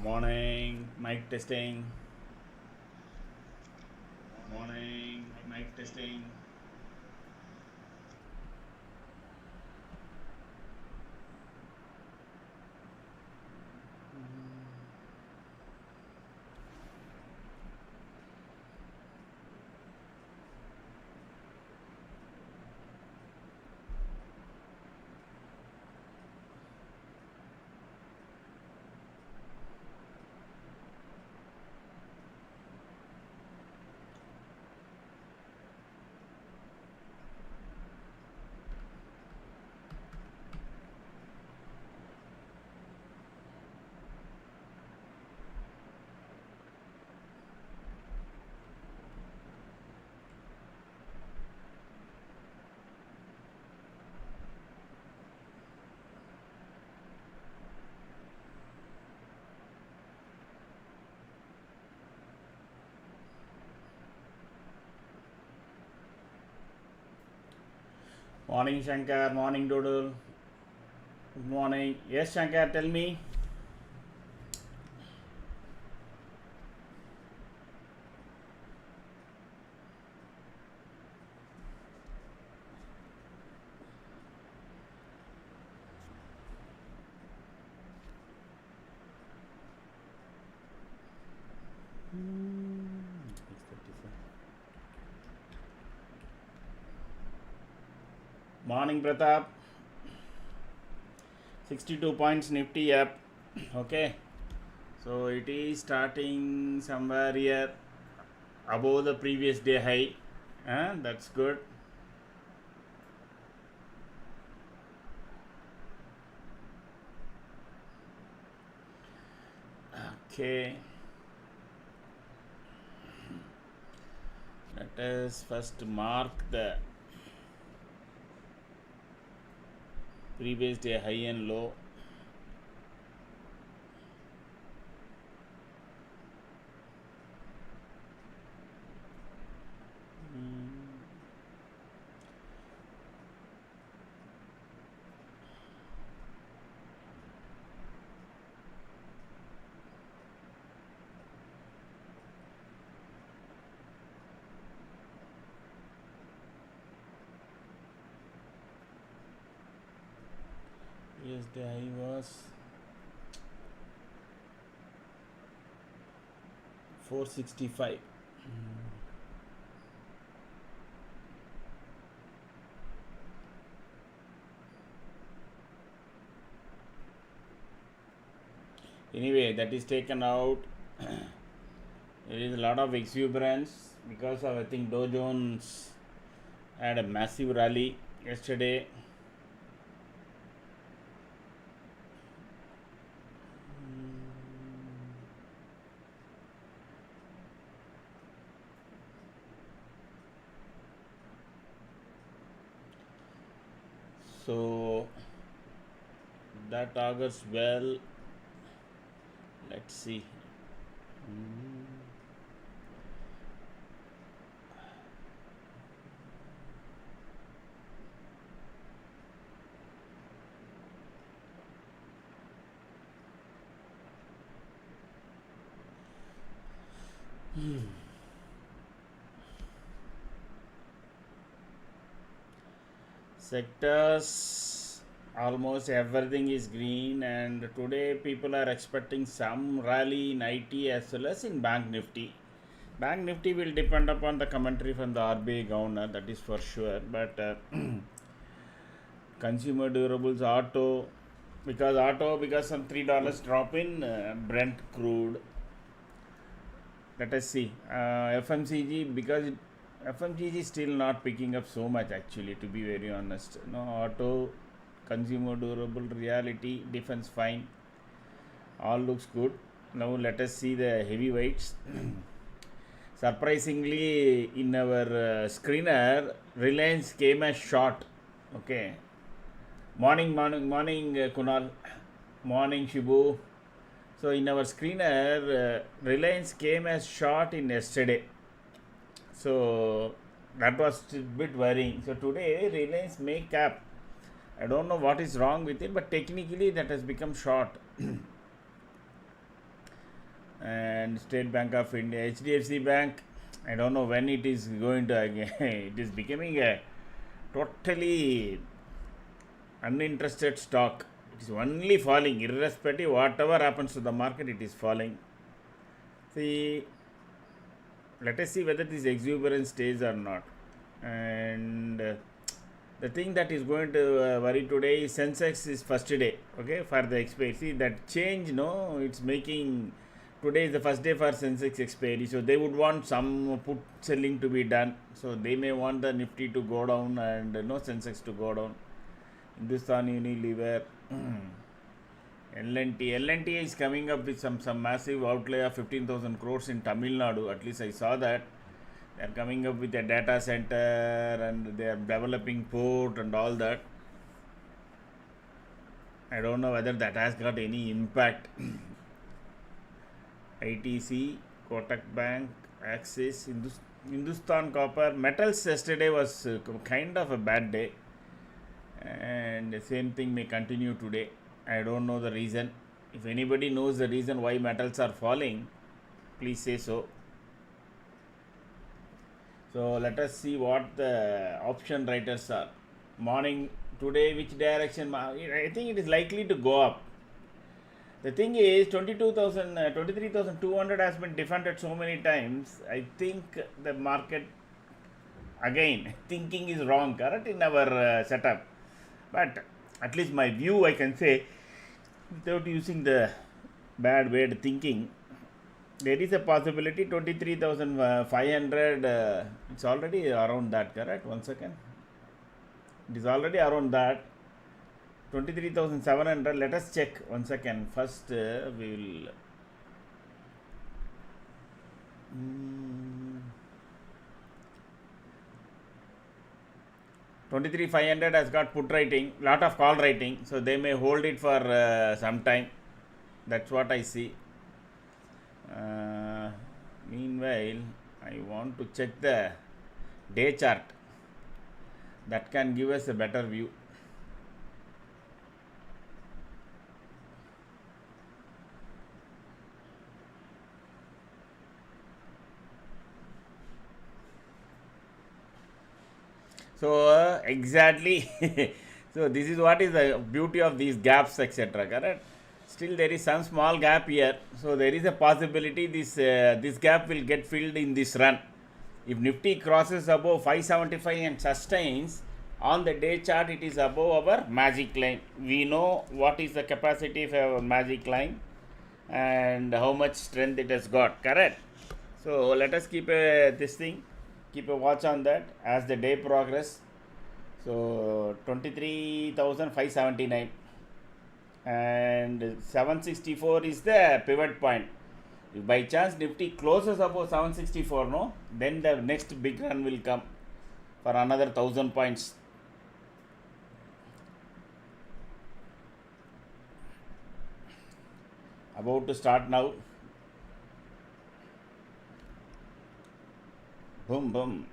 Morning, mic testing. Morning, mic testing. Morning, Shankar. Morning, Doodle. Good morning. Yes, Shankar, tell me. Morning, Pratap. 62 points Nifty up. Okay. So it is starting somewhere here above the previous day high. That's good. Okay. Let us first mark the previous day high and low. Yes, the high was 465. Anyway, that is taken out. There is a lot of exuberance because of, I think, Dow Jones had a massive rally yesterday. So that augurs well. Let's see. Sectors, almost everything is green, and today people are expecting some rally in IT as well as in Bank Nifty. Bank Nifty will depend upon the commentary from the RBI governor, that is for sure. But consumer durables, because some $3 drop in Brent crude. Let us see. FMCG, because FMCG is still not picking up so much actually, to be very honest. No, auto, consumer durable, reality, defense fine. All looks good. Now let us see the heavyweights. Surprisingly, in our screener, Reliance came as short. Okay. Morning, Kunal. Morning, Shibu. So in our screener, Reliance came as short in yesterday. So that was a bit worrying. So today Reliance may cap. I don't know what is wrong with it, but technically that has become short. and State Bank of India, HDFC Bank. I don't know when it is going to again. It is becoming a totally uninterested stock. It is only falling, irrespective whatever happens to the market. It is falling. See, let us see whether this exuberance stays or not. And the thing that is going to worry today is Sensex is first day, okay, for the expiry. See that change, no, it's making today is the first day for Sensex expiry, so they would want some put selling to be done. So they may want the Nifty to go down and no Sensex to go down. Hindustan Unilever, L&T is coming up with some massive outlay of 15,000 crores in Tamil Nadu. At least I saw that. They are coming up with a data center and they are developing port and all that. I don't know whether that has got any impact. ITC, Kotak Bank, Axis, Hindustan Copper. Metals yesterday was kind of a bad day. And the same thing may continue today. I don't know the reason. If anybody knows the reason why metals are falling, please say so. So let us see what the option writers are. Morning today, which direction? I think it is likely to go up. The thing is 23,200 has been defended so many times. I think the market again thinking is wrong, correct, in our setup. But at least my view, I can say, without using the bad word thinking, there is a possibility 23,500, it's already around that, correct? One second. It is already around that. 23,700, let us check one second. First, we will. 23,500 has got put writing, lot of call writing, so they may hold it for some time. That's what I see. Meanwhile, I want to check the day chart. That can give us a better view. So exactly. So this is what is the beauty of these gaps, etc. Correct. Still there is some small gap here, so there is a possibility this gap will get filled in this run. If Nifty crosses above 575 and sustains on the day chart, it is above our magic line. We know what is the capacity of our magic line and how much strength it has got, correct? So let us keep a watch on that as the day progress. So 23,579 and 764 is the pivot point. If by chance Nifty closes above 764, no, then the next big run will come for another 1,000 points. About to start now. Boom, boom.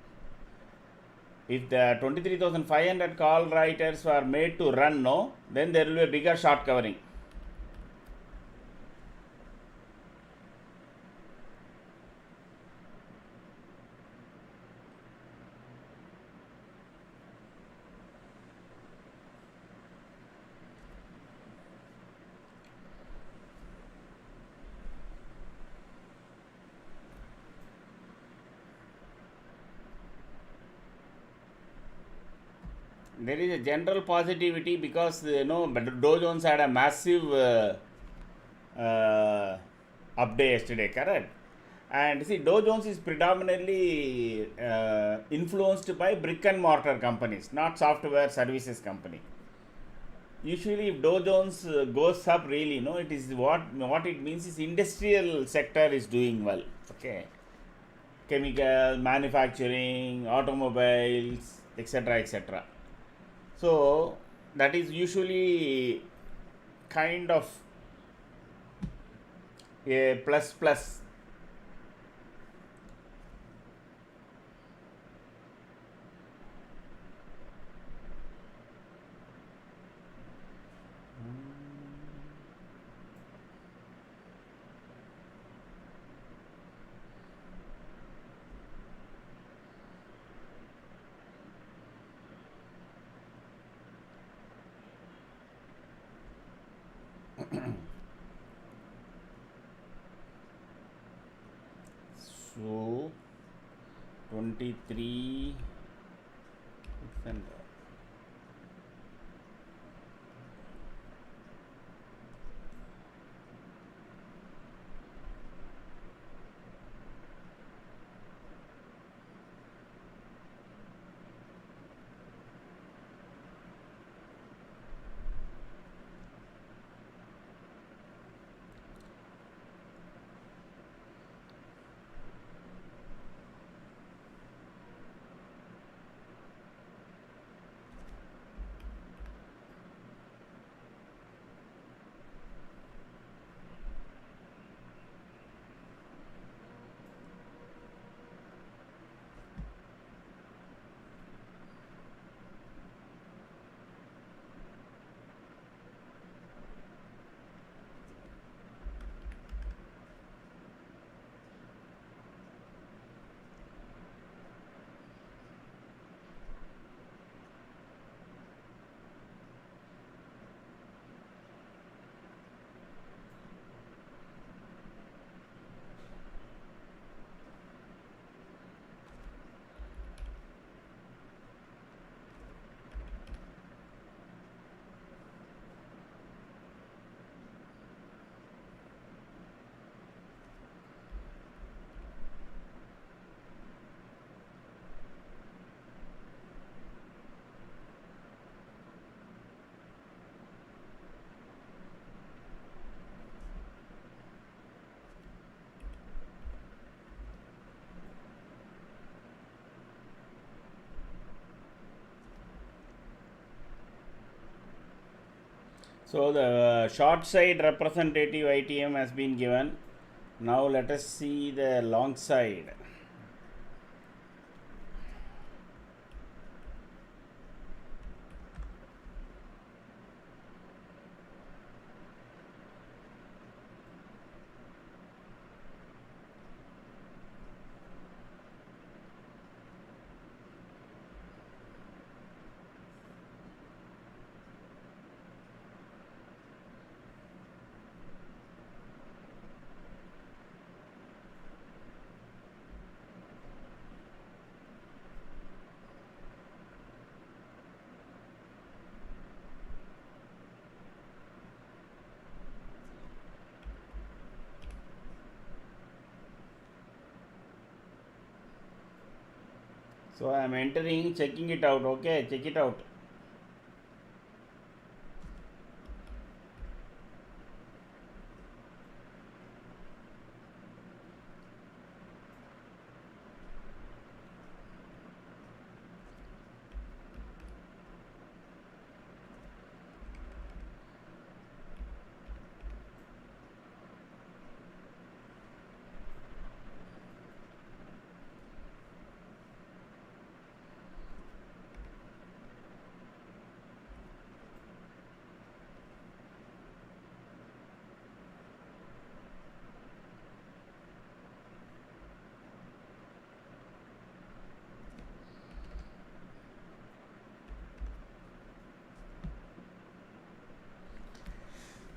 If the 23,500 call writers were made to run, no, then there will be a bigger short covering. There is a general positivity because Dow Jones had a massive update yesterday, correct? And see, Dow Jones is predominantly influenced by brick and mortar companies, not software services company. Usually, if Dow Jones goes up, really, it is what it means is industrial sector is doing well. Okay, chemical, manufacturing, automobiles, etc., etc. So that is usually kind of a plus. So 23 600. So the short side representative ITM has been given. Now let us see the long side. So I am entering, checking it out. Okay, check it out.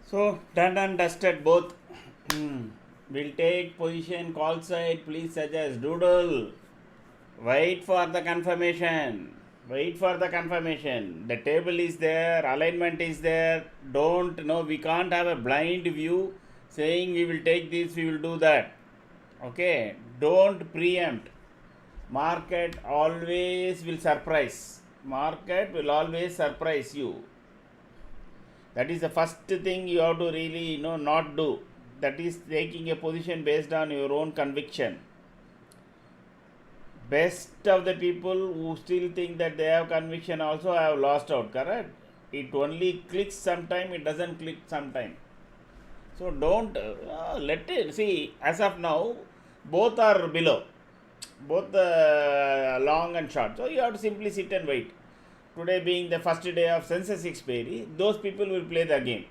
So done and dusted both. We'll take position call side. Please suggest doodle. Wait for the confirmation. Wait for the confirmation. The table is there, alignment is there. Don't know, we can't have a blind view saying we will take this, we will do that. Okay, don't preempt. Market always will surprise. Market will always surprise you. That is the first thing you have to really not do. That is taking a position based on your own conviction. Best of the people who still think that they have conviction also have lost out, correct? It only clicks sometime, it doesn't click sometime. So don't let it. See, as of now, both are below. Both long and short. So you have to simply sit and wait. Today being the first day of census expiry, those people will play the game.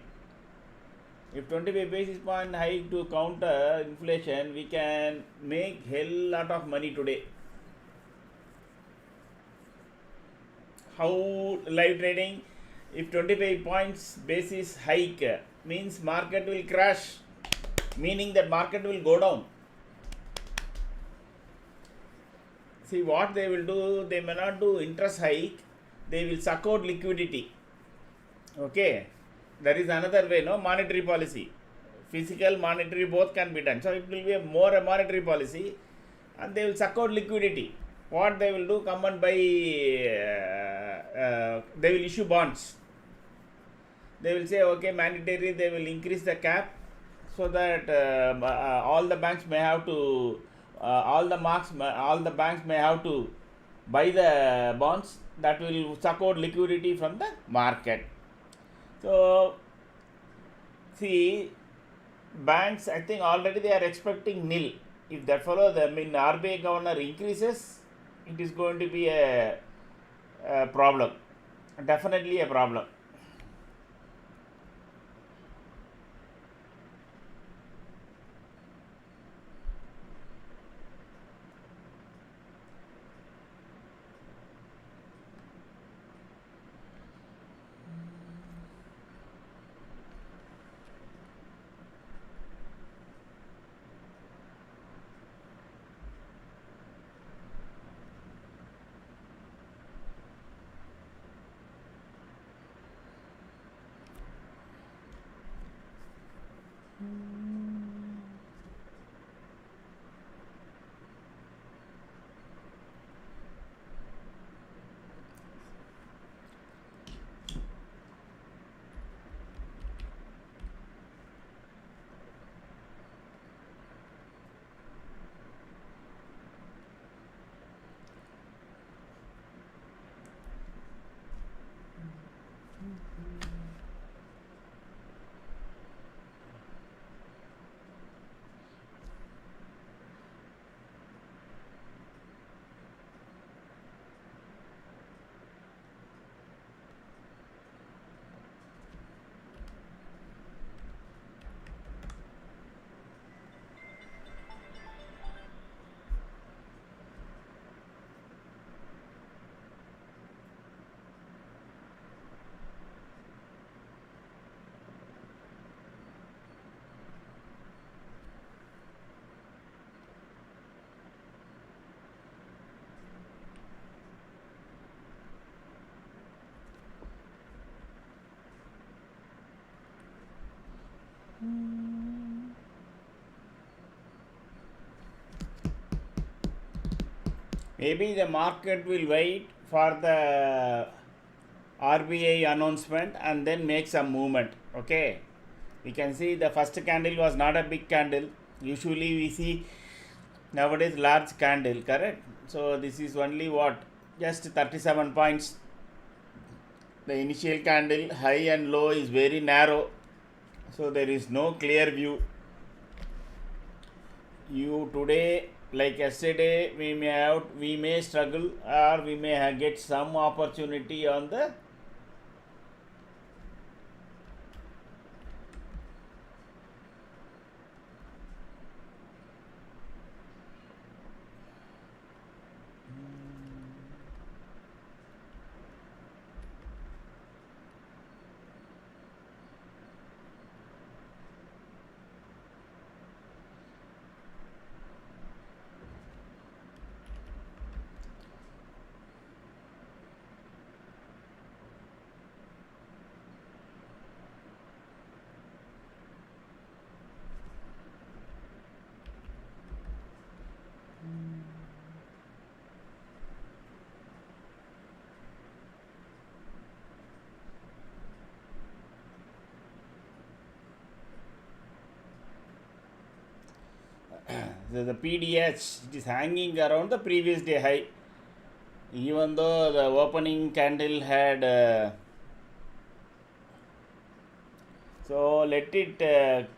If 25 basis point hike to counter inflation, we can make hell lot of money today. How live trading? If 25 points basis hike means market will crash, meaning that market will go down. See what they will do, they may not do interest hike, they will suck out liquidity. Okay, there is another way, no, monetary policy. Physical, monetary, both can be done. So it will be a monetary policy, and they will suck out liquidity. What they will do, come and buy, they will issue bonds. They will say, okay, mandatory, they will increase the cap so that all the banks may have to, all the banks may have to buy the bonds. That will suck out liquidity from the market. So, see, banks, I think already they are expecting nil. If that follow, RBI governor increases, it is going to be a problem. Definitely a problem. Maybe the market will wait for the RBI announcement and then make some movement. Okay, we can see the first candle was not a big candle. Usually we see nowadays large candle, correct? So this is only what, just 37 points. The initial candle high and low is very narrow, so there is no clear view. You today, like yesterday, we may struggle, or we may get some opportunity on the the PDH, it is hanging around the previous day high, even though the opening candle had so let it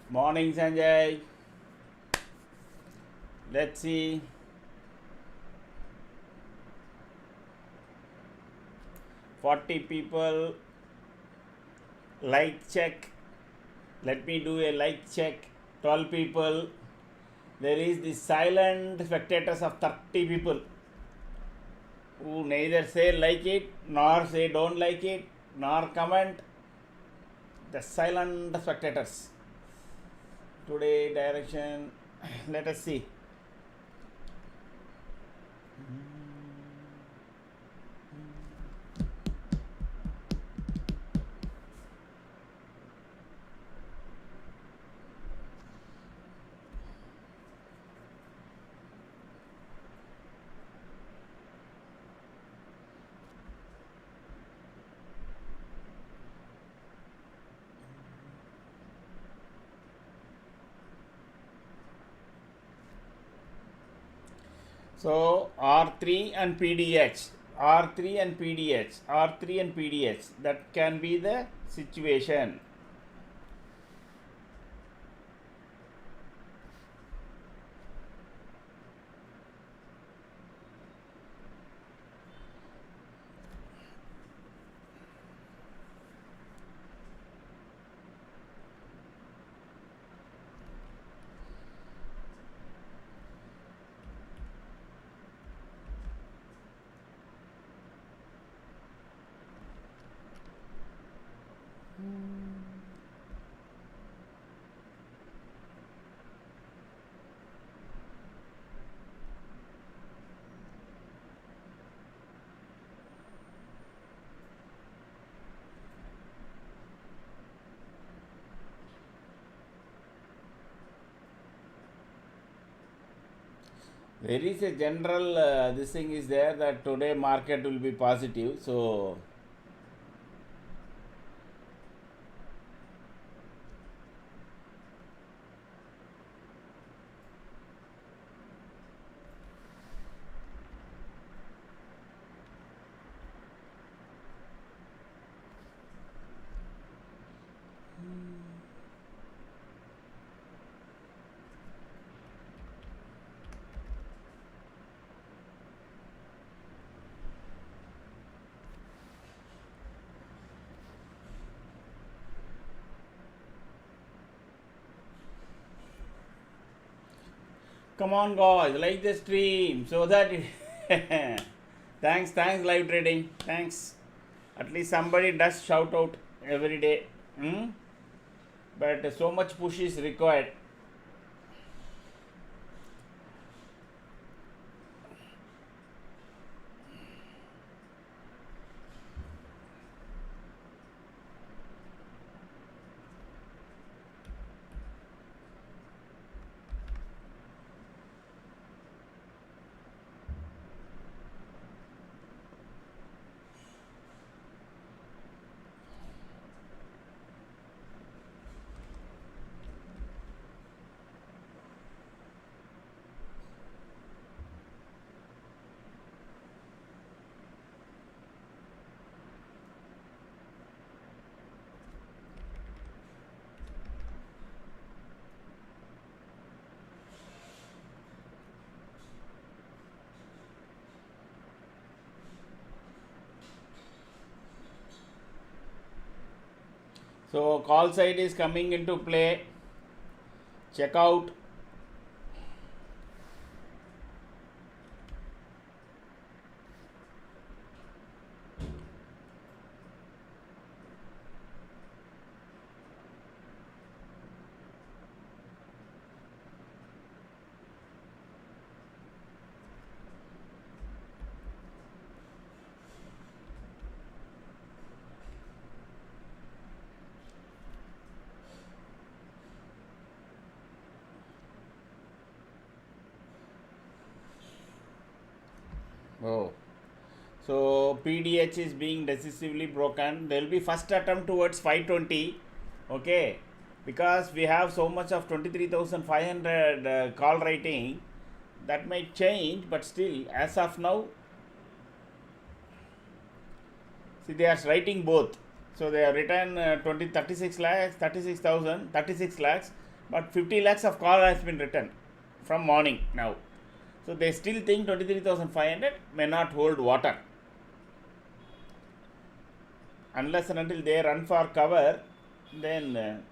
Morning, Sanjay. Let's see. Forty people. Like check. Let me do a like check. 12 people. There is the silent spectators of 30 people who neither say like it, nor say don't like it, nor comment. The silent spectators. Today direction. Let us see. So R3 and PDH, R3 and PDH, R3 and PDH. That can be the situation. There is a general this thing is there that today market will be positive. So come on guys, like the stream so that thanks live trading. Thanks. At least somebody does shout out every day. But so much push is required. So call side is coming into play. Check out. Oh. So PDH is being decisively broken. There will be first attempt towards 520. Okay. Because we have so much of 23,500 call rating, that might change, but still, as of now, see, they are writing both. So they have written 36 lakhs, 36,000, 36 lakhs, But 50 lakhs of call has been written from morning now. So they still think 23,500 may not hold water. Unless and until they run for cover, then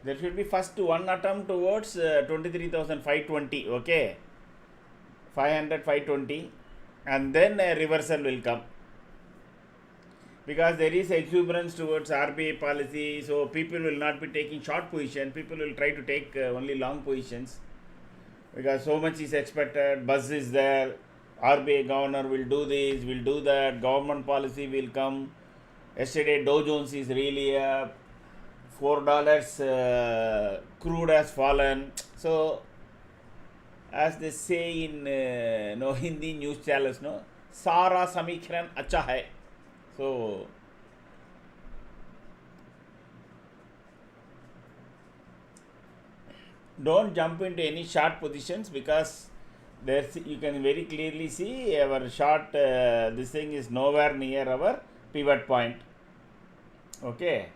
there should be first one attempt towards 23,520, okay, 500, 520, and then a reversal will come. Because there is exuberance towards RBI policy, so people will not be taking short position, people will try to take only long positions. Because so much is expected, buzz is there, RBI governor will do this, will do that, government policy will come. Yesterday Dow Jones is really up, $4 crude has fallen. So as they say in no Hindi news channels, no, सारा समीकरण अच्छा है. So don't jump into any short positions, because there's, you can very clearly see our short this thing is nowhere near our pivot point. Okay.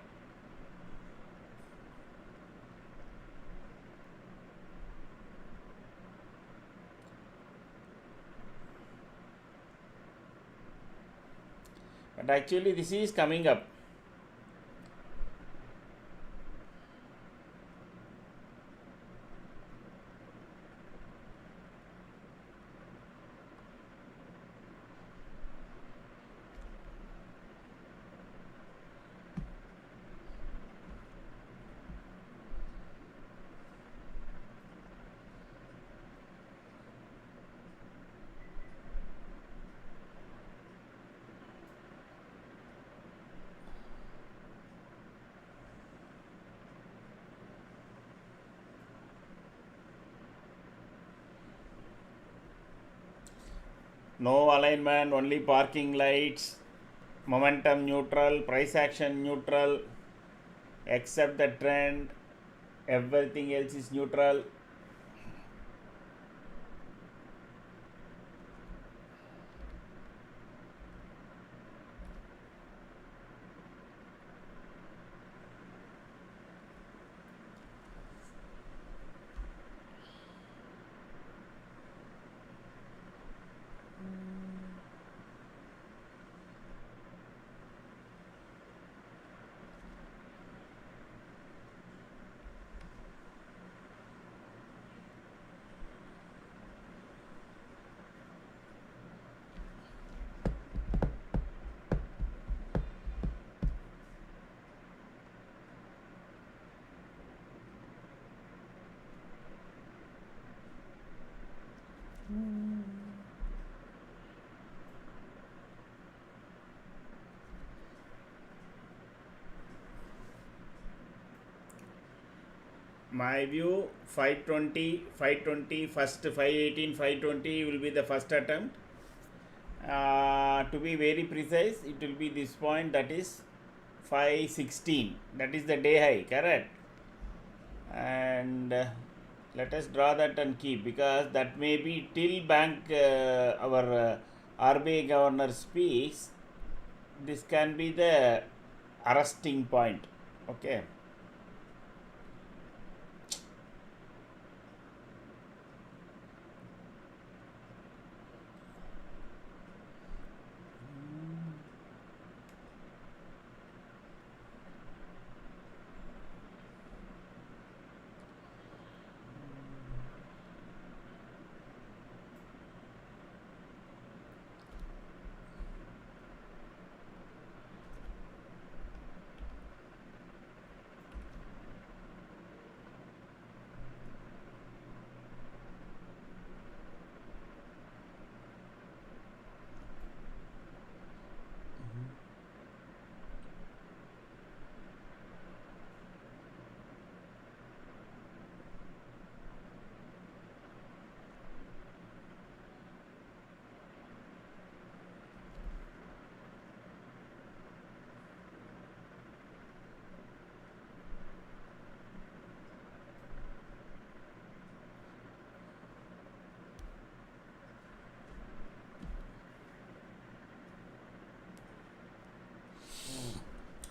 But actually this is coming up. No alignment, only parking lights, momentum neutral, price action neutral, except the trend, everything else is neutral. My view, 520 first, 518 520 will be the first attempt. To be very precise, it will be this point, that is 516, that is the day high, correct? And let us draw that and keep, because that may be till bank our RBI governor speaks, this can be the arresting point. Okay.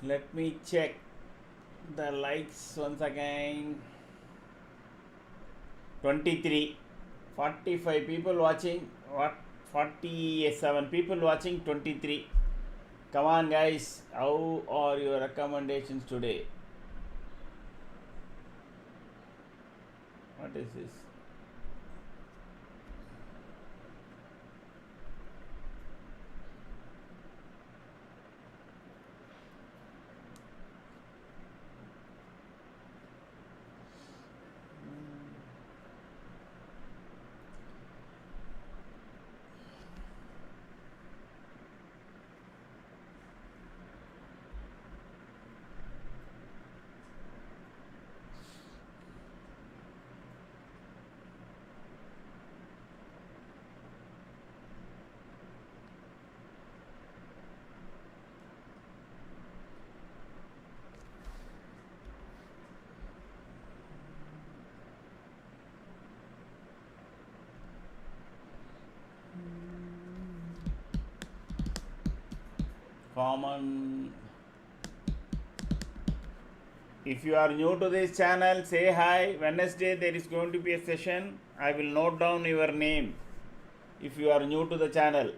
Let me check the likes once again. 23, 45 people watching. What? 47 people watching. 23. Come on, guys. How are your recommendations today? What is this? Common. If you are new to this channel, say hi. Wednesday there is going to be a session. I will note down your name if you are new to the channel.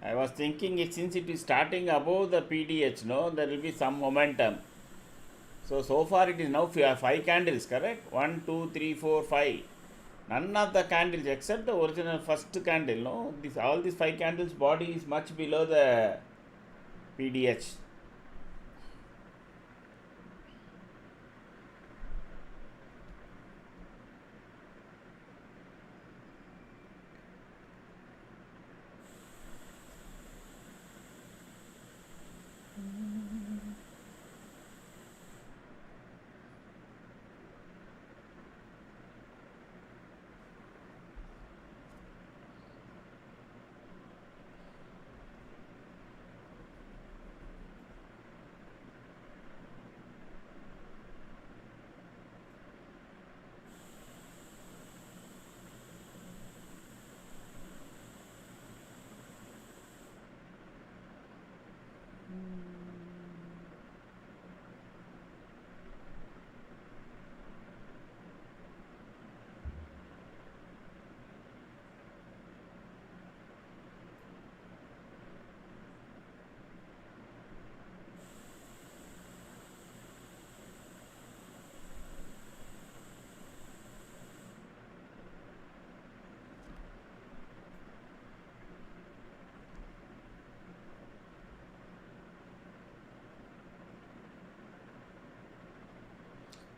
I was thinking since it is starting above the PDH, no, there will be some momentum. So far it is now 5 candles, correct? 1, 2, 3, 4, 5. None of the candles except the original first candle, no? All these 5 candles body is much below the PDH.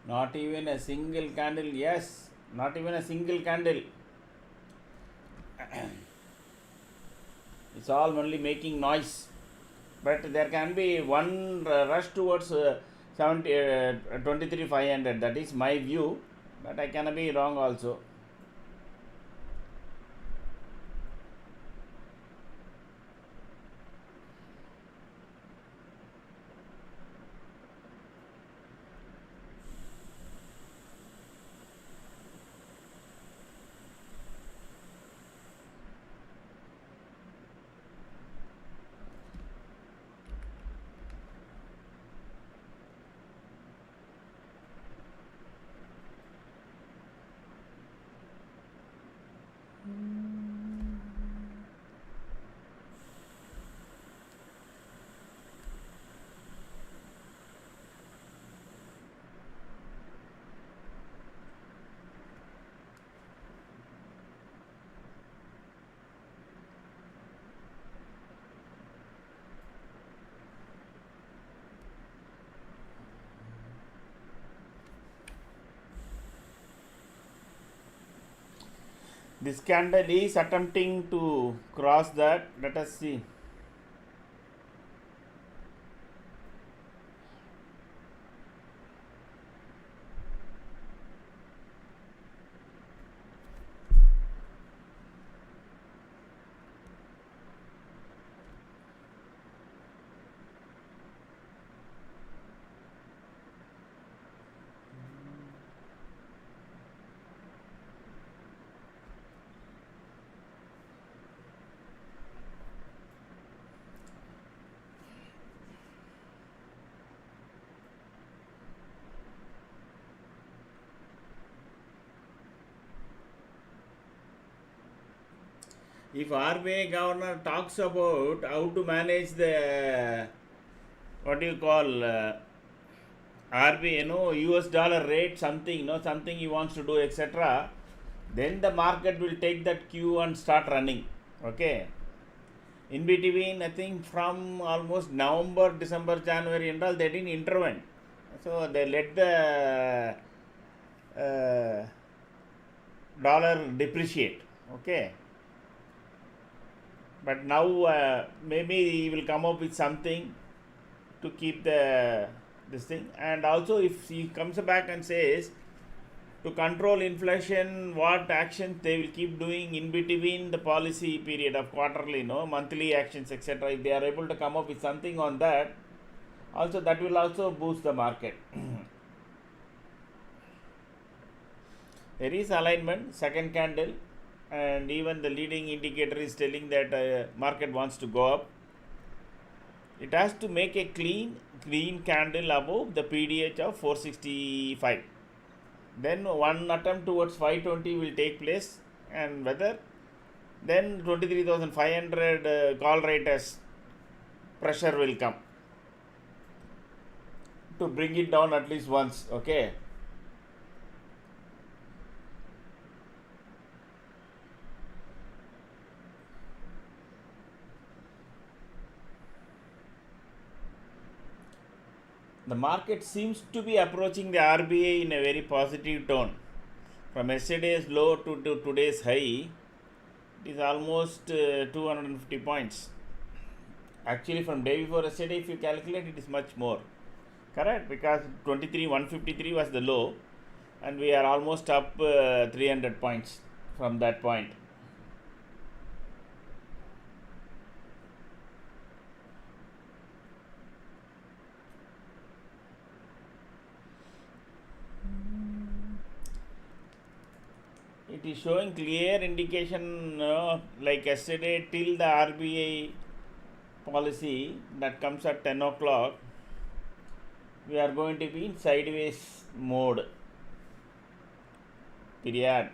Not even a single candle. Yes, not even a single candle. It's all only making noise. But there can be one rush towards 23,500. That is my view. But I can be wrong also. This candle is attempting to cross that. Let us see. If RBI governor talks about how to manage the what do you call RBI, US dollar rate, something, something he wants to do, etc., then the market will take that cue and start running. Okay. In between, I think from almost November, December, January and all, they didn't intervene. So they let the dollar depreciate. Okay. But now maybe he will come up with something to keep this thing. And also if he comes back and says to control inflation, what actions they will keep doing in between the policy period of quarterly, monthly actions, etc. If they are able to come up with something on that, also that will also boost the market. There is alignment, second candle, and even the leading indicator is telling that market wants to go up. It has to make a clean green candle above the PDH of 465. Then one attempt towards 520 will take place, and whether then 23,500 call rate as pressure will come to bring it down at least once. Okay. The market seems to be approaching the RBI in a very positive tone. From yesterday's low to today's high, it is almost 250 points. Actually, from day before yesterday, if you calculate, it is much more. Correct? Because 23,153 was the low, and we are almost up 300 points from that point. It is showing clear indication, like yesterday till the RBI policy that comes at 10 o'clock, we are going to be in sideways mode. Period.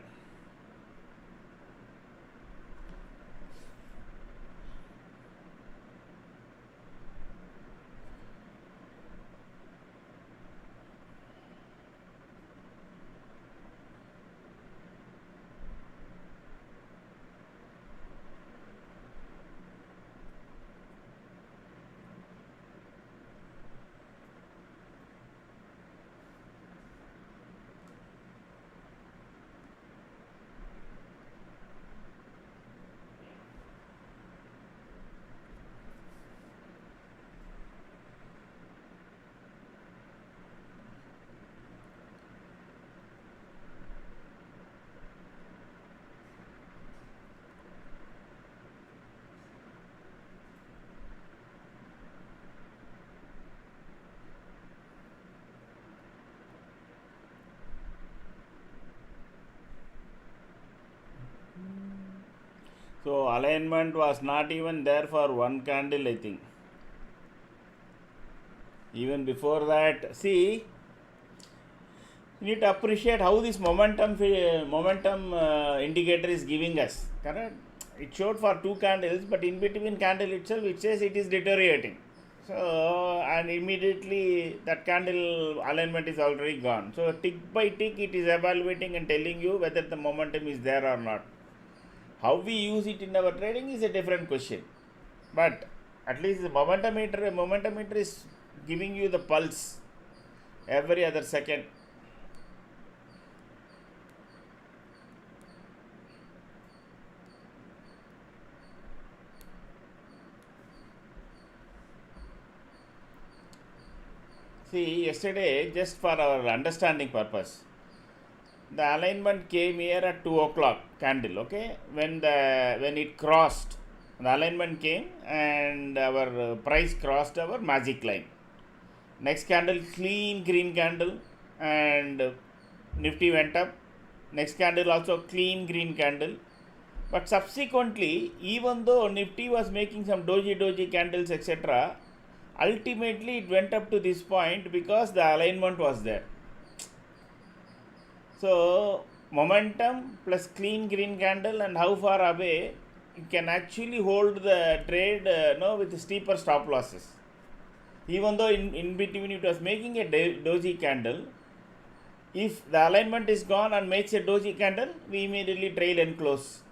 So alignment was not even there for one candle, I think. Even before that, see, you need to appreciate how this momentum indicator is giving us. Correct? It showed for two candles, but in between candle itself, it says it is deteriorating. So, and immediately that candle alignment is already gone. So, tick by tick, it is evaluating and telling you whether the momentum is there or not. How we use it in our trading is a different question. But at least the momentometer is giving you the pulse every other second. See, yesterday, just for our understanding purpose, the alignment came here at 2 o'clock candle, okay? When it crossed, the alignment came and our price crossed our magic line. Next candle, clean green candle, and Nifty went up. Next candle also clean green candle. But subsequently, even though Nifty was making some doji candles, etc., ultimately it went up to this point because the alignment was there. So momentum plus clean green candle and how far away, it can actually hold the trade with steeper stop losses. Even though in between it was making a doji candle, if the alignment is gone and makes a doji candle, we immediately trail and close.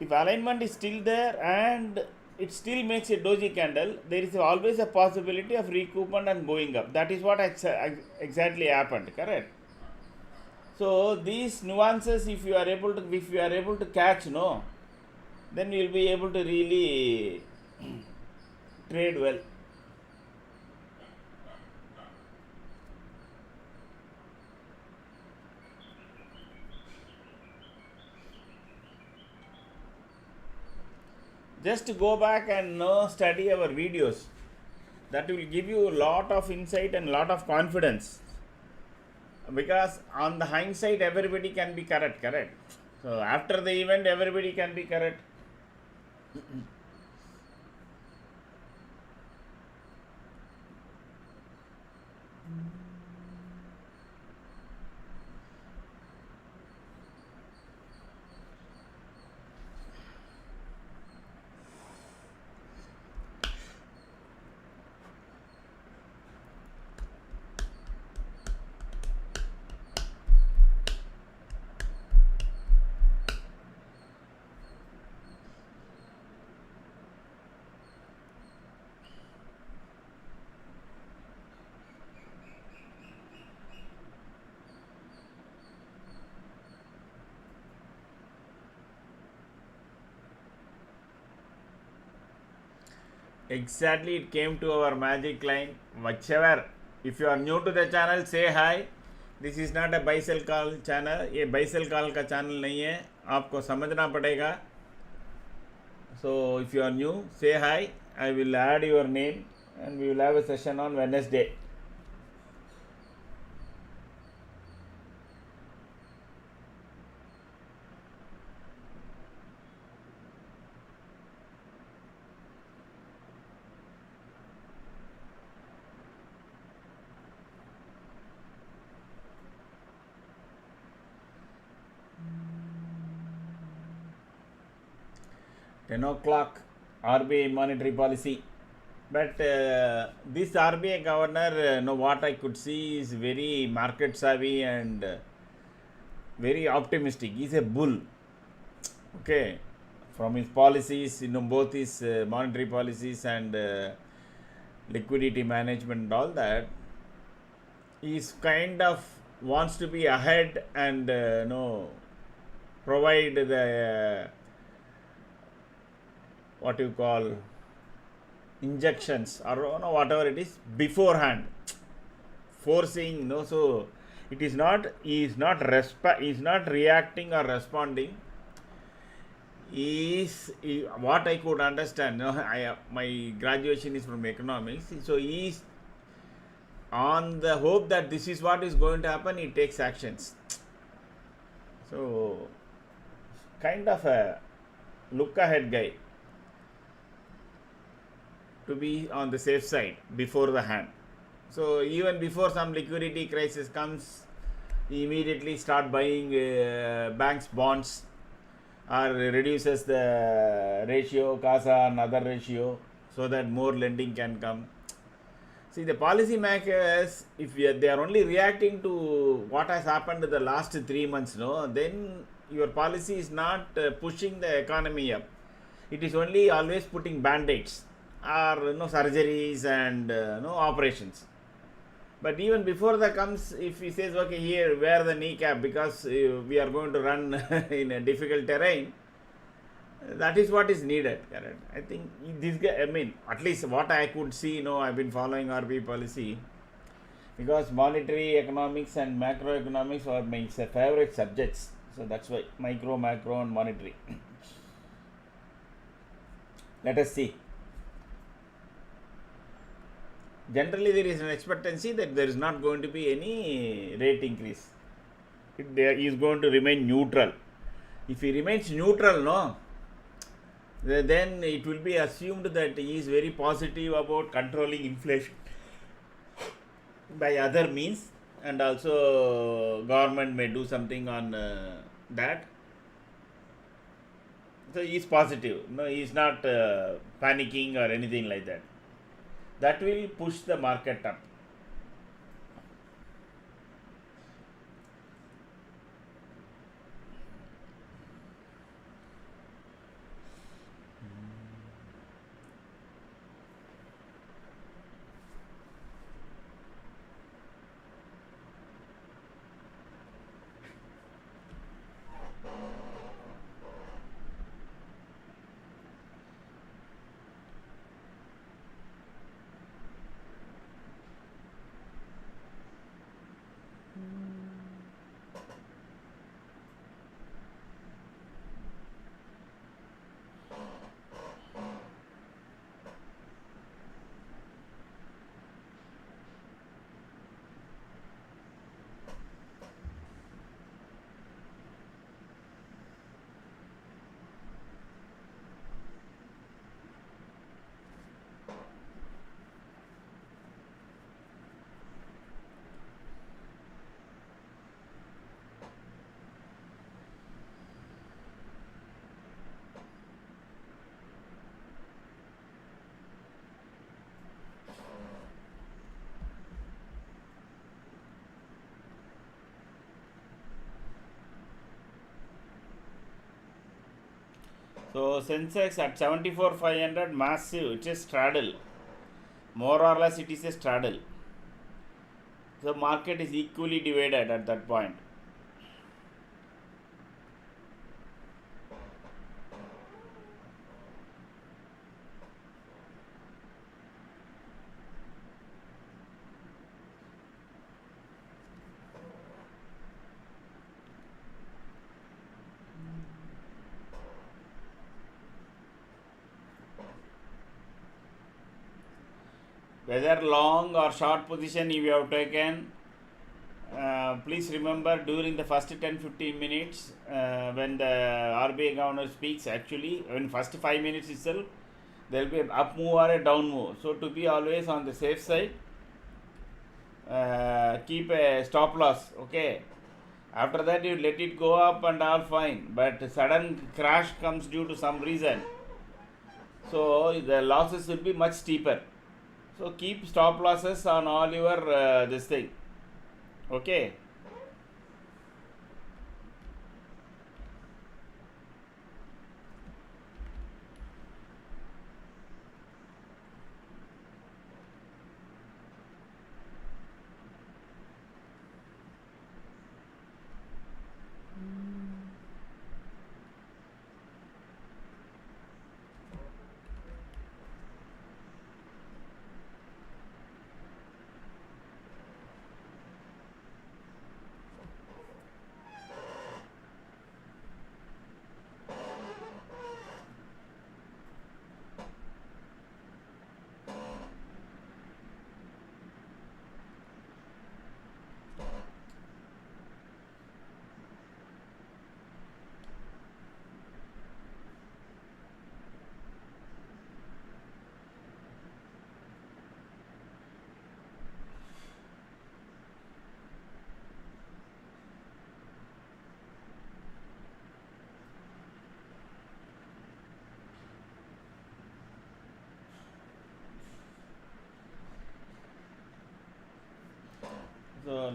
If alignment is still there and it still makes a doji candle, there is always a possibility of recoupment and going up. That is what exactly happened, correct? So these nuances, if you are able to catch, then you will be able to really trade well. Just go back and study our videos. That will give you a lot of insight and lot of confidence. Because on the hindsight, everybody can be correct. So after the event, everybody can be correct. 'Exactly' it came to our magic line. Whichever, if you are new to the channel, say hi. This is not a buy sell call channel. ये buy sell call का channel नहीं है, आपको समझना पड़ेगा. So if you are new, say hi. I will add your name and we will have a session on Wednesday. $10 RBI monetary policy. But this RBI governor, what I could see is very market savvy and very optimistic. He's a bull. Okay, from his policies, both his monetary policies and liquidity management and all that, he's kind of wants to be ahead and provide the what you call injections or whatever it is beforehand, forcing. So it is not, he is not reacting or responding. What I could understand, my graduation is from economics, so he is on the hope that this is what is going to happen, he takes actions. So kind of a look ahead guy to be on the safe side before the hand. So even before some liquidity crisis comes, immediately start buying banks bonds or reduces the ratio, CASA and other ratio, so that more lending can come. See, the policy makers, if they are only reacting to what has happened in the last 3 months, no, then your policy is not pushing the economy up. It is only always putting band-aids or surgeries and operations. But even before that comes, if he says, okay, here wear the kneecap because we are going to run in a difficult terrain, that is what is needed. Correct. I think this guy, I mean, at least what I could see, I've been following RB policy because monetary economics and macroeconomics are my favorite subjects. So that's why micro, macro, and monetary. Let us see. Generally, there is an expectancy that there is not going to be any rate increase. He is going to remain neutral. If he remains neutral, then it will be assumed that he is very positive about controlling inflation by other means, and also government may do something on that. So he is positive. No, he is not panicking or anything like that. That will push the market up. So Sensex at 74,500 massive, it is straddle. More or less it is a straddle. The market is equally divided at that point. Whether long or short position you have taken, please remember during the first 10-15 minutes when the RBI governor speaks, actually in first 5 minutes itself there will be an up move or a down move. So to be always on the safe side, keep a stop loss. Okay, after that you let it go up and all fine, but sudden crash comes due to some reason, so the losses will be much steeper. So keep stop losses on all your this thing. Okay.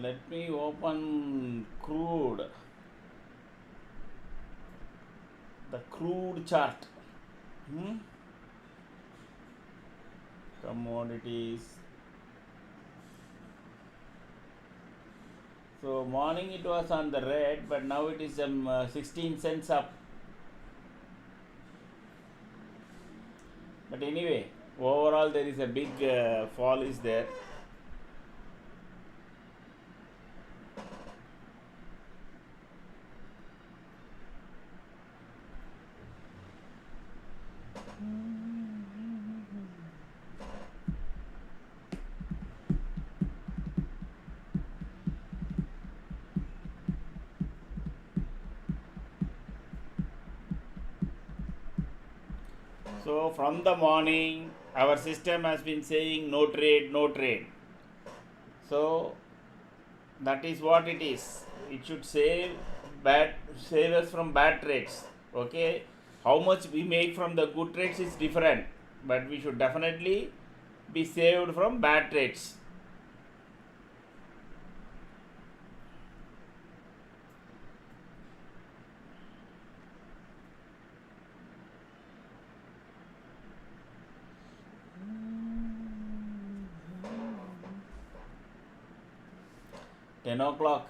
let me open crude, the crude chart. Commodities. So morning it was on the red, but now it is 16 cents up. But anyway, overall there is a big fall is there. So from the morning, our system has been saying no trade, no trade. So that is what it is. It should save us from bad trades. Okay, how much we make from the good trades is different, but we should definitely be saved from bad trades. Ten o'clock.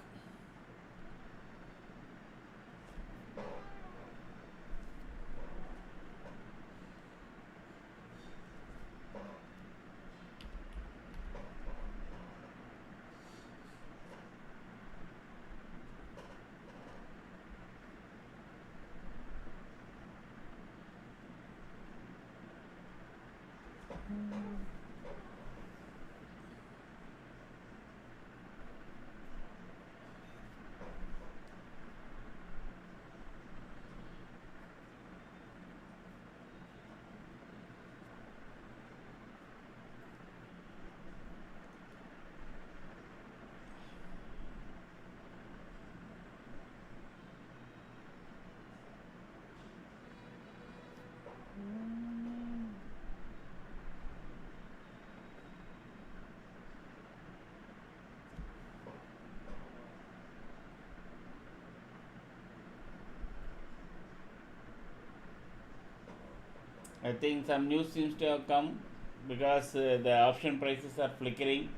I think some news seems to have come because the option prices are flickering.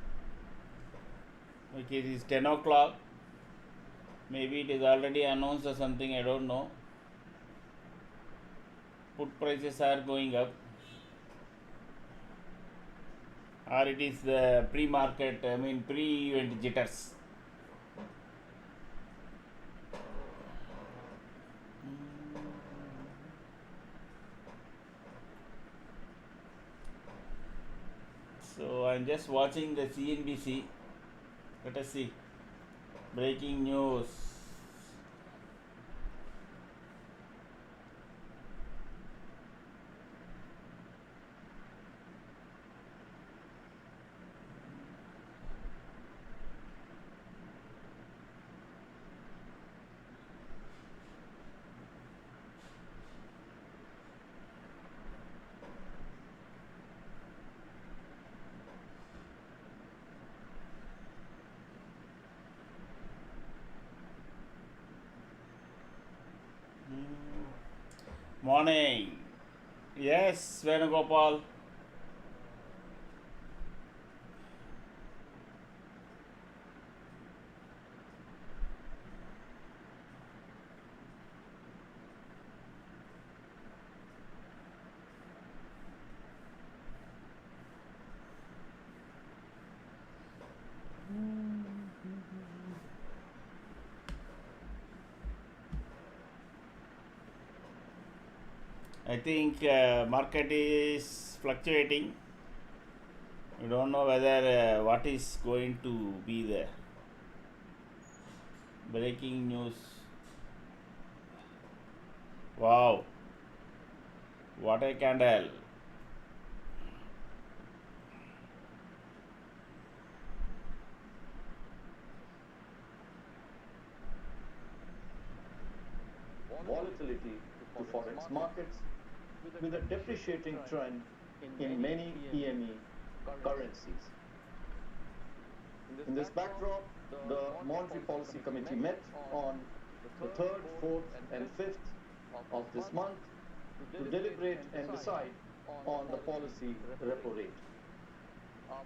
Okay, it is 10 o'clock. Maybe it is already announced or something, I don't know. Put prices are going up. Or it is the pre-market, pre-event jitters. So I'm just watching the CNBC. Let us see. Breaking news. Morning. Yes, Venugopal. I think market is fluctuating. We don't know whether what is going to be there. Breaking news. Wow. What a candle. Volatility to forex markets with a depreciating trend in many EME currencies. In this backdrop, the Monetary Policy Committee met on the 3rd, 4th, and 5th of this month to deliberate and decide on the policy repo rate.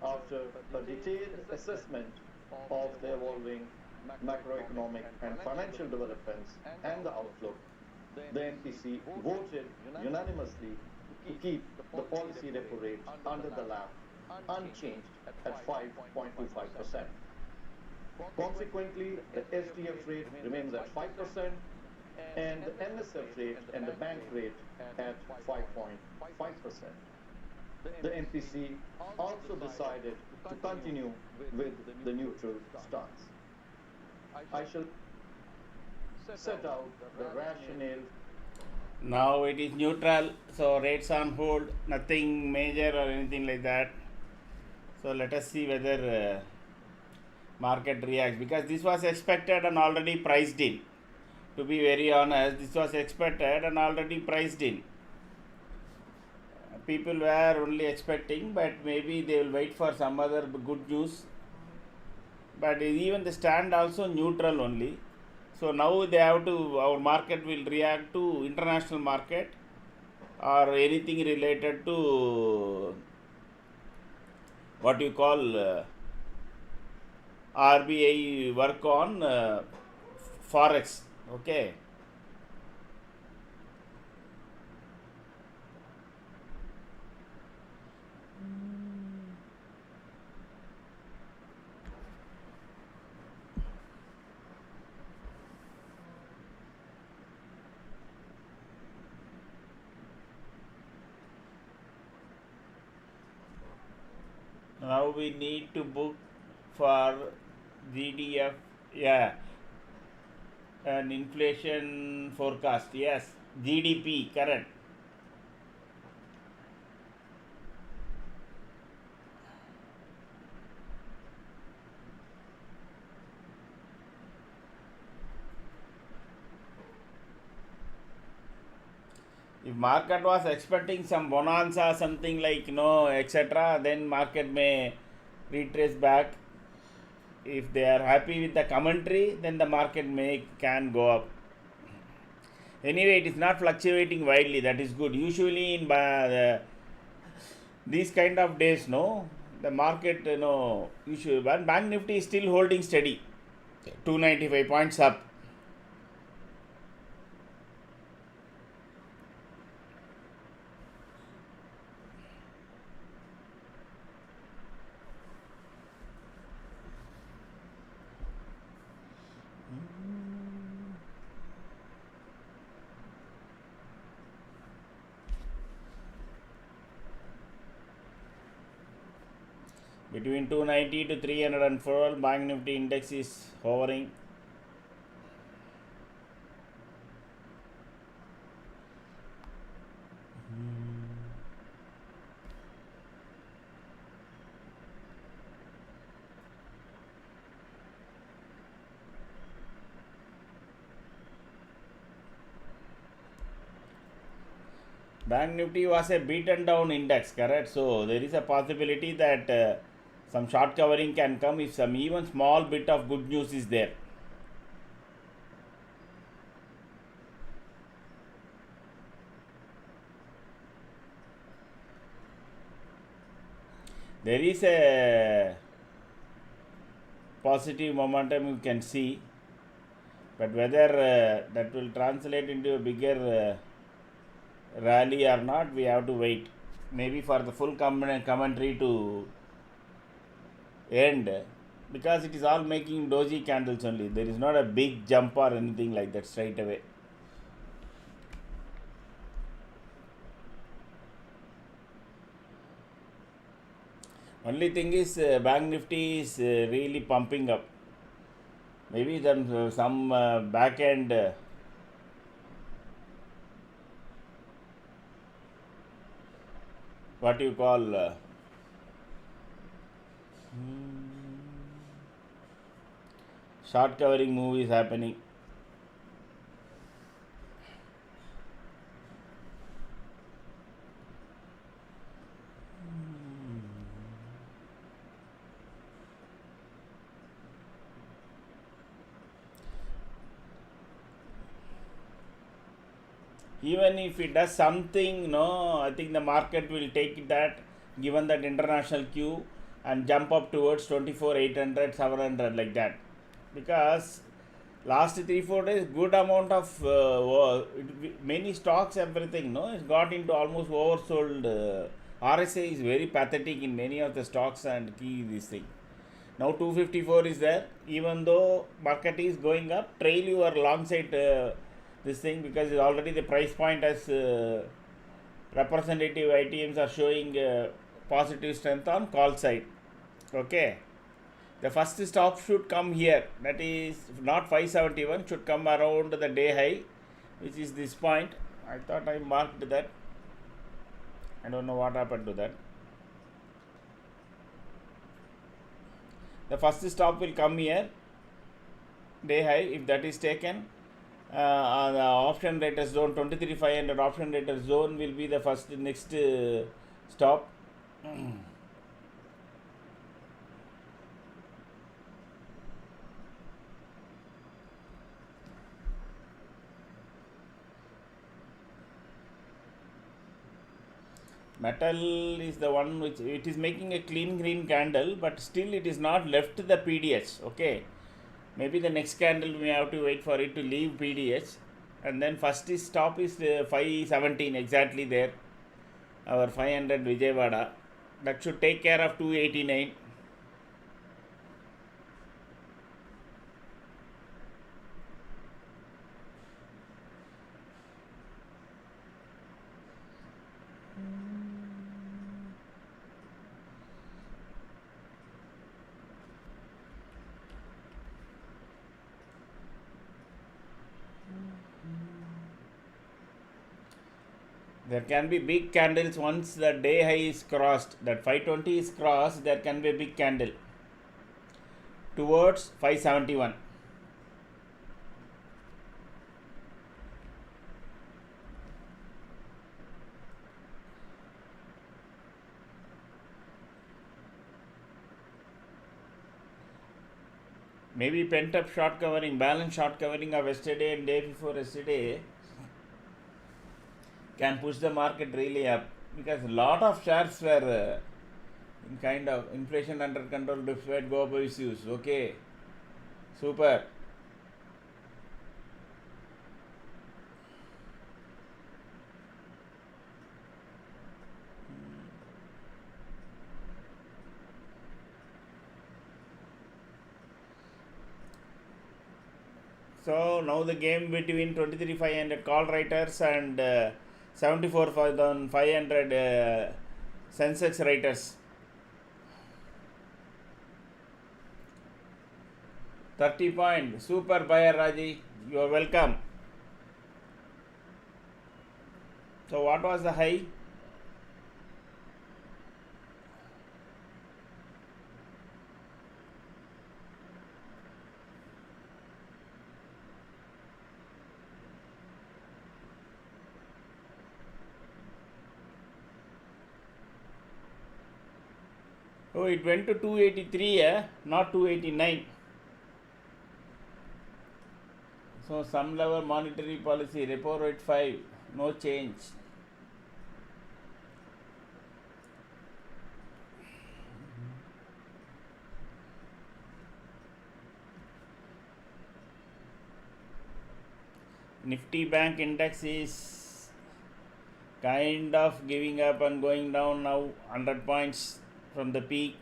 After a detailed assessment of the evolving macroeconomic and financial developments and the outlook, the MPC voted unanimously to keep the policy repo rate under the lap unchanged at 5.25%. Consequently, the SDF rate remains at 5% and the MSF rate and the bank rate at 5.5%. The MPC also decided to continue with the neutral stance. I shall set out the rationale. Now it is neutral, so rates on hold, nothing major or anything like that. So let us see whether market reacts, because this was expected and already priced in. To be very honest, this was expected and already priced in. People were only expecting, but maybe they will wait for some other good news. But even the stand also neutral only. So now they have to, our market will react to international market or anything related to what you call RBI work on forex. Okay. Now we need to book for GDF, yeah, an inflation forecast. Yes, GDP, correct. If market was expecting some bonanza, something like etc., then market may retrace back. If they are happy with the commentary, then the market can go up. Anyway, it is not fluctuating widely. That is good. Usually in these kind of days, the market, usually Bank Nifty is still holding steady, 295 points up. Between 290 to 304, Bank Nifty index is hovering. Bank Nifty was a beaten down index, correct? So there is a possibility that some short covering can come if some even small bit of good news is there. There is a positive momentum you can see, but whether that will translate into a bigger rally or not, we have to wait. Maybe for the full commentary to end, because it is all making doji candles only. There is not a big jump or anything like that straight away. Only thing is Bank Nifty is really pumping up. Maybe then some back end what you call short covering move is happening. Even if it does something, no, I think the market will take that, given that international queue, and jump up towards 24,800, 700 like that. Because last 3 4 days, good amount of many stocks, everything, no, it's got into almost oversold. RSA is very pathetic in many of the stocks and key this thing. Now 254 is there. Even though market is going up, trail your long side this thing, because already the price point as representative ITMs are showing positive strength on call side. Okay, the first stop should come here, that is not 571, should come around the day high, which is this point. I thought I marked that. I don't know what happened to that. The first stop will come here, day high. If that is taken, the option rater zone 23,500 option rater zone will be the first next stop. Metal is the one which it is making a clean green candle, but still it is not left the PDH. Okay, maybe the next candle we have to wait for it to leave PDH, and then first is stop is 517 exactly there. Our 500 Vijayawada, that should take care of 289. There can be big candles once the day high is crossed. That 520 is crossed, there can be a big candle towards 571. Maybe pent up short covering, balance short covering of yesterday and day before yesterday can push the market really up, because a lot of shares were in kind of inflation under control despite global issues. Okay, super. So now the game between 23,500 call writers and 74,500 Sensex writers. 30 point, super buyer Raji, you are welcome. So what was the high? Oh, it went to 283, not 289. So some level monetary policy, repo rate 5, no change. Nifty bank index is kind of giving up and going down now, 100 points from the peak.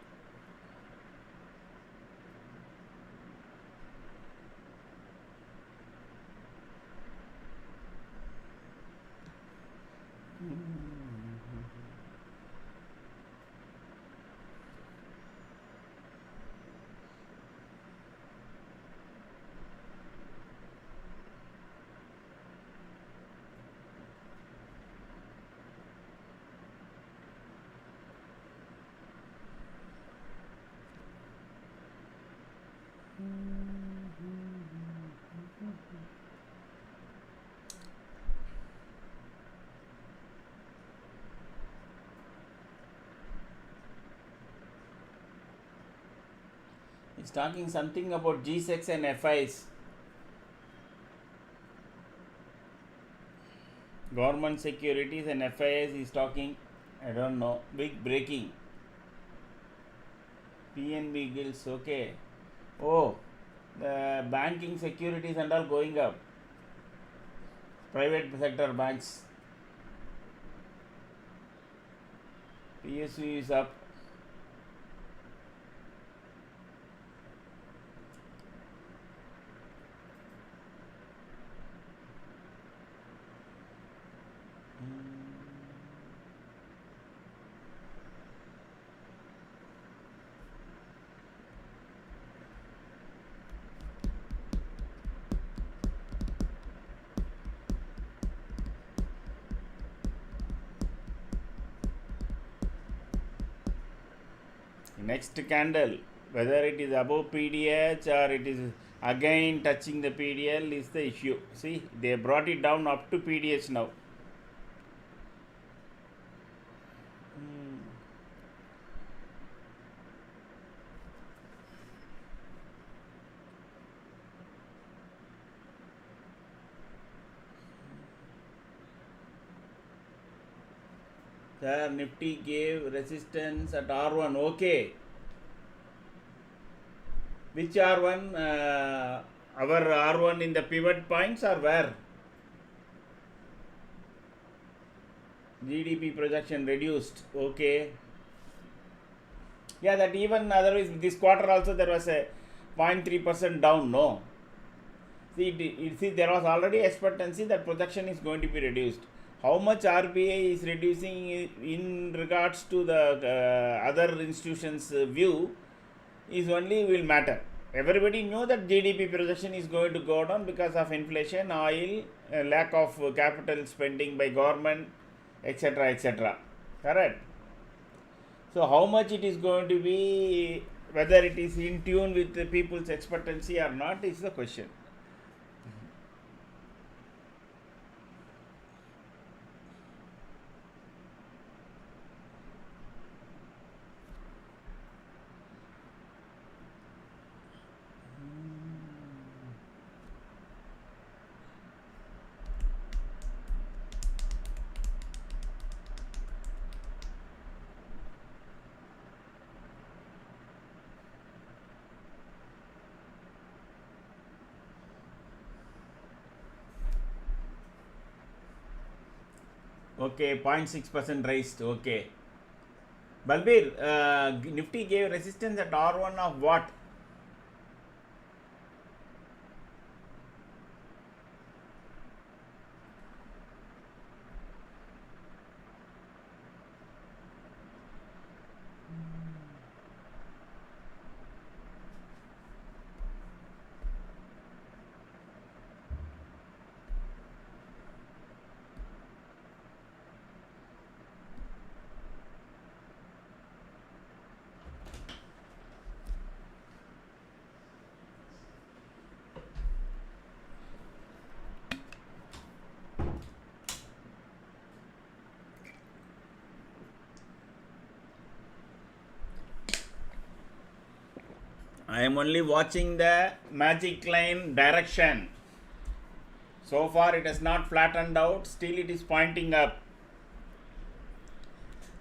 It's talking something about G6 and FIs. Government securities and FIS is talking. I don't know. Big breaking. PNB gills. Okay. Oh, the banking securities and all going up. Private sector banks. PSU is up. Next candle, whether it is above PDH or it is again touching the PDL is the issue. See, they brought it down up to PDH now. Sir, Nifty gave resistance at R1. Okay. Which R1? Our R1 in the pivot points or where? GDP projection reduced. Okay. Yeah, that even otherwise this quarter also there was a 0.3% down. No. See, there was already expectancy that projection is going to be reduced. How much RBI is reducing in regards to the other institutions' view is only will matter. Everybody knew that GDP projection is going to go down because of inflation, oil, lack of capital spending by government, etc., etc. Correct? So how much it is going to be, whether it is in tune with the people's expectancy or not is the question. Okay, 0.6% raised. Okay. Balbir, Nifty gave resistance at R1 of what? I am only watching the magic line direction. So far it has not flattened out, still it is pointing up.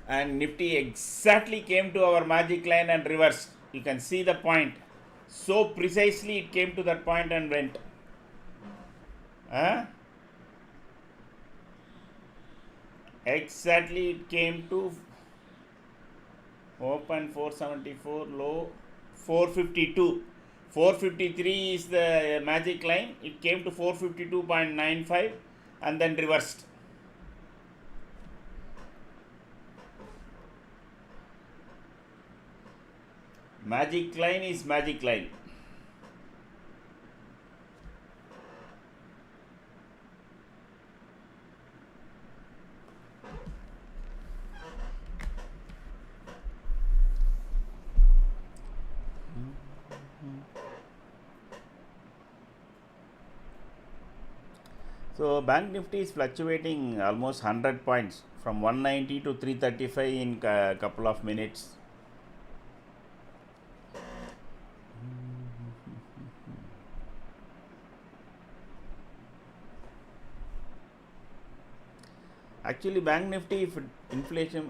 And Nifty exactly came to our magic line and reversed. You can see the point. So precisely it came to that point and went. Exactly it came to open 474, low 452. 453 is the magic line. It came to 452.95 and then reversed. Magic line is magic line. So Bank Nifty is fluctuating almost 100 points from 190 to 335 in a couple of minutes. Actually, Bank Nifty, if inflation,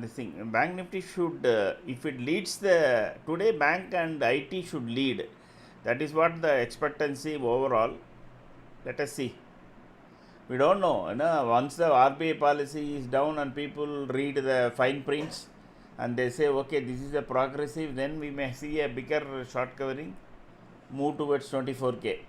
this thing, Bank Nifty should, if it leads today, bank and IT should lead. That is what the expectancy overall. Let us see. We don't know. Once the RBI policy is down and people read the fine prints and they say, okay, this is a progressive, then we may see a bigger short covering move towards 24K.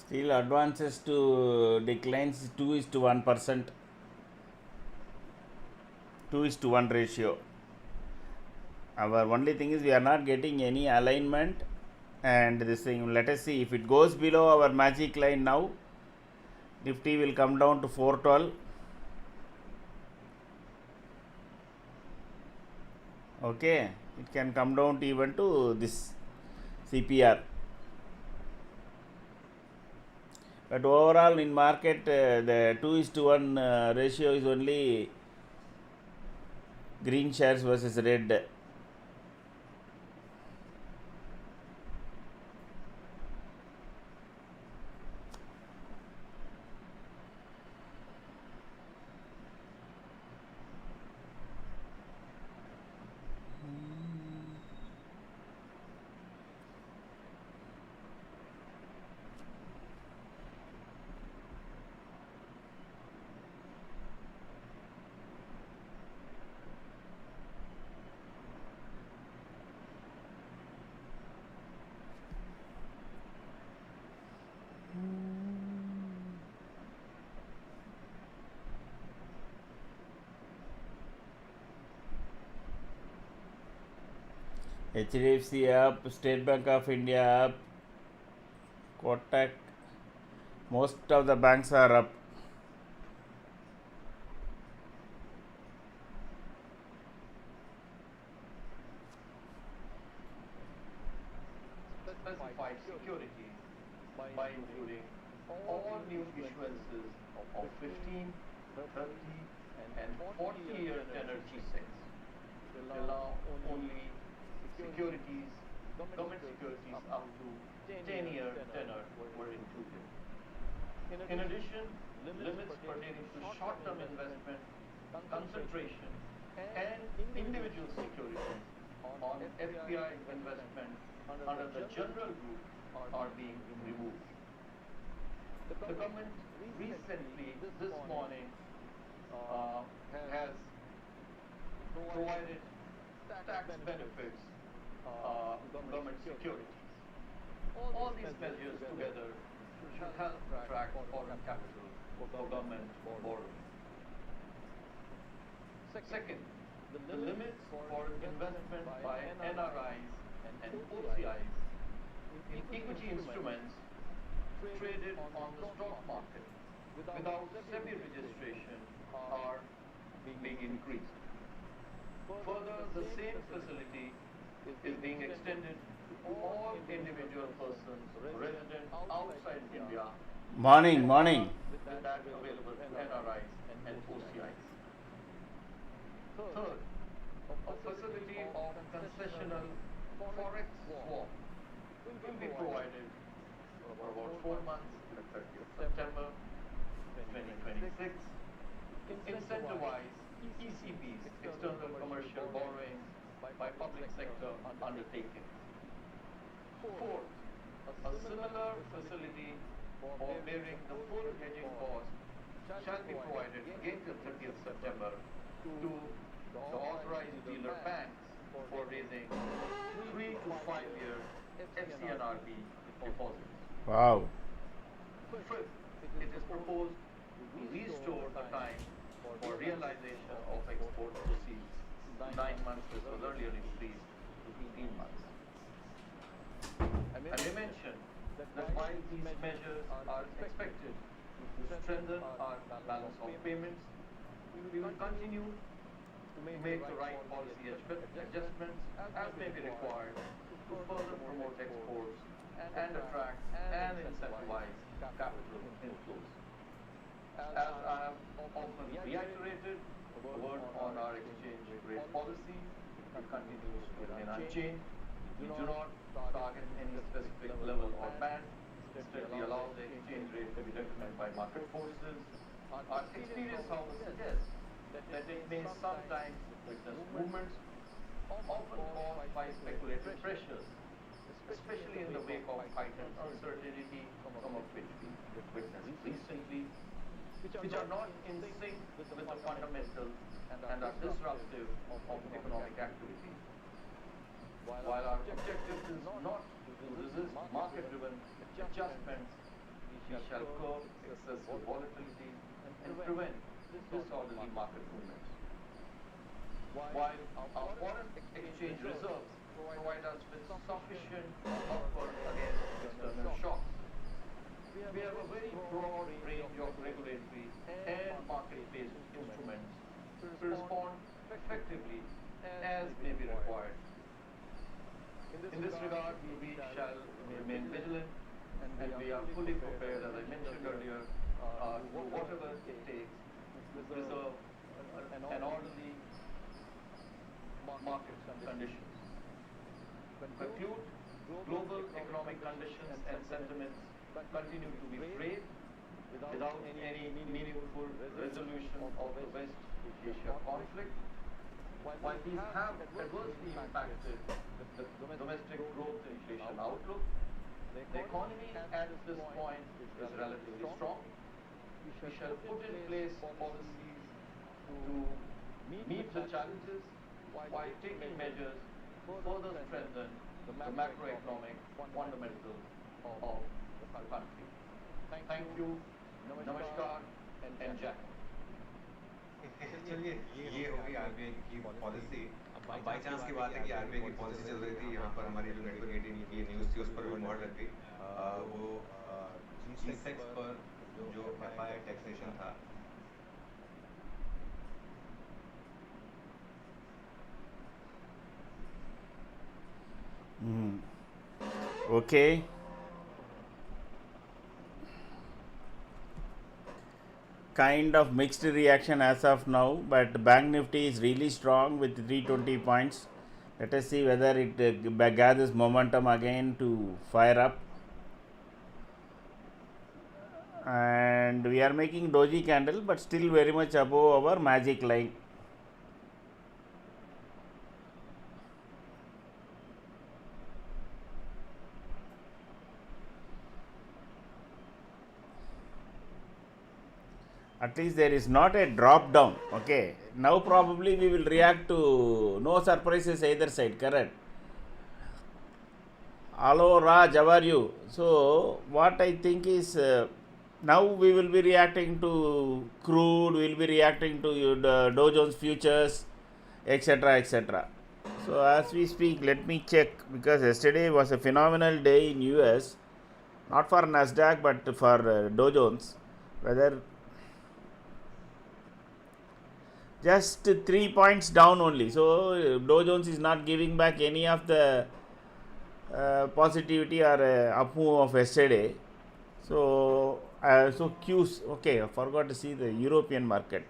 Still advances to declines 2:1%, 2:1 ratio. Our only thing is we are not getting any alignment, and this thing, let us see if it goes below our magic line now. Nifty will come down to 412. Okay, it can come down to even to this CPR. But overall in market, the 2:1 ratio is only green shares versus red. HDFC up, State Bank of India up, Kotak, most of the banks are up. Specified securities by including all new issuances of 15, 30, and 40-year tenor G-Secs. Allow only securities, government securities up to 10-year tenor were included. In addition, limits pertaining to short-term investment, concentration, and individual securities on FPI investment under the general group are being removed. The government recently, this morning, has provided tax benefits to government securities. All these measures together should help attract foreign capital for government borrowing. Second, the limits for investment by NRIs and OCIs in equity instruments traded on the stock market without SEBI registration are being increased. Further, the same facility is being extended to all individual persons resident outside India Morning, together morning. with that available to NRIs and OCIs. Third, a facility of concessional forex swap will be provided for about 4 months till 30th September 2026 to incentivize ECB's external commercial borrowings by public sector undertakings. Fourth, a similar facility for bearing the full hedging cost shall be provided again till 30th September to the authorized dealer banks for raising 3 to 5 year FCNRB deposits. Wow. Fifth, it is proposed to restore the time for realization of export proceeds to 9 months. This was earlier increased to 15 months. I may mention that while these measures are expected to strengthen our balance of payments, we will continue to make the right policy adjustments as may be required to further promote exports and attract and incentivize capital inflows. As I have often reiterated, the word on our exchange rate policy continues to remain unchanged. We do not target any specific level or band. Instead, we allow the exchange rate to be determined by market forces. Our experience, however, suggests that it may sometimes witness movements, often caused by speculative pressures, especially in the wake of heightened uncertainty, some of which we witnessed recently, which are not in sync with the fundamentals and are disruptive of economic activity. While our objective is not to resist market-driven adjustments, we shall curb excessive volatility and prevent disorderly market movements. While our foreign exchange reserves provide us with sufficient buffer against external shocks, we have a very broad range of regulatory and market-based instruments to respond effectively as may be required. In this regard, we shall remain vigilant and we are fully prepared, as I mentioned earlier, to do whatever it takes to preserve an orderly market conditions. Conclude, global economic conditions and sentiments continue to be frayed without any meaningful resolution of the West Asia conflict. While these have adversely impacted the domestic growth inflation outlook, the economy at this point is relatively strong. We shall put in place policies to meet the challenges while taking measures to further strengthen the macroeconomic fundamentals of the country. Thank you, Namaskar, and Jack. चलिए ये हो गई RBI की policy. अब by chance की बात है कि आरबीआई की पॉलिसी चल रही थी, यहाँ पर हमारी जो नेटवर्क 18 की न्यूज़ थी उस पर भी मोहर लग गई। वो G6 पर जो एफआई टैक्सेशन था, Okay. Kind of mixed reaction as of now, but Bank Nifty is really strong with 320 points. Let us see whether it gathers momentum again to fire up. And we are making doji candle, but still very much above our magic line. At least there is not a drop down. Okay, now probably we will react to no surprises either side, correct? Hello Raj, how are you? So what I think is now we will be reacting to crude, we will be reacting to the Dow Jones futures, etc., etc. So as we speak, let me check, because yesterday was a phenomenal day in US, not for Nasdaq but for Dow Jones. Whether just 3 points down only. So Dow Jones is not giving back any of the positivity or up move of yesterday. So Q's okay. I forgot to see the European market.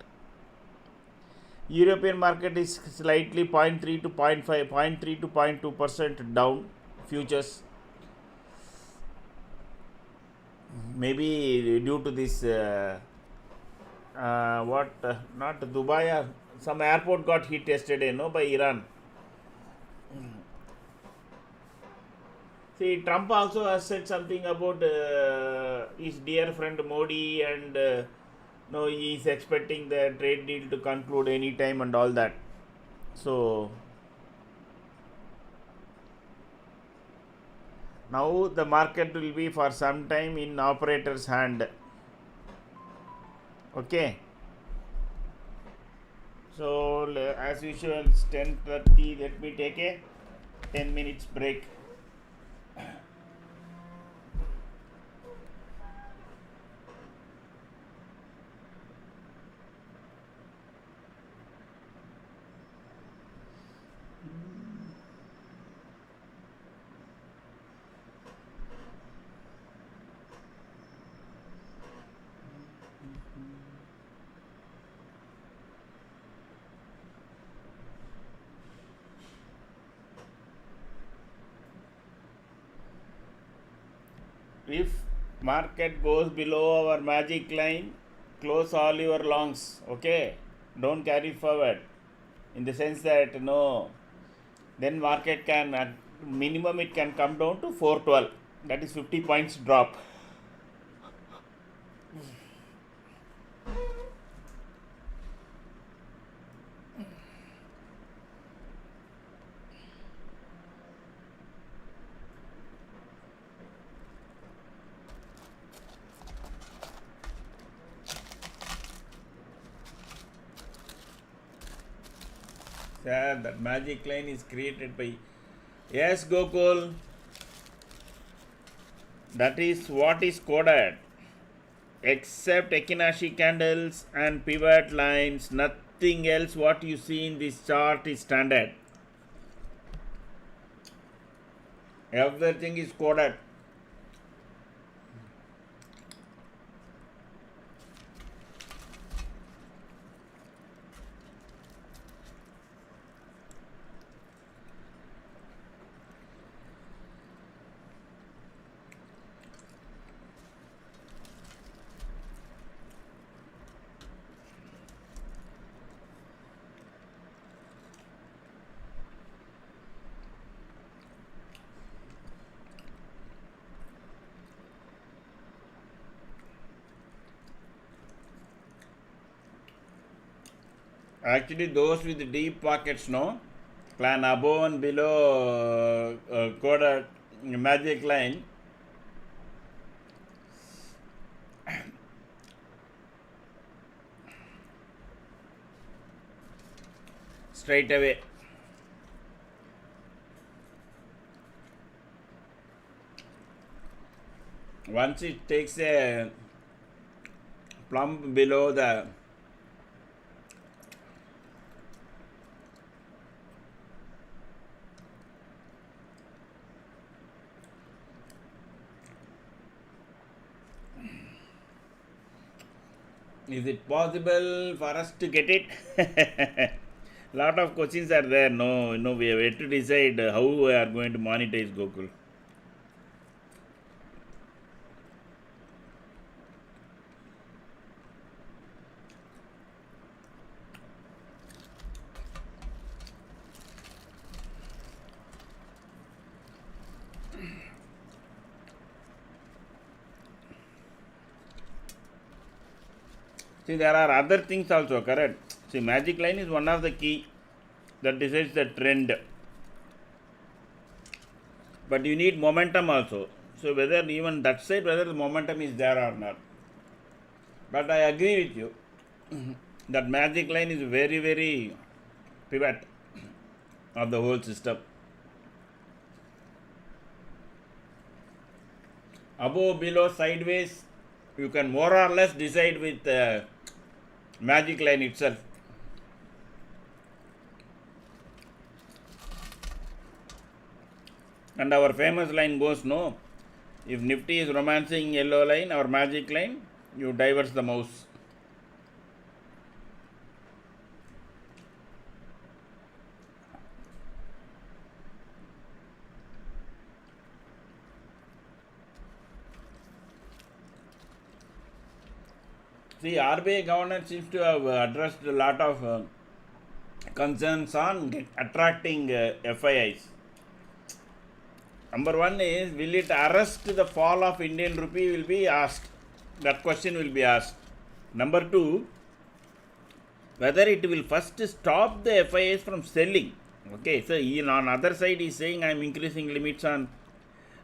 European market is slightly 0.3 to 0.5, 0.3 to 0.2% down. Futures maybe due to this not Dubai, some airport got hit yesterday, no, by Iran. See, Trump also has said something about his dear friend Modi, and no, he is expecting the trade deal to conclude any time and all that. So now the market will be for some time in operator's hand. Okay. So as usual, it's 10:30. Let me take a 10 minutes break. If market goes below our magic line, close all your longs. Okay, don't carry forward, in the sense that no, then market can at minimum it can come down to 412, that is 50 points drop. Yeah, that magic line is created by, yes, Gokul, that is what is coded. Except Ekinashi candles and pivot lines, nothing else what you see in this chart is standard. Everything is coded. Actually, those with deep pockets, no, plan above and below coded magic line, straight away. Once it takes a plumb below the is it possible for us to get it? Lot of questions are there. No, we have yet to decide how we are going to monetize Gokul. See, there are other things also, correct? See, magic line is one of the key that decides the trend. But you need momentum also. So whether even that side, whether the momentum is there or not. But I agree with you that magic line is very, very pivot. of the whole system. Above, below, sideways, you can more or less decide with magic line itself. And our famous line goes, no, if Nifty is romancing yellow line or magic line, you diverse the mouse. See, RBI governor seems to have addressed a lot of concerns on attracting FIIs. Number one is, will it arrest the fall of Indian rupee will be asked. That question will be asked. Number two, whether it will first stop the FIIs from selling. Okay, so on other side he is saying I am increasing limits on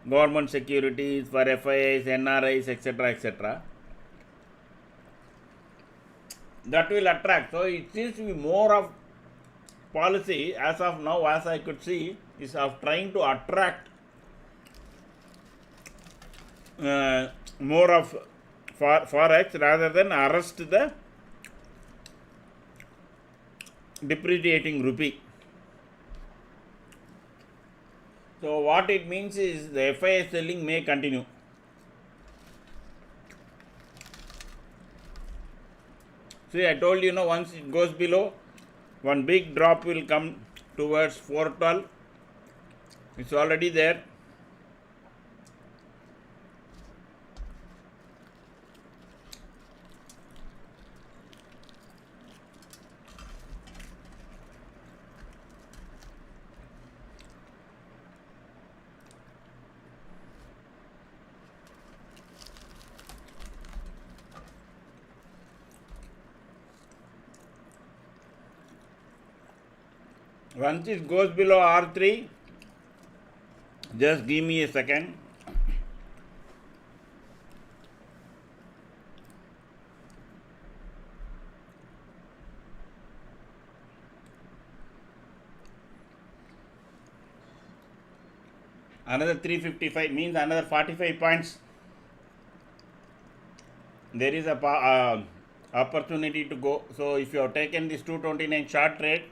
government securities for FIIs, NRIs, etc., etc. That will attract. So it seems to be more of policy as of now, as I could see, is of trying to attract more of forex rather than arrest the depreciating rupee. So what it means is the FII selling may continue. See, I told you, once it goes below, one big drop will come towards 412. It's already there. Once it goes below R3, just give me a second. Another 355 means another 45 points. There is a opportunity to go. So if you have taken this 229 short trade,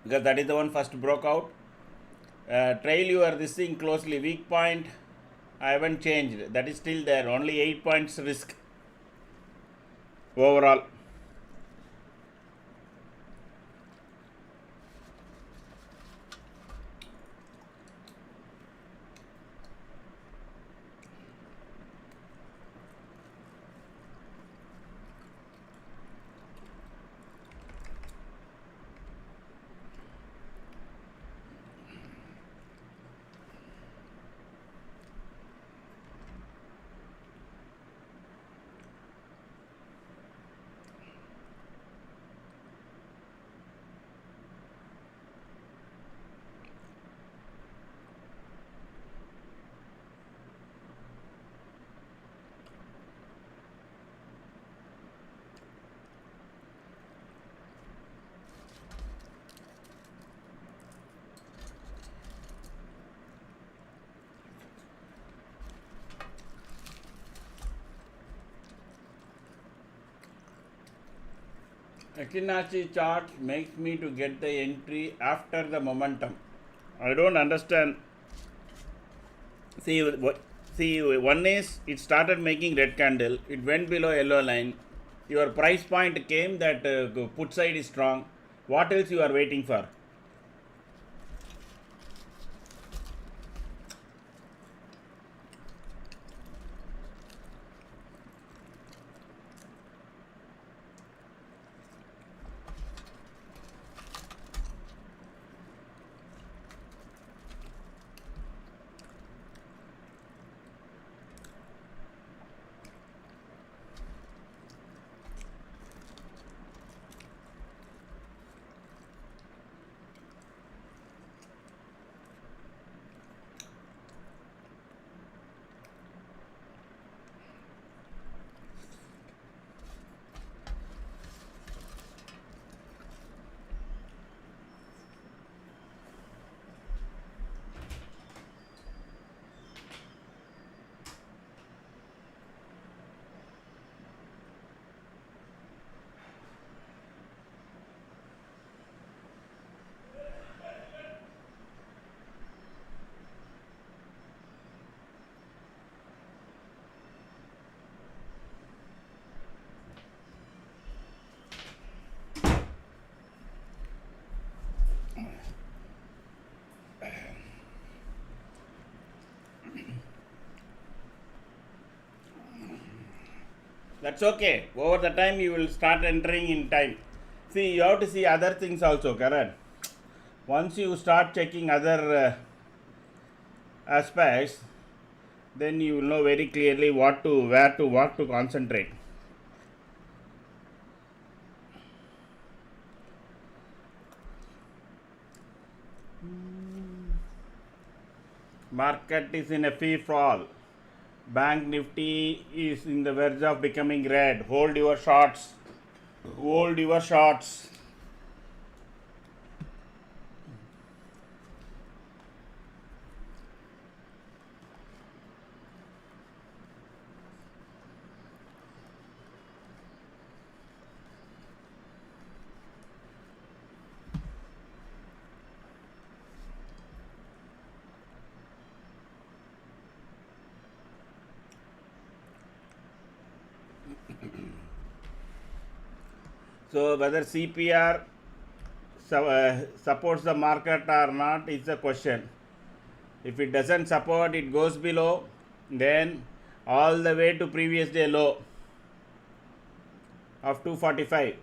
because that is the one first broke out, trail your this thing closely. Weak point I haven't changed, that is still there, only 8 points risk overall. Fibonacci chart makes me to get the entry after the momentum. I don't understand. See, one is it started making red candle, it went below yellow line, your price point came that put side is strong. What else you are waiting for? That's okay. Over the time you will start entering in time. See, you have to see other things also, Karan. Once you start checking other aspects, then you will know very clearly what to concentrate. Market is in a free fall. Bank Nifty is in the verge of becoming red. Hold your shorts. Hold your shorts. So whether CPR supports the market or not is the question. If it doesn't support, it goes below, then all the way to previous day low of 245.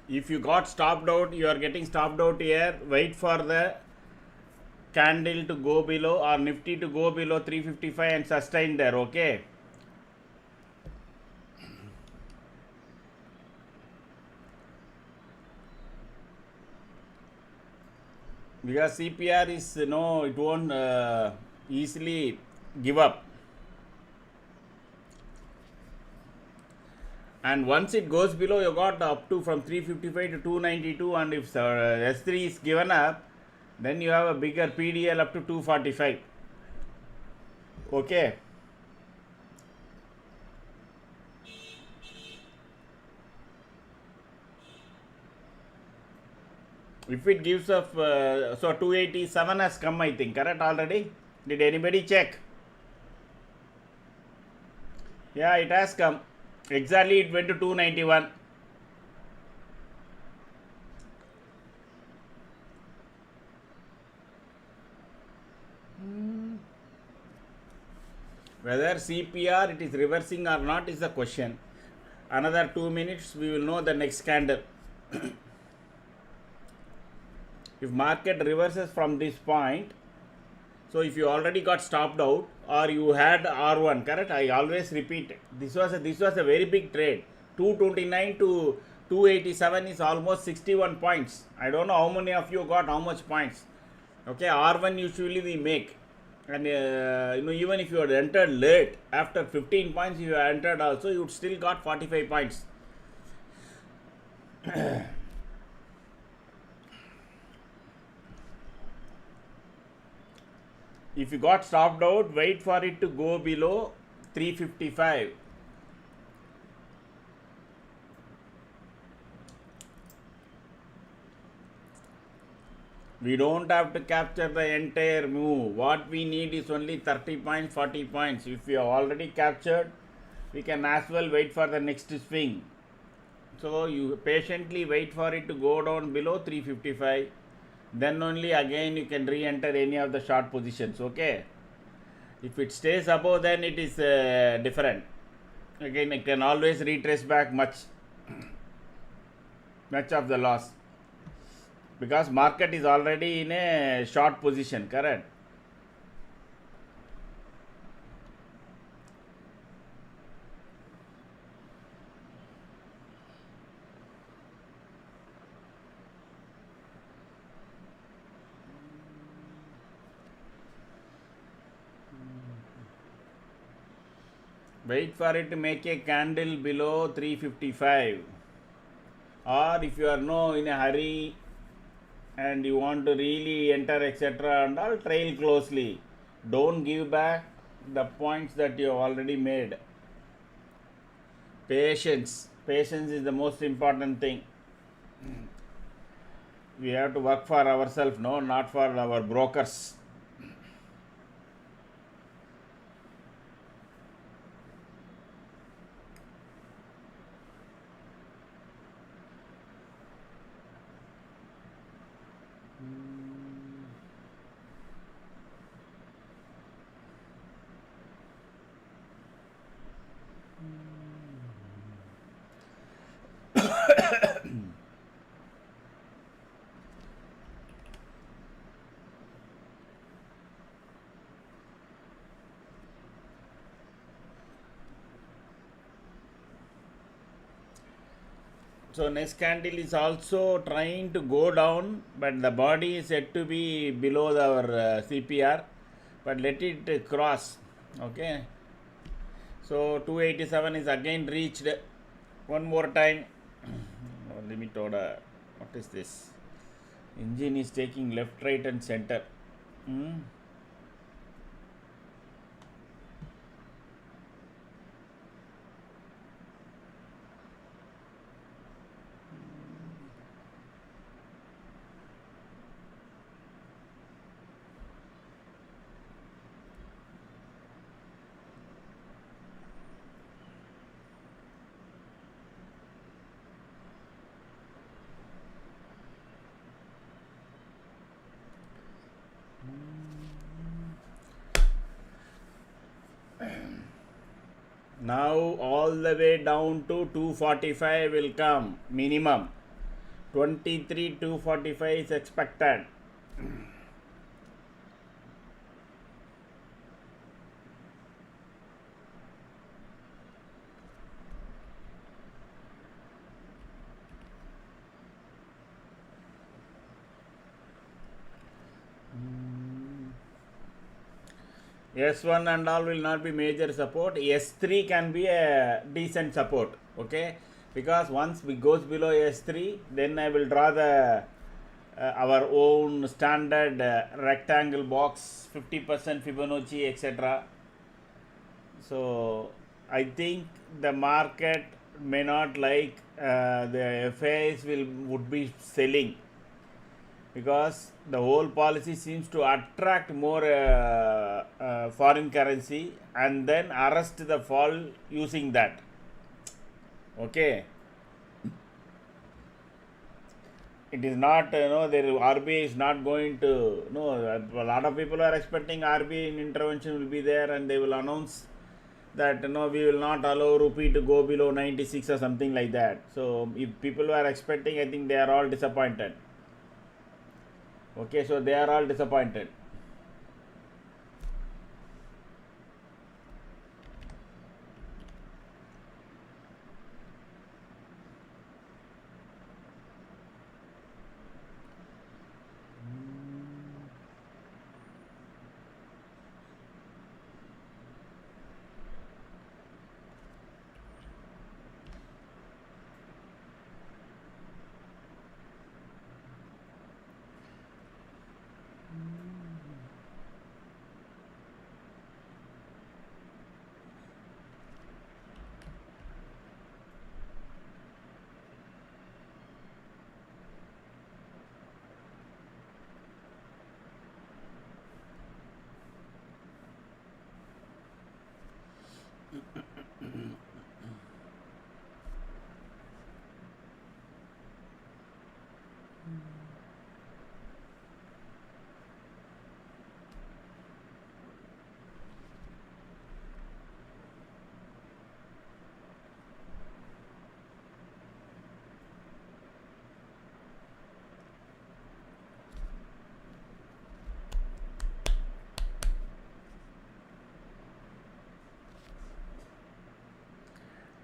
If you got stopped out, you are getting stopped out here. Wait for the candle to go below or Nifty to go below 355 and sustain there. Okay. Because CPR is it won't easily give up. And once it goes below, you got up to from 355 to 292, and if S3 is given up, then you have a bigger PDL up to 245. Okay. If it gives up, so 287 has come, I think, correct already? Did anybody check? Yeah, it has come. Exactly, it went to 291. Whether CPR it is reversing or not is the question. Another 2 minutes, we will know the next candle. If market reverses from this point, so if you already got stopped out or you had R1, correct? I always repeat, this was a very big trade. 229 to 287 is almost 61 points. I don't know how many of you got how much points. Okay, R1 usually we make, and even if you had entered late, after 15 points you entered also, you would still got 45 points. If you got stopped out, wait for it to go below 355. We don't have to capture the entire move. What we need is only 30 points, 40 points. If we have already captured, we can as well wait for the next swing. So you patiently wait for it to go down below 355. Then only again you can re-enter any of the short positions. Okay. If it stays above, then it is different. Again, it can always retrace back much of the loss, because market is already in a short position, correct? Wait for it to make a candle below 355, or if you are in a hurry and you want to really enter etc. and all, trail closely. Don't give back the points that you have already made. Patience is the most important thing. We have to work for ourselves, not for our brokers. So next candle is also trying to go down, but the body is said to be below our CPR. But let it cross. Okay. So 287 is again reached one more time. Limit order. What is this? Engine is taking left, right, and center. Now all the way down to 245 will come minimum. 23 245 is expected. S1 and all will not be major support. S3 can be a decent support. Okay, because once it goes below S3, then I will draw the our own standard rectangle box, 50% Fibonacci, etc. So I think the market may not like the FAs would be selling, because the whole policy seems to attract more foreign currency and then arrest the fall using that. Okay, it is not, the RBI is not going to, a lot of people are expecting RBI intervention will be there and they will announce that we will not allow rupee to go below 96 or something like that. So if people are expecting, I think they are all disappointed. Okay, so they are all disappointed.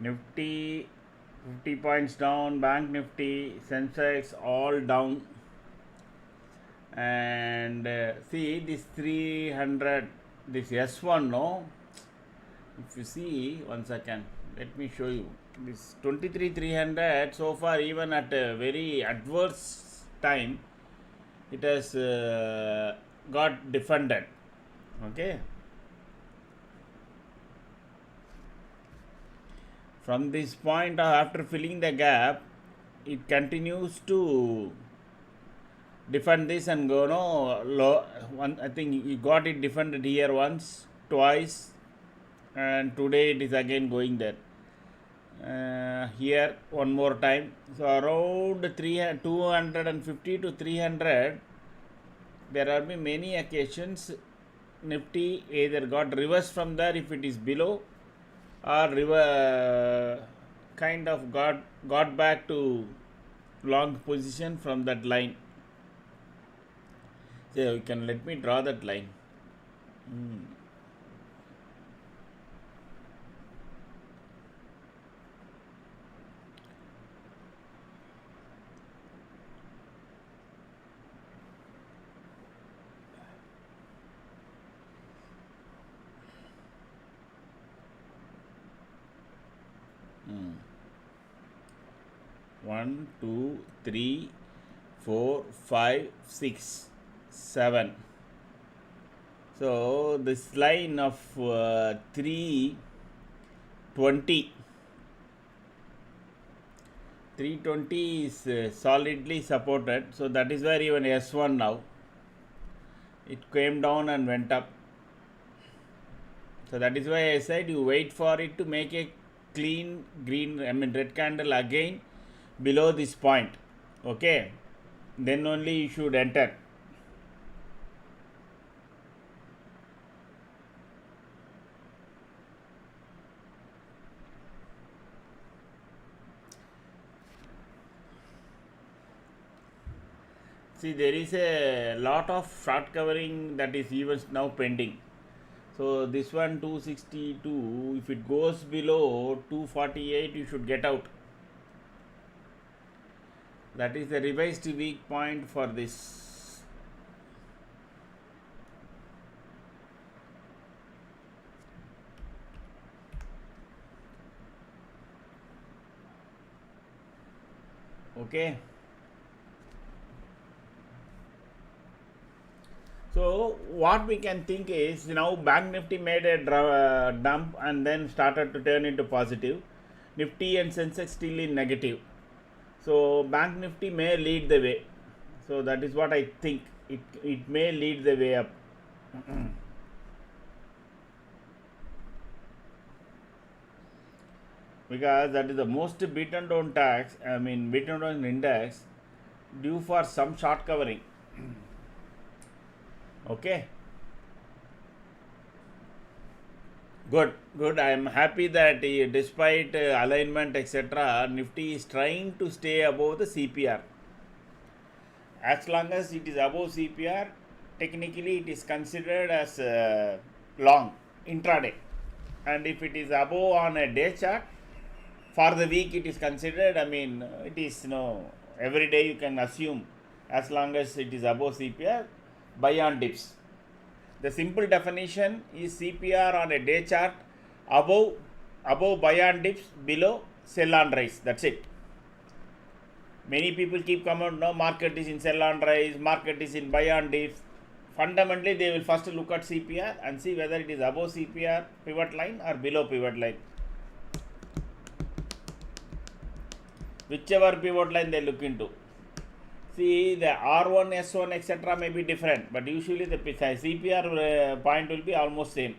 Nifty 50 points down, Bank Nifty, Sensex all down. And see this 300, this S1, no? If you see, 1 second, let me show you. This 23,300 so far, even at a very adverse time, it has got defended. Okay. From this point, after filling the gap, it continues to defend this and go low. I think you got it defended here once, twice, and today it is again going there. Here one more time. So around 250 to 300, there are many occasions Nifty either got reversed from there if it is below, or kind of got back to long position from that line. So you can let me draw that line. 1, 2, 3, 4, 5, 6, 7. So this line of 320 is solidly supported. So that is where even S1 now it came down and went up. So that is why I said you wait for it to make a clean green, red candle again below this point. Okay, then only you should enter. See, there is a lot of short covering that is even now pending. So this one 262, if it goes below 248, you should get out. That is the revised weak point for this. Okay. So what we can think is, now Bank Nifty made a dump and then started to turn into positive. Nifty and Sensex still in negative. So Bank Nifty may lead the way. So that is what I think. It may lead the way up. Because that is the most beaten down beaten down index due for some short covering. Okay. Good. I am happy that despite alignment etc., Nifty is trying to stay above the CPR. As long as it is above CPR, technically it is considered as long intraday. And if it is above on a day chart, for the week it is considered, it is every day you can assume, as long as it is above CPR, buy on dips. The simple definition is CPR on a day chart above buy on dips, below sell on rise. That's it. Many people keep comment, no, market is in sell on rise, market is in buy on dips. Fundamentally, they will first look at CPR and see whether it is above CPR pivot line or below pivot line. Whichever pivot line they look into. See, the R1, S1, etc. may be different, but usually the CPR point will be almost same.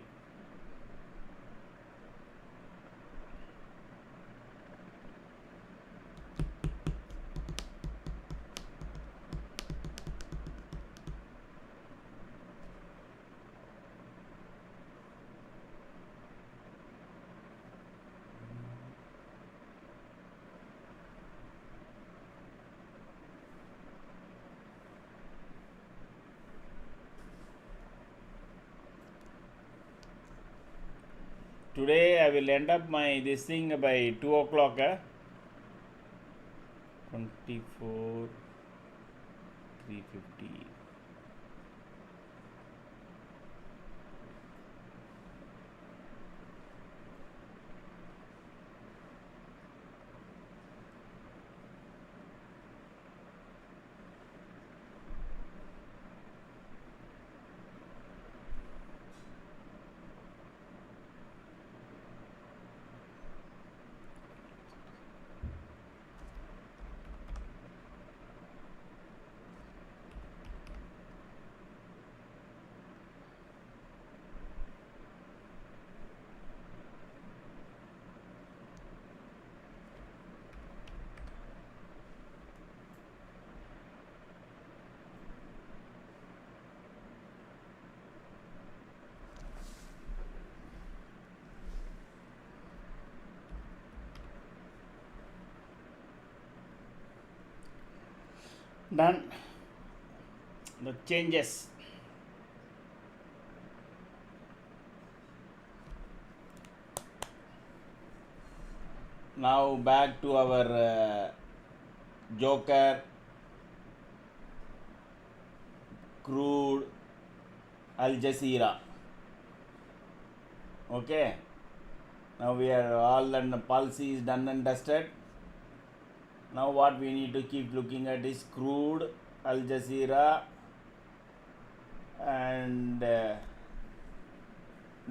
Today I will end up this thing by 2 o'clock. 24 350. Done. The changes. Now back to our Joker, crude, Al Jazeera. Okay. Now we are all done, the policy is done and dusted. Now what we need to keep looking at is crude, Al Jazeera, and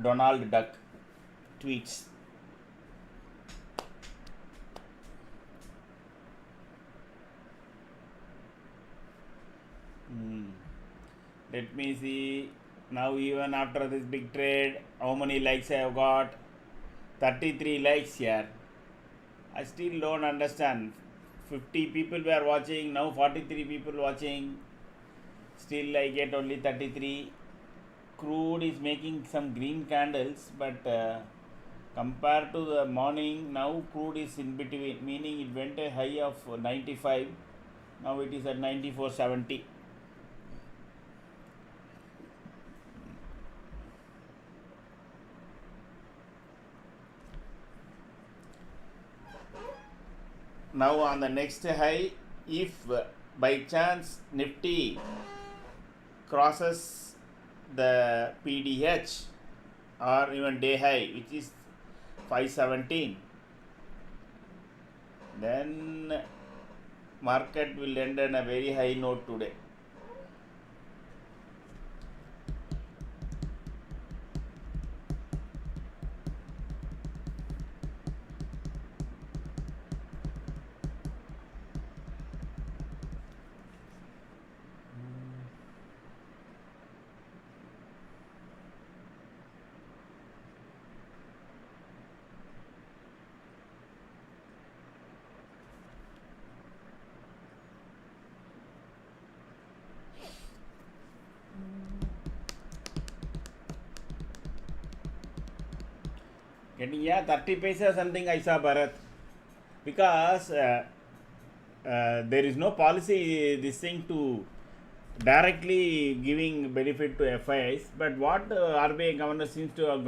Donald Duck tweets. Let me see. Now even after this big trade, how many likes I have got? 33 likes here. I still don't understand. 50 people were watching, now 43 people watching. Still I get only 33. Crude is making some green candles, but compared to the morning, now crude is in between, meaning it went a high of 95. Now it is at 94.70. Now on the next high, if by chance Nifty crosses the PDH or even day high, which is 517, then market will end on a very high note today. Getting 30 paisa something I saw, Bharat, because there is no policy this thing to directly giving benefit to FIIs, but what RBI government seems to have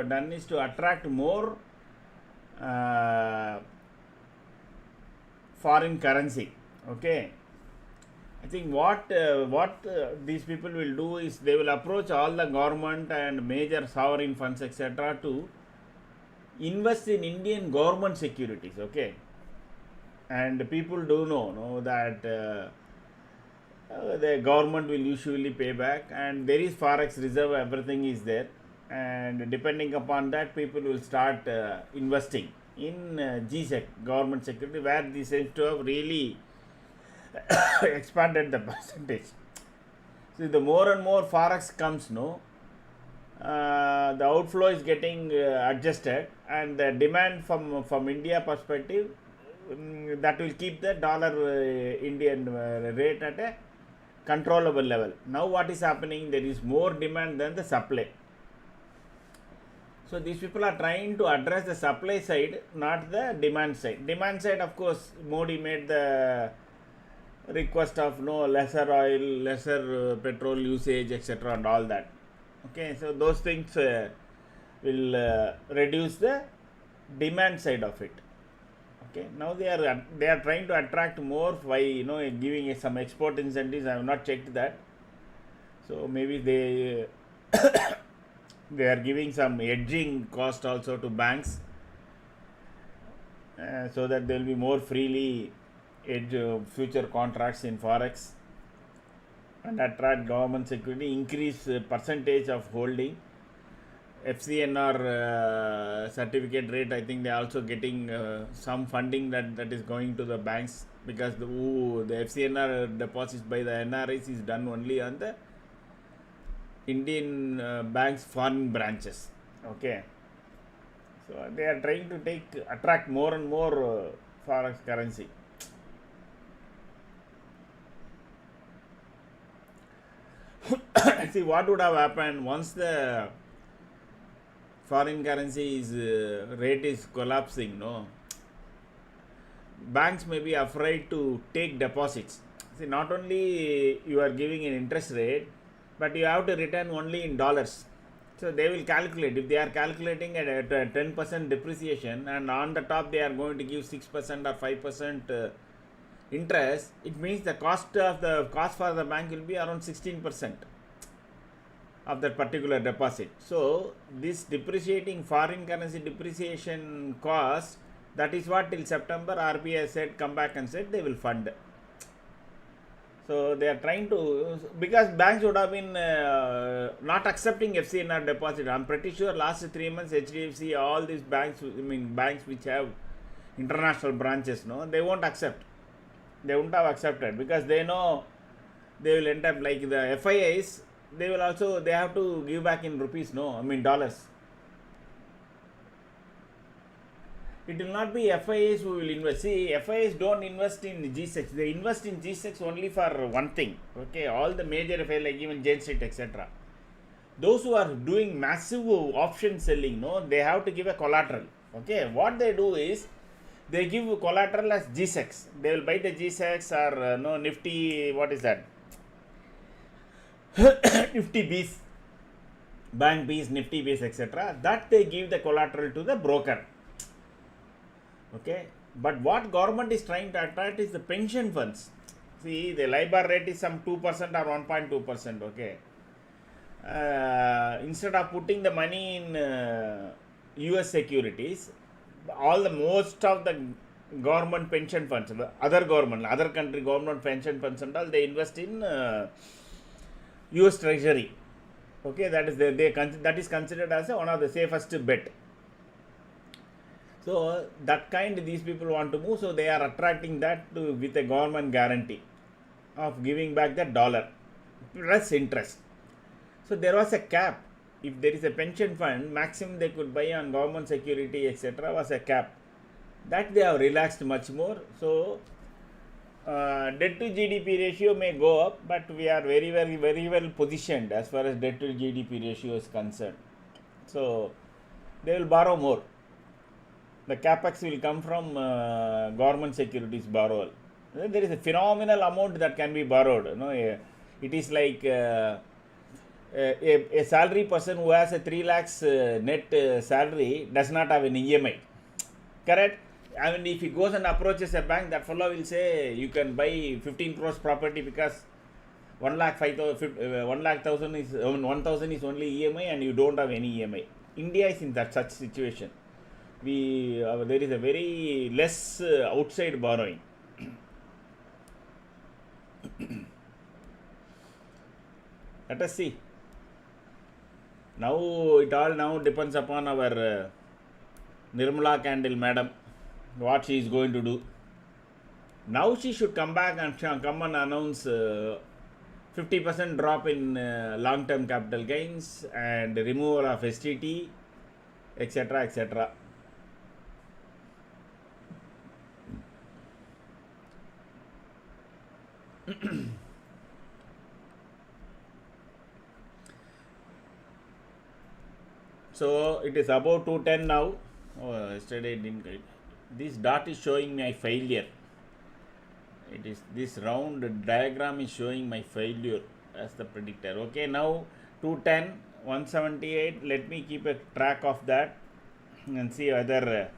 done is to attract more foreign currency. Okay, I think what these people will do is they will approach all the government and major sovereign funds etc. to invest in Indian government securities. Okay, and people do know that the government will usually pay back, and there is forex reserve, everything is there, and depending upon that people will start investing in GSEC, government security, where this seems to have really expanded the percentage. See, the more and more forex comes, the outflow is getting adjusted, and the demand from India perspective, that will keep the dollar Indian rate at a controllable level. Now what is happening, there is more demand than the supply. So these people are trying to address the supply side, not the demand side. Demand side, of course, Modi made the request of lesser oil, lesser petrol usage, etc. and all that. Okay, so those things will reduce the demand side of it. Okay, now they are trying to attract more by giving some export incentives. I have not checked that, so maybe they they are giving some hedging cost also to banks, so that they will be more freely hedge future contracts in forex, and attract government security, increase percentage of holding. FCNR certificate rate, I think they are also getting some funding that is going to the banks, because the FCNR deposits by the NRIs is done only on the Indian banks foreign branches. Okay, so they are trying to attract more and more forex currency. See what would have happened once the foreign currency rate is collapsing. Banks may be afraid to take deposits. See, not only you are giving an interest rate, but you have to return only in dollars. So they will calculate. If they are calculating at a 10% depreciation, and on the top they are going to give 6% or 5% interest, it means the cost for the bank will be around 16%. of that particular deposit. So this depreciating foreign currency depreciation cost, that is what till September RBI said, come back and said they will fund. So they are trying to, because banks would have been not accepting FCNR deposit. I'm pretty sure last 3 months HDFC, all these banks, I mean banks which have international branches, no, they won't accept. They won't have accepted because they know they will end up like the FIIs. They will also, they have to give back in rupees, no, I mean dollars. It will not be FIIs who will invest. See, FIIs don't invest in G6. They invest in G6 only for one thing. Okay, all the major FIIs like even Jane Street, etc. Those who are doing massive option selling, no, they have to give a collateral. Okay, what they do is they give collateral as G6. They will buy the G6 or no Nifty. What is that? Nifty Bs, Bank Bs, Nifty Bs, etc. That they give the collateral to the broker. Okay, but what government is trying to attract is the pension funds. See, the LIBOR rate is some 2% or 1.2%. Okay, instead of putting the money in US securities, most of the government pension funds, other country government pension funds and all, they invest in US Treasury. Okay, that is that is considered as one of the safest bet. So that kind these people want to move, so they are attracting that with a government guarantee of giving back the dollar plus interest. So there was a cap. If there is a pension fund, maximum they could buy on government security, etc. was a cap. That they have relaxed much more. So debt to GDP ratio may go up, but we are very well positioned as far as debt to GDP ratio is concerned. So they will borrow more. The capex will come from government securities borrowal. There is a phenomenal amount that can be borrowed. You know, it is like a salary person who has a 3 lakhs net salary does not have an EMI. Correct? I mean, if he goes and approaches a bank, that fellow will say you can buy 15 crores property because 1,00,000 is 1,000 is only EMI and you don't have any EMI. India is in that such situation. There is a very less outside borrowing. Let us see. Now it all now depends upon our Nirmala Candle madam, what she is going to do. Now she should come back and come and announce 50% drop in long-term capital gains and removal of STT, etc., etc. So it is about 210 now. Oh, yesterday it didn't get. This dot is showing my failure. It is this round diagram is showing my failure as the predictor. Okay, now 210, 178. Let me keep a track of that and see whether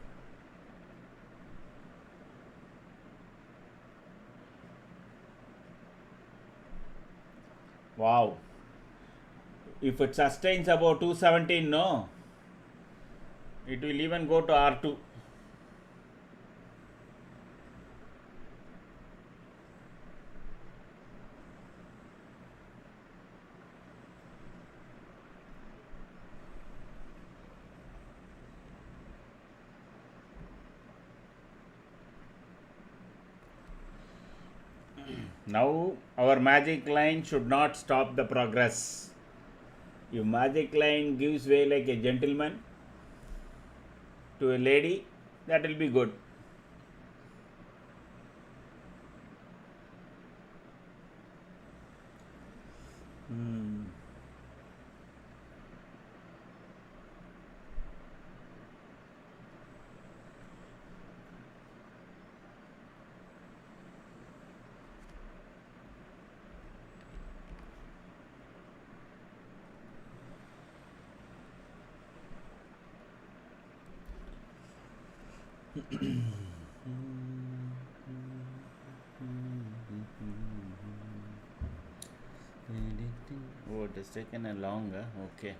wow. If it sustains about 217, no, it will even go to R2. Now our magic line should not stop the progress. If magic line gives way like a gentleman to a lady, that will be good. Oh, it has taken a longer. Okay.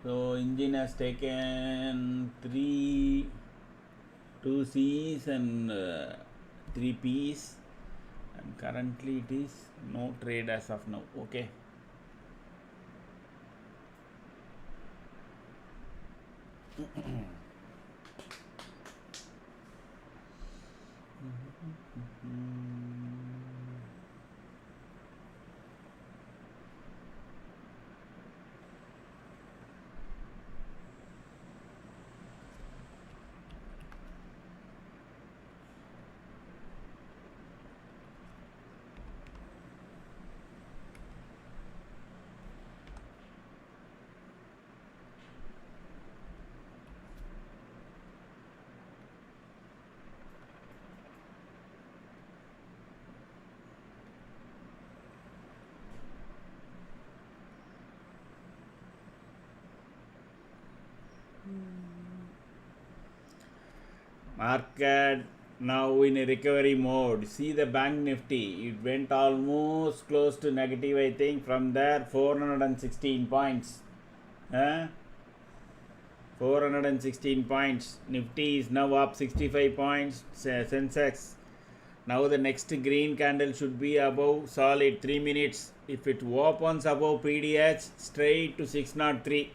So engine has taken 2 C's and 3 P's, and currently it is no trade as of now. Okay. Market now in a recovery mode. See the bank nifty, it went almost close to negative, I think. From there 416 points, 416 points. Nifty is now up 65 points. Sensex, now the next green candle should be above solid 3 minutes. If it opens above PDH, straight to 603.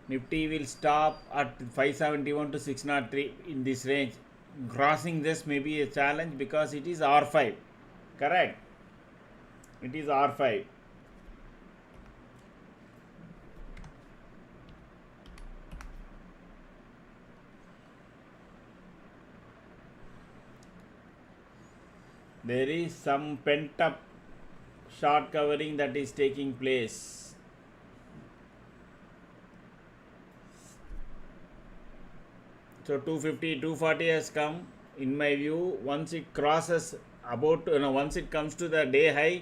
Nifty will stop at 571 to 603 in this range. Crossing this may be a challenge because it is R5. Correct? It is R5. There is some pent up short covering that is taking place. So 250, 240 has come. In my view, once it crosses about, once it comes to the day high,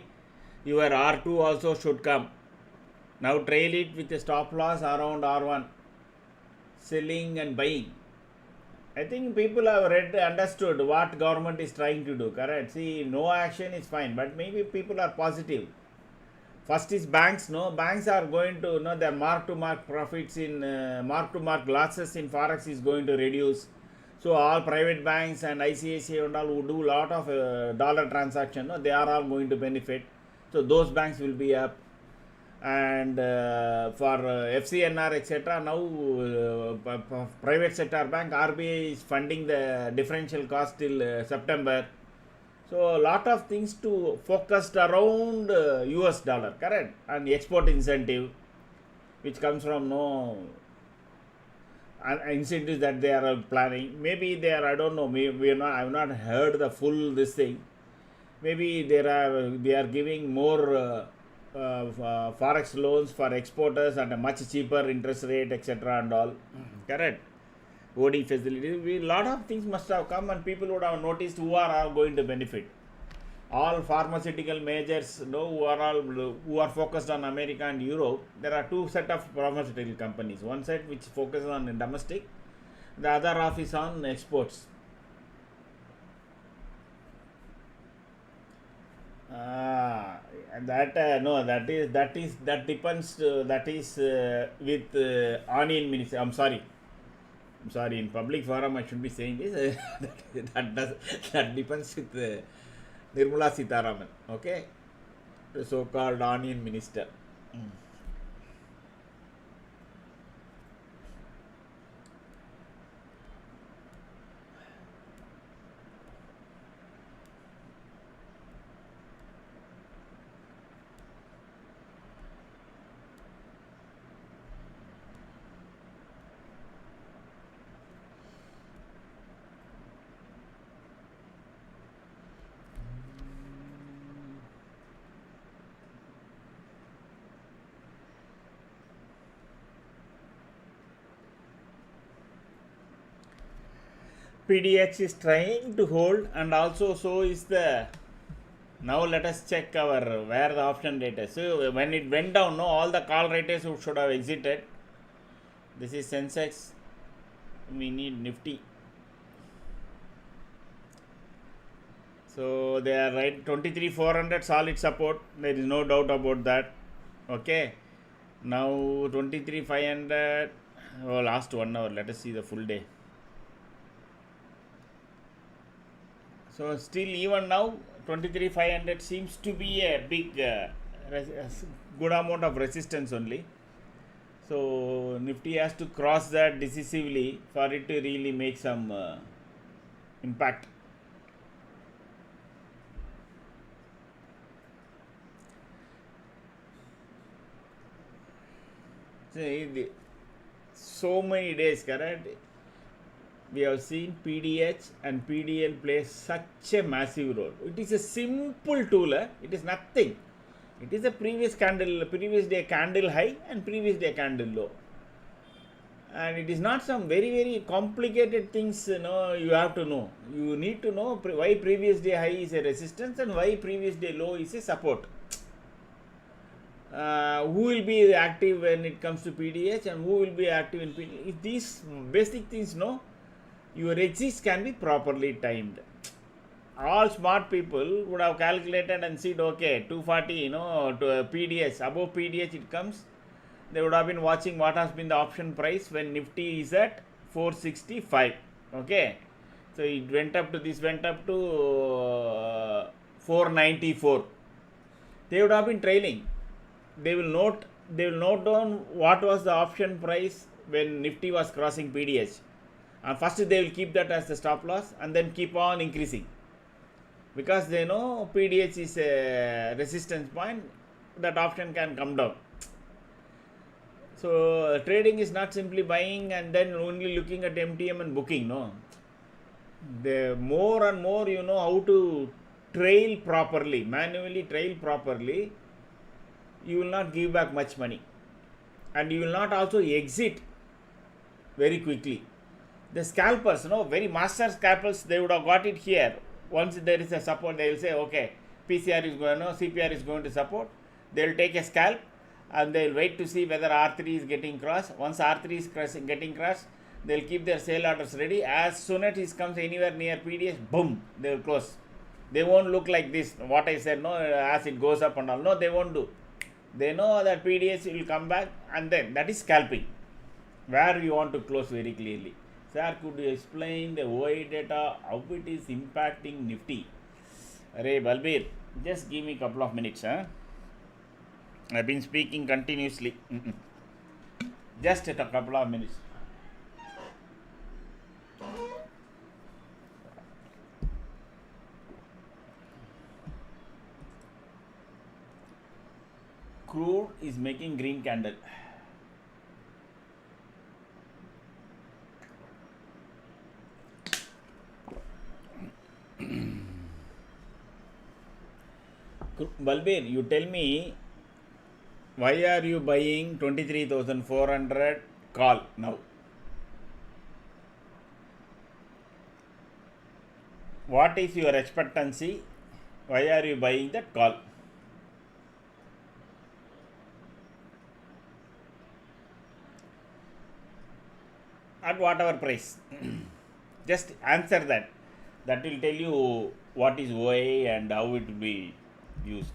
your R2 also should come. Now trail it with a stop loss around R1. Selling and buying. I think people have understood what government is trying to do. Correct? See, no action is fine, but maybe people are positive. First is banks. No, banks are going to, their mark-to-mark profits in mark-to-mark losses in forex is going to reduce. So all private banks and ICICI and all who do lot of dollar transaction, they are all going to benefit. So those banks will be up. And for FCNR etc. now private sector bank RBI is funding the differential cost till September. So a lot of things to focused around US dollar, correct, and export incentive, which comes from incentives that they are planning. Maybe they are, I don't know. Maybe I have not heard the full this thing. Maybe they are giving more forex loans for exporters at a much cheaper interest rate, etc. and all, correct. OD facilities, a lot of things must have come, and people would have noticed who are going to benefit. All pharmaceutical majors, who are focused on America and Europe. There are two set of pharmaceutical companies. One set which focuses on domestic, the other half is on exports. That depends. That is with Onion Ministry. I'm sorry, in public forum I should be saying this. that depends with Nirmala Sitharaman, okay, the so-called Onion Minister. PDX is trying to hold, and also so is the. Now let us check where the option data. So when it went down, all the call raters should have exited. This is Sensex. We need Nifty. So they are right, 23,400 solid support. There is no doubt about that. Okay. Now 23,500. Oh, last 1 hour. Let us see the full day. So still even now 23,500 seems to be a big good amount of resistance only. So Nifty has to cross that decisively for it to really make some impact. See, so many days, correct? We have seen PDH and PDL play such a massive role. It is a simple tool. It is nothing. It is a previous day candle high and previous day candle low. And it is not some very complicated things, you have to know. You need to know why previous day high is a resistance and why previous day low is a support. Who will be active when it comes to PDH and who will be active in PDH. If these basic things your exits can be properly timed. All smart people would have calculated and said, okay, 240, to PDH, above PDH it comes. They would have been watching what has been the option price when Nifty is at 465. Okay, so it went up to 494. They would have been trailing. They will note down what was the option price when Nifty was crossing PDH. And first they will keep that as the stop loss and then keep on increasing. Because they know PDH is a resistance point, that option can come down. So trading is not simply buying and then only looking at MTM and booking. No, the more and more you know how to trail properly, manually trail properly, you will not give back much money, and you will not also exit very quickly. The scalpers, very master scalpers, they would have got it here. Once there is a support, they will say, okay, PCR is going, CPR is going to support. They will take a scalp and they will wait to see whether R3 is getting crossed. Once R3 is getting crossed, they will keep their sale orders ready. As soon as it comes anywhere near PDS, boom, they will close. They won't look like this, what I said, as it goes up and all. No, they won't do. They know that PDS will come back, and then that is scalping, where you want to close very clearly. Sir, could you explain the OI data, how it is impacting Nifty? Arey Balbir, just give me a couple of minutes. I've been speaking continuously. Just a couple of minutes. Crude is making green candle. Balbir, you tell me, why are you buying 23,400 call now? What is your expectancy? Why are you buying that call? At whatever price. Just answer that. That will tell you what is OA and how it will be used.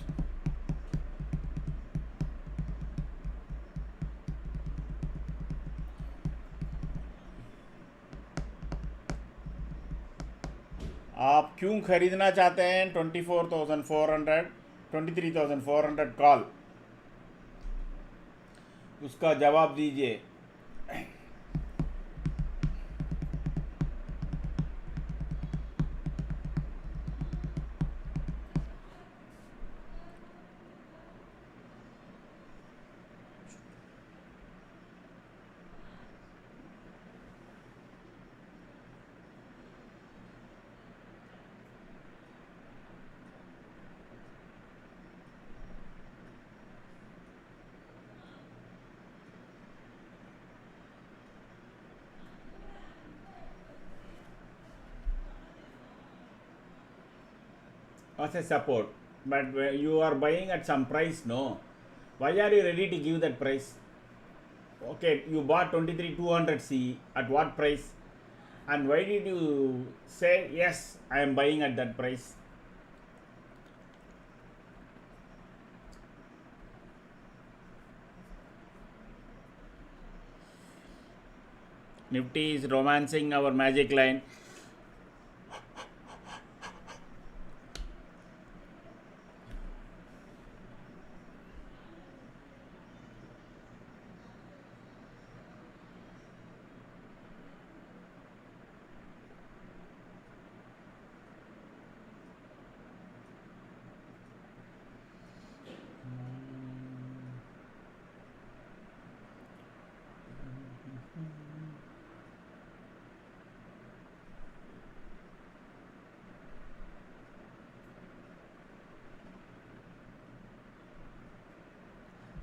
आप क्यों खरीदना चाहते हैं 23,400 call? उसका जवाब दीजिए. As a support, but you are buying at some price, no? Why are you ready to give that price? Okay, you bought 23,200 C at what price? And why did you say yes, I am buying at that price? Nifty is romancing our magic line.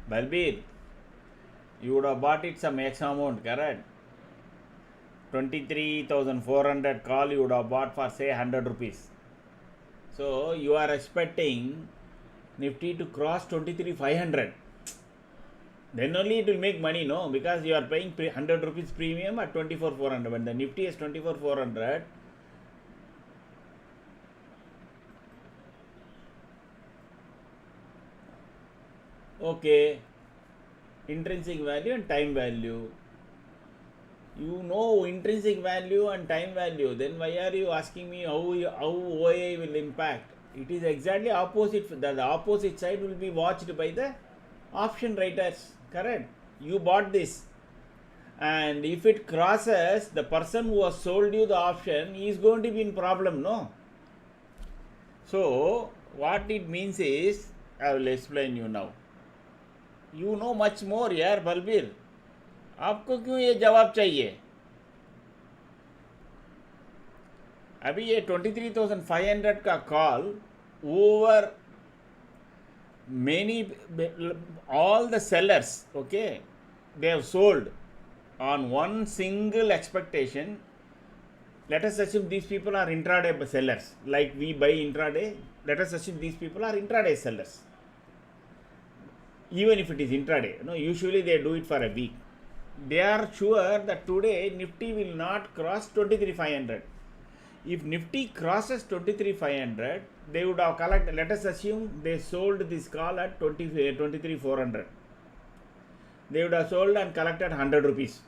Balbir, you would have bought it some X amount, correct? 23,400 call you would have bought for say 100 rupees. So you are expecting Nifty to cross 23,500. Then only it will make money, no? Because you are paying 100 rupees premium at 24,400. When the Nifty is 24,400, okay, intrinsic value and time value. You know intrinsic value and time value, then why are you asking me how OI will impact? It is exactly opposite. The opposite side will be watched by the option writers, correct? You bought this, and if it crosses, the person who has sold you the option is going to be in problem, no? So what it means is, I will explain you now. You know much more यार बलबीर, आपको क्यों ये जवाब चाहिए? अभी ये 23,500 का call over many, all the sellers, okay, they have sold on one single expectation. Let us assume these people are intraday sellers, like we buy intraday. Let us assume these people are intraday sellers, even if it is intraday. No, usually they do it for a week. They are sure that today Nifty will not cross 23,500. If Nifty crosses 23,500, they would have collected. Let us assume they sold this call at 23,400. They would have sold and collected 100 rupees.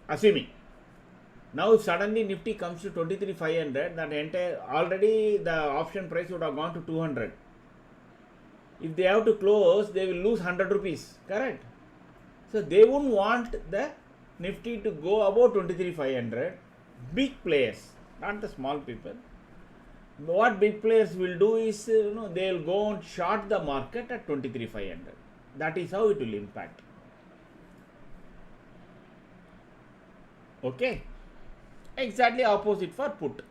Assuming. Now, if suddenly Nifty comes to 23,500, that entire already the option price would have gone to 200. If they have to close, they will lose 100 rupees. Correct? So, they won't want the Nifty to go above 23,500. Big players, not the small people. What big players will do is, they will go and short the market at 23,500. That is how it will impact. Okay? Exactly opposite for put.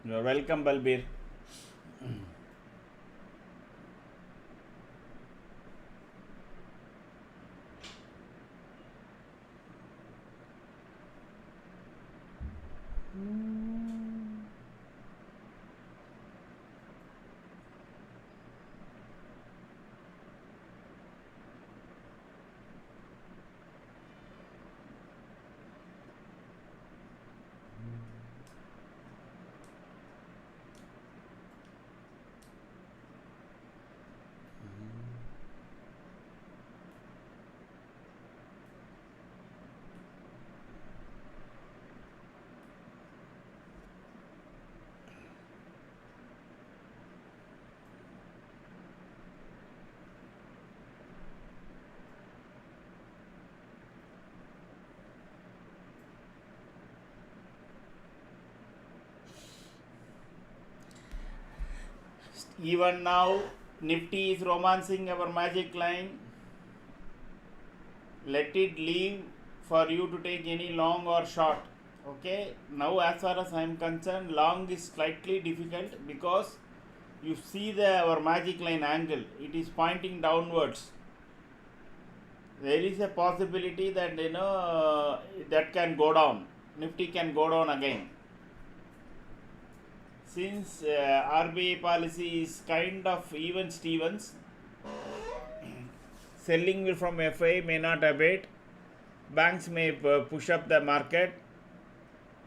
You are welcome, Balbir. Even now, Nifty is romancing our magic line. Let it leave for you to take any long or short. Okay, now as far as I am concerned, long is slightly difficult because you see our magic line angle, it is pointing downwards. There is a possibility that that can go down. Nifty can go down again. Since RBI policy is kind of even Stevens, selling from FI may not abate. Banks may push up the market,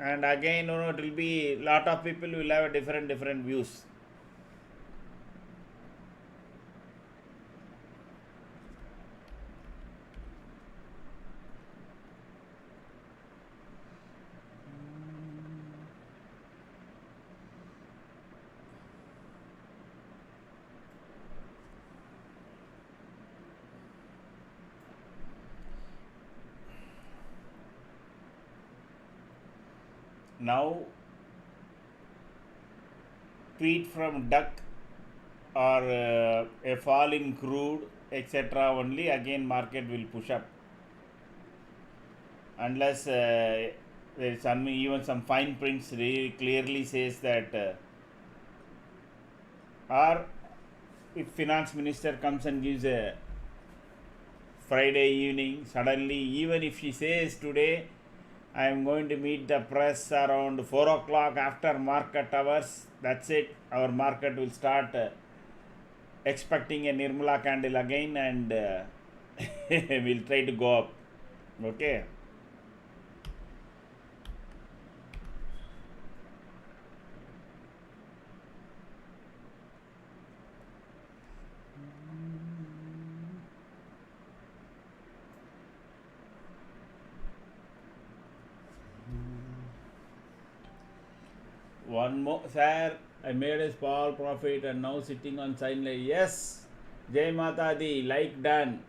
and again, it will be lot of people will have different views. Now, tweet from duck or a fall in crude, etc. only again market will push up, unless there is even some fine prints really clearly says that or if finance minister comes and gives a Friday evening suddenly, even if she says today I am going to meet the press around 4 o'clock after market hours, that's it, our market will start expecting a Nirmala candle again, and we'll try to go up. Okay. One more, sir. I made a small profit and now sitting on sideline. Yes, Jai Mata Di, like done.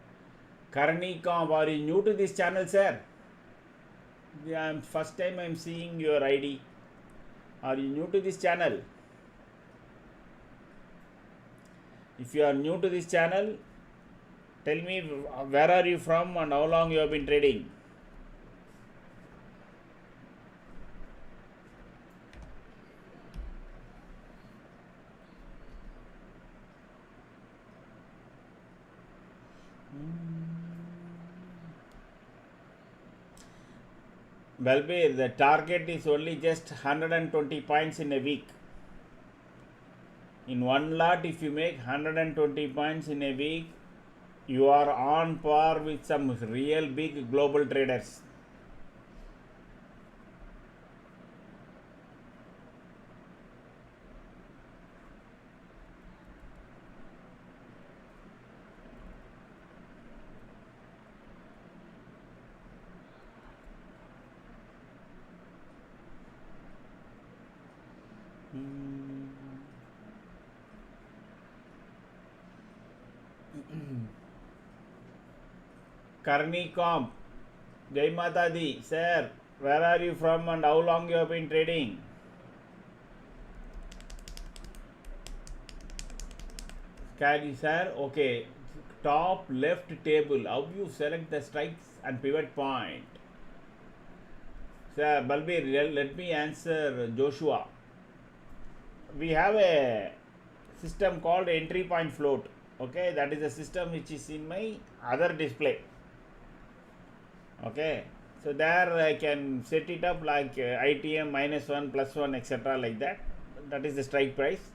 Karni Comp, are you new to this channel, sir? Yeah, first time I'm seeing your ID. Are you new to this channel? If you are new to this channel, tell me where are you from and how long you have been trading. Balbir, the target is only just 120 points in a week. In one lot, if you make 120 points in a week, you are on par with some real big global traders. Karni Comp, Jai Mata Di, sir, where are you from and how long you have been trading? Carry, sir, okay. Top left table, how you select the strikes and pivot point? Sir, Balbir, let me answer Joshua. We have a system called entry point float. Okay, that is a system which is in my other display. Okay, so there I can set it up like ITM -1 +1 etc. like that. That is the strike price.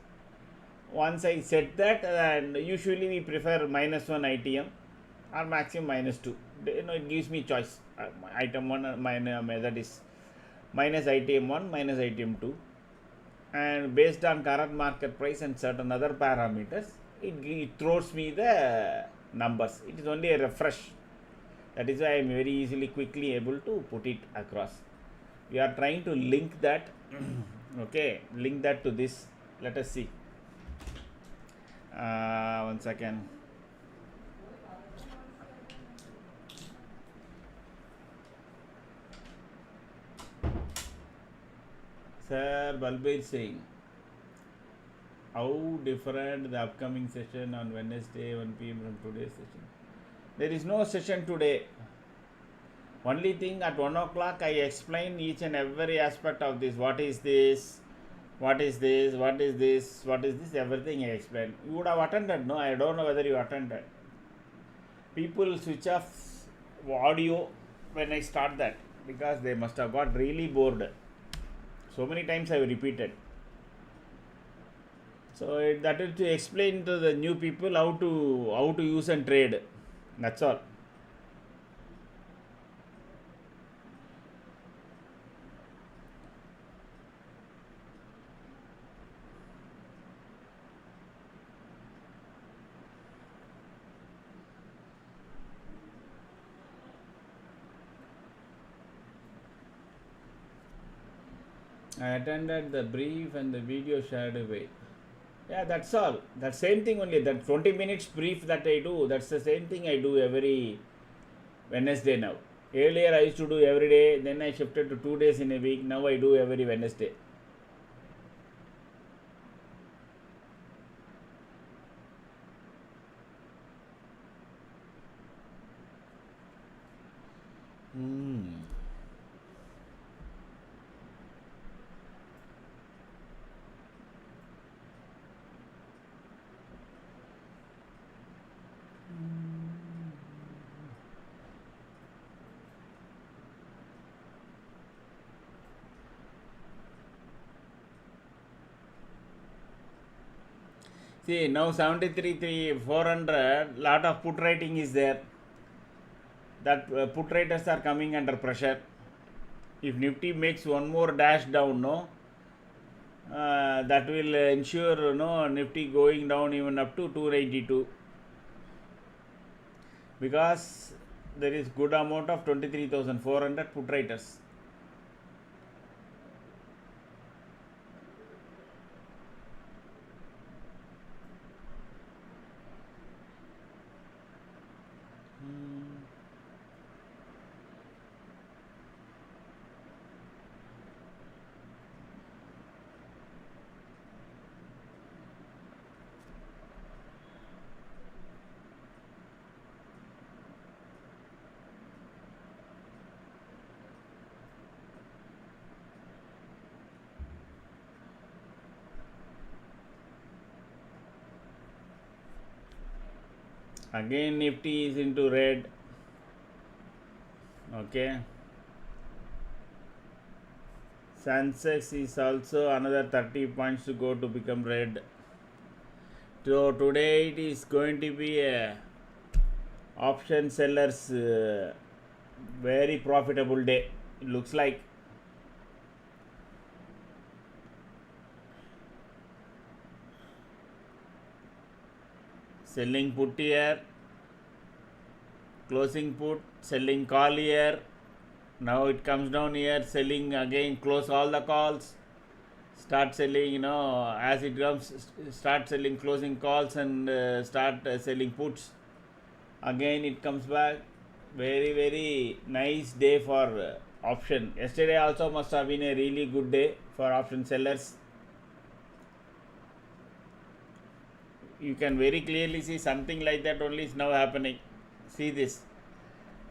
Once I set that, and usually we prefer -1 ITM or maximum -2. It gives me choice. Item 1 that is minus ITM 1 minus ITM 2, and based on current market price and certain other parameters, it throws me the numbers. It is only a refresh. That is why I am very easily quickly able to put it across. We are trying to link that. Okay, link that to this. Let us see. 1 second. Sir, Balbir Singh, how different the upcoming session on Wednesday 1 p.m. from today's session. There is no session today. Only thing at 1 o'clock I explain each and every aspect of this. What is this? What is this? What is this? What is this? Everything I explain. You would have attended, no? I don't know whether you attended. People switch off audio when I start that because they must have got really bored. So many times I have repeated. So that is to explain to the new people how to use and trade. That's all. I attended the brief and the video shared away. Yeah, that's all. That same thing only. That 20 minutes brief that I do, that's the same thing I do every Wednesday now. Earlier I used to do every day, then I shifted to 2 days in a week. Now I do every Wednesday. See, now 73,400, lot of put writing is there. That put writers are coming under pressure. If Nifty makes one more dash down, no, that will ensure no Nifty going down even up to 292 because there is good amount of 23,400 put writers. Again Nifty is into red. Okay. Sensex is also another 30 points to go to become red. So today it is going to be a option sellers very profitable day. It looks like. Selling put here, closing put, selling call here. Now it comes down here, selling again, close all the calls, start selling, as it comes, start selling closing calls and start selling puts. Again it comes back. Very, very nice day for option. Yesterday also must have been a really good day for option sellers. You can very clearly see something like that only is now happening. See this.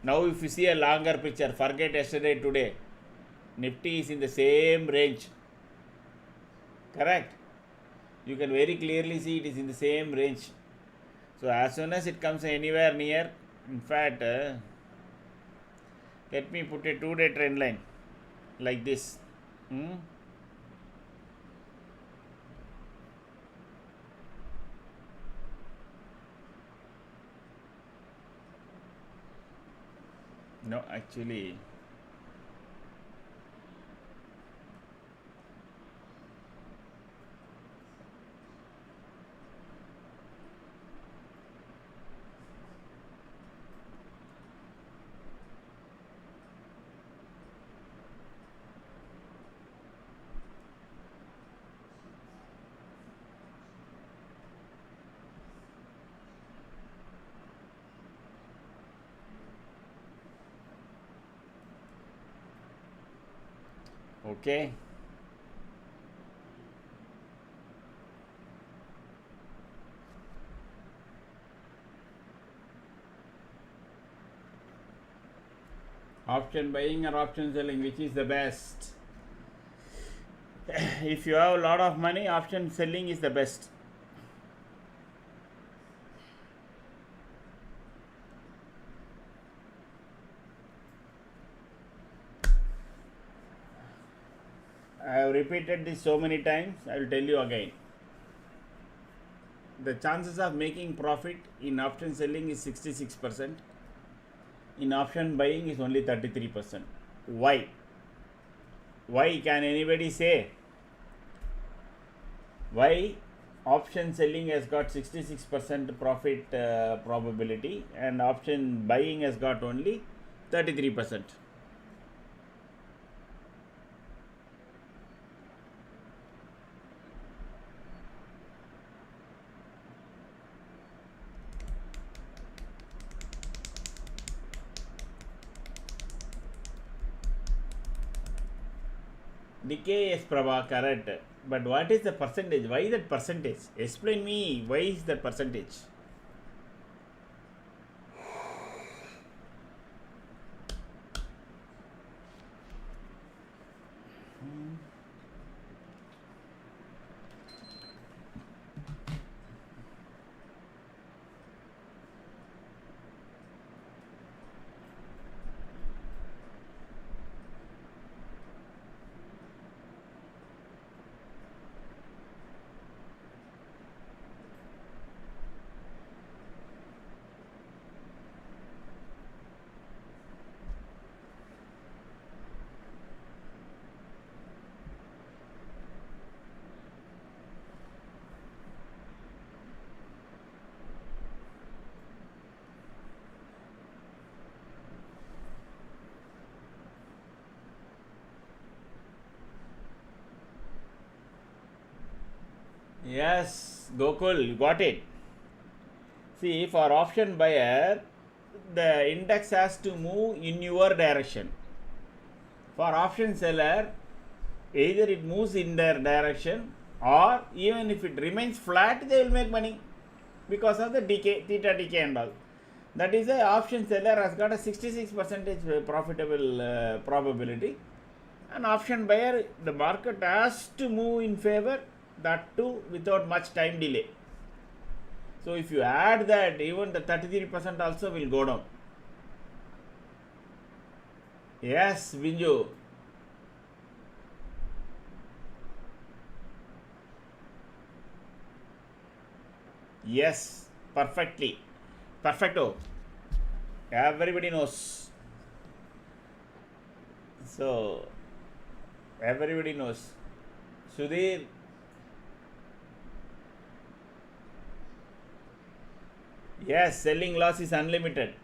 Now if you see a longer picture, forget yesterday, today. Nifty is in the same range. Correct? You can very clearly see it is in the same range. So as soon as it comes anywhere near, in fact, let me put a 2-day trend line like this. No, actually, okay. Option buying or option selling, which is the best? If you have a lot of money, option selling is the best. I have repeated this so many times, I will tell you again. The chances of making profit in option selling is 66%. In option buying is only 33%. Why? Why, can anybody say? Why option selling has got 66% profit probability and option buying has got only 33%? Decay is correct. But what is the percentage? Why that percentage? Explain me, why is that percentage? Yes, Gokul, you got it. See, for option buyer, the index has to move in your direction. For option seller, either it moves in their direction or even if it remains flat, they will make money because of the decay, theta decay and all. That is the option seller has got a 66% profitable probability. And option buyer, the market has to move in favor, that too without much time delay. So if you add that, even the 33% also will go down. Yes, Binju. Yes, perfectly. Perfecto. Everybody knows. So, everybody knows. Sudhir. Yes, selling loss is unlimited.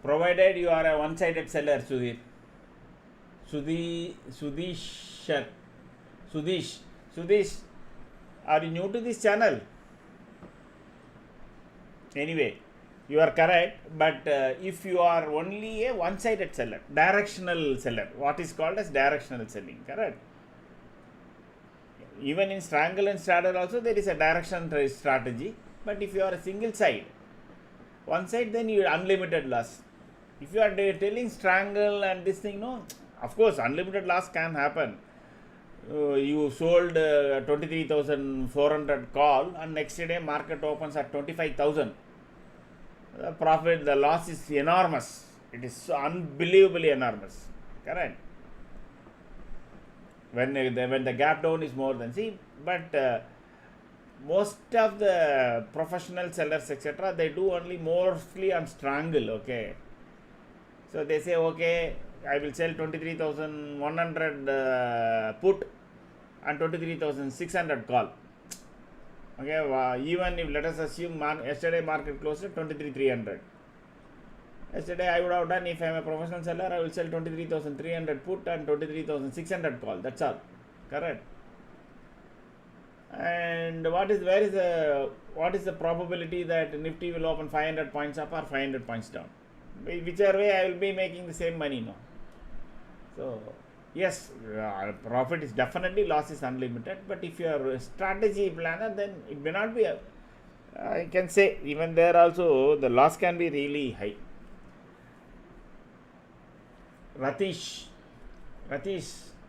Provided you are a one-sided seller, Sudhir. Sudish, are you new to this channel? Anyway, you are correct, but if you are only a one-sided seller, directional seller, what is called as directional selling, correct? Even in strangle and straddle also there is a directional strategy, but if you are a single side, one side, then you unlimited loss. If you are telling strangle and this thing, no, of course unlimited loss can happen. You sold 23,400 call and next day market opens at 25,000. The profit, the loss is enormous. It is so unbelievably enormous. Correct? When the gap down is more than, see, but most of the professional sellers, etc., they do only mostly on strangle, okay. So they say, okay, I will sell 23,100 put and 23,600 call. Okay, even if let us assume yesterday market closed at 23,300. Yesterday I would have done, if I am a professional seller, I will sell 23,300 put and 23,600 call. That's all. Correct. And what is the probability that Nifty will open 500 points up or 500 points down? Whichever way, I will be making the same money now. So yes, profit is definitely, loss is unlimited. But if you are a strategy planner, then it may not be. I can say even there also the loss can be really high. Ratish,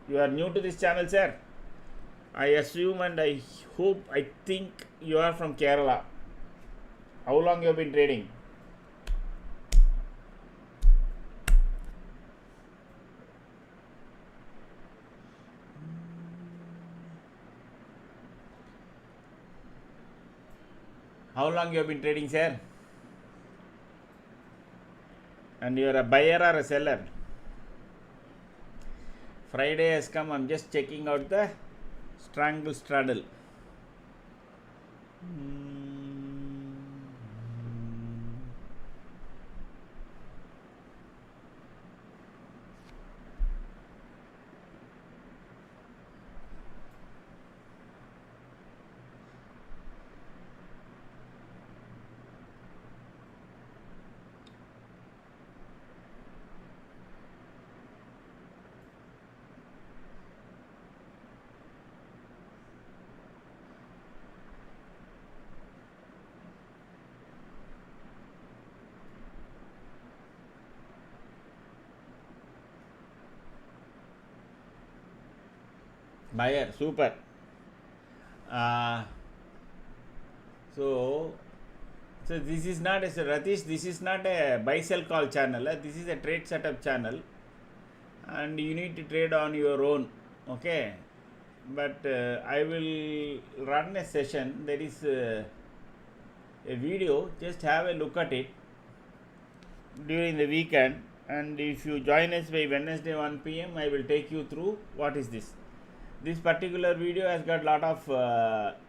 you are new to this channel, sir. I assume and I hope, I think you are from Kerala. How long you have been trading? How long you have been trading, sir? And you are a buyer or a seller? Friday has come. I'm just checking out the strangle straddle. Buyer, super. So this is not, as Ratish, this is not a buy sell call channel. This is a trade setup channel, and you need to trade on your own. Okay, but I will run a session. There is a video. Just have a look at it during the weekend, and if you join us by Wednesday 1 p.m., I will take you through what is this. This particular video has got lot of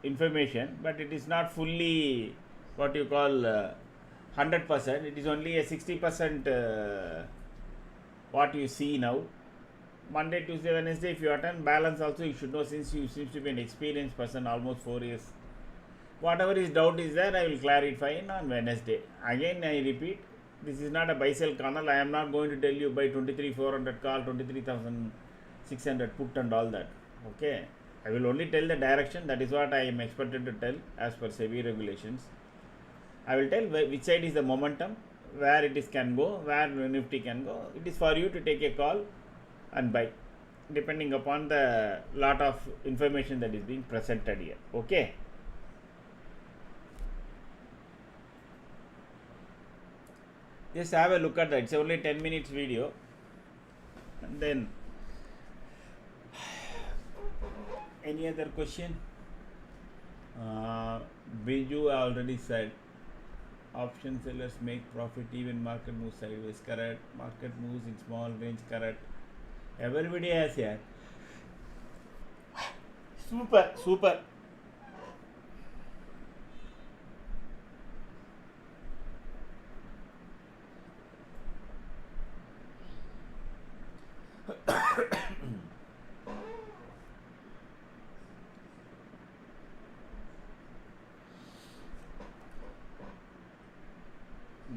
information, but it is not fully what you call 100%. It is only a 60% what you see now. Monday, Tuesday, Wednesday, if you attend, balance also you should know, since you seems to be an experienced person, almost 4 years. Whatever is doubt is there, I will clarify on Wednesday. Again, I repeat, this is not a buy sell channel. I am not going to tell you buy 23,400 call, 23,600 put and all that. Okay, I will only tell the direction. That is what I am expected to tell as per SEBI regulations. I will tell which side is the momentum, where it is can go, where Nifty can go. It is for you to take a call and buy, depending upon the lot of information that is being presented here. Okay. Just have a look at that. It's only 10 minutes video, and then any other question? Biju already said option sellers make profit even market moves sideways. Correct. Market moves in small range. Correct. Everybody has here. Super.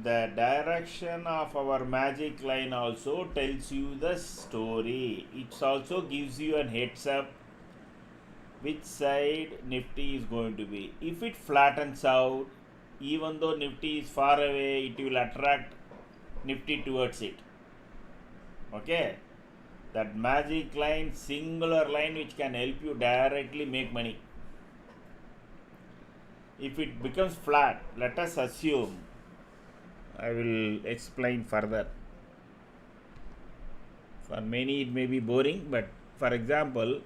The direction of our magic line also tells you the story. It also gives you a heads up which side Nifty is going to be. If it flattens out, even though Nifty is far away, it will attract Nifty towards it. Okay, that magic line, singular line, which can help you directly make money. If it becomes flat, let us assume, I will explain further. For many it may be boring, but for example,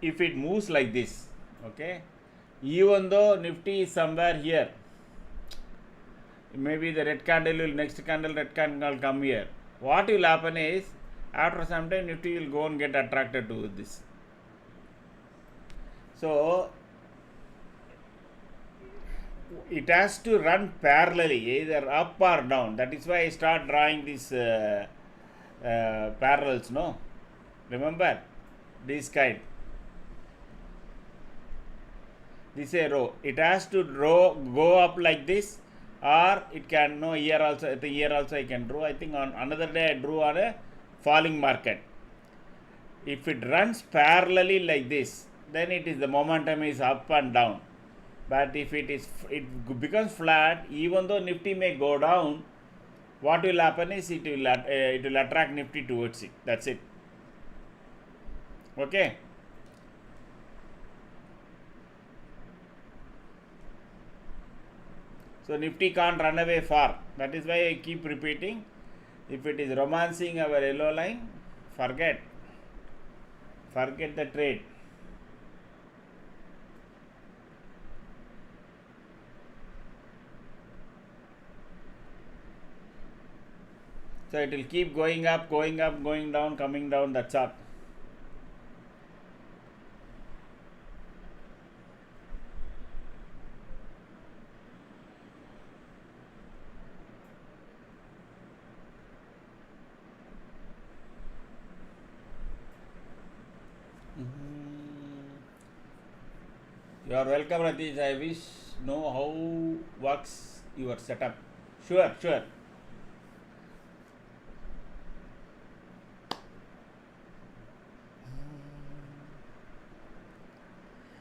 if it moves like this, okay, even though Nifty is somewhere here, maybe the red candle will, next candle red candle will come here. What will happen is, after some time Nifty will go and get attracted to this. So it has to run parallelly, either up or down. That is why I start drawing these parallels, no? Remember, this kind. This is a row. It has to go up like this, or it can no here also. I think here also I can draw. I think on another day I drew on a falling market. If it runs parallelly like this, then it is the momentum is up and down. But if it becomes flat, even though Nifty may go down, what will happen is it will attract Nifty towards it. That's it. Okay. So Nifty can't run away far. That is why I keep repeating. If it is romancing our yellow line, forget the trade. So it will keep going up, going down, coming down. That's all. You are welcome, Ratish. I wish know how works your setup. Sure.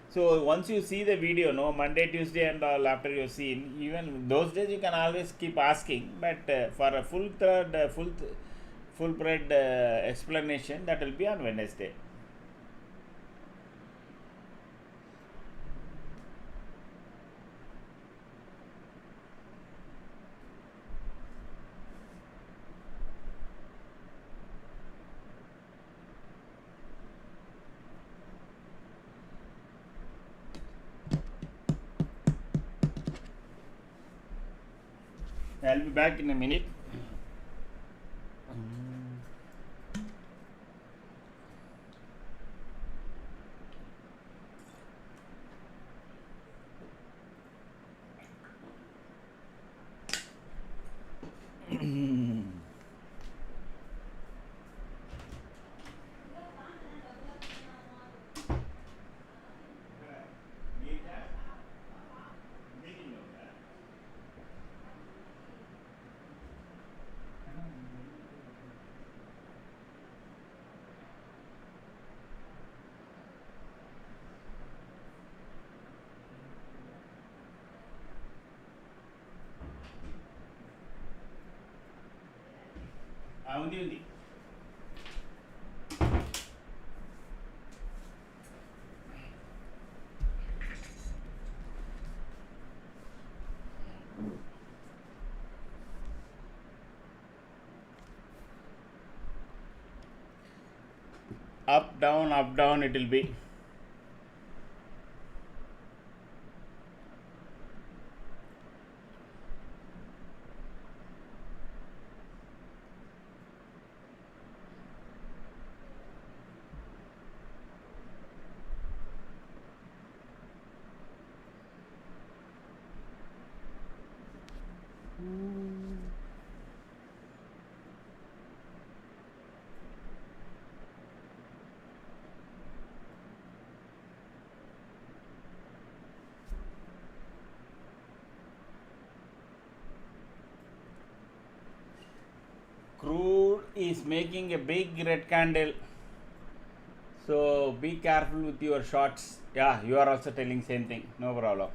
So once you see the video, no Monday, Tuesday, and all after you've seen, even those days you can always keep asking. But for a full bread explanation, that will be on Wednesday. I'll be back in a minute. ఉంది up down it will be. Crude is making a big red candle, so be careful with your shots. Yeah, you are also telling same thing, no problem.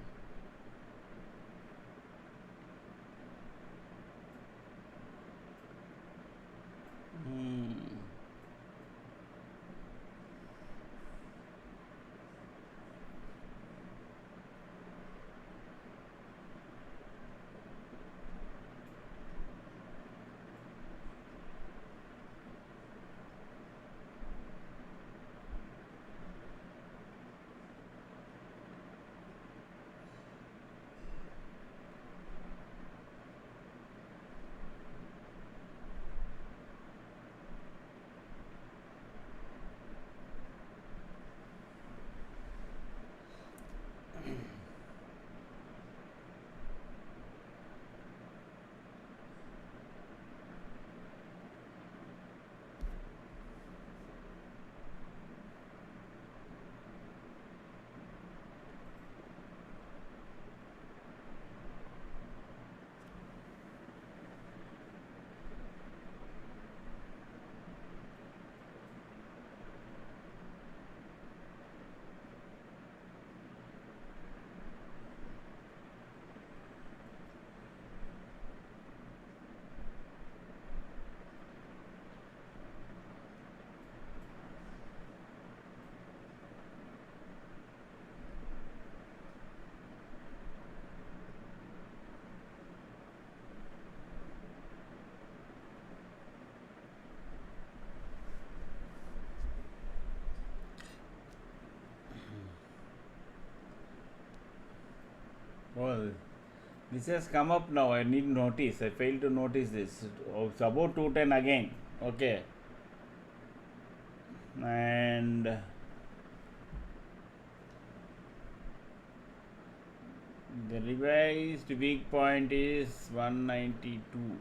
Well, this has come up now. I need notice. I failed to notice this. Oh, it's about 210 again. Okay. And the revised weak point is 192.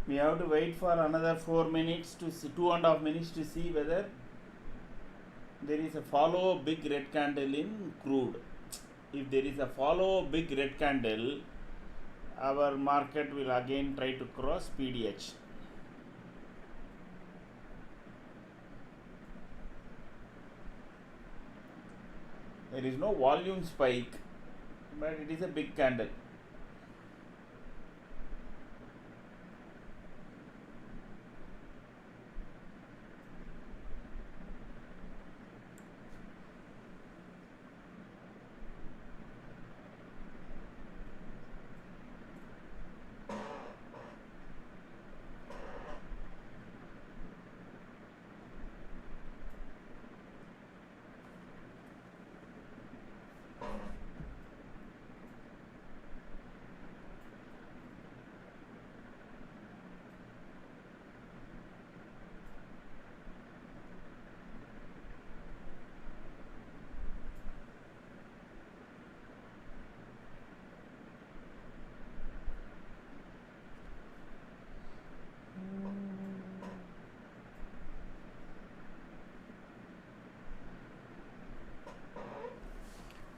We have to wait for another 4 minutes to see, 2.5 minutes to see whether there is a follow big red candle in crude. If there is a follow big red candle, our market will again try to cross PDH. There is no volume spike, but it is a big candle.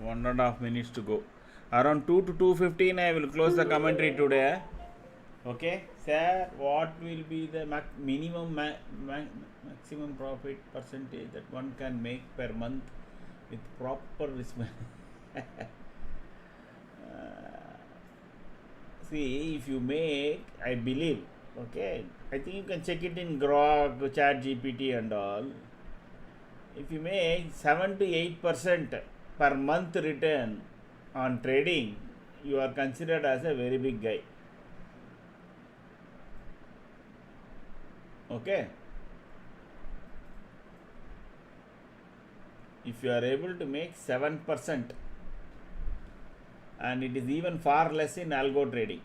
One and a half minutes to go. Around 2 to 2:15 I will close the commentary today. Okay, sir, what will be the minimum maximum profit percentage that one can make per month with proper risk management? See, if you make, I believe, okay, I think you can check it in Grok, Chat GPT and all. If you make 7 to 8% per month return on trading, you are considered as a very big guy. Okay. If you are able to make 7%, and it is even far less in algo trading,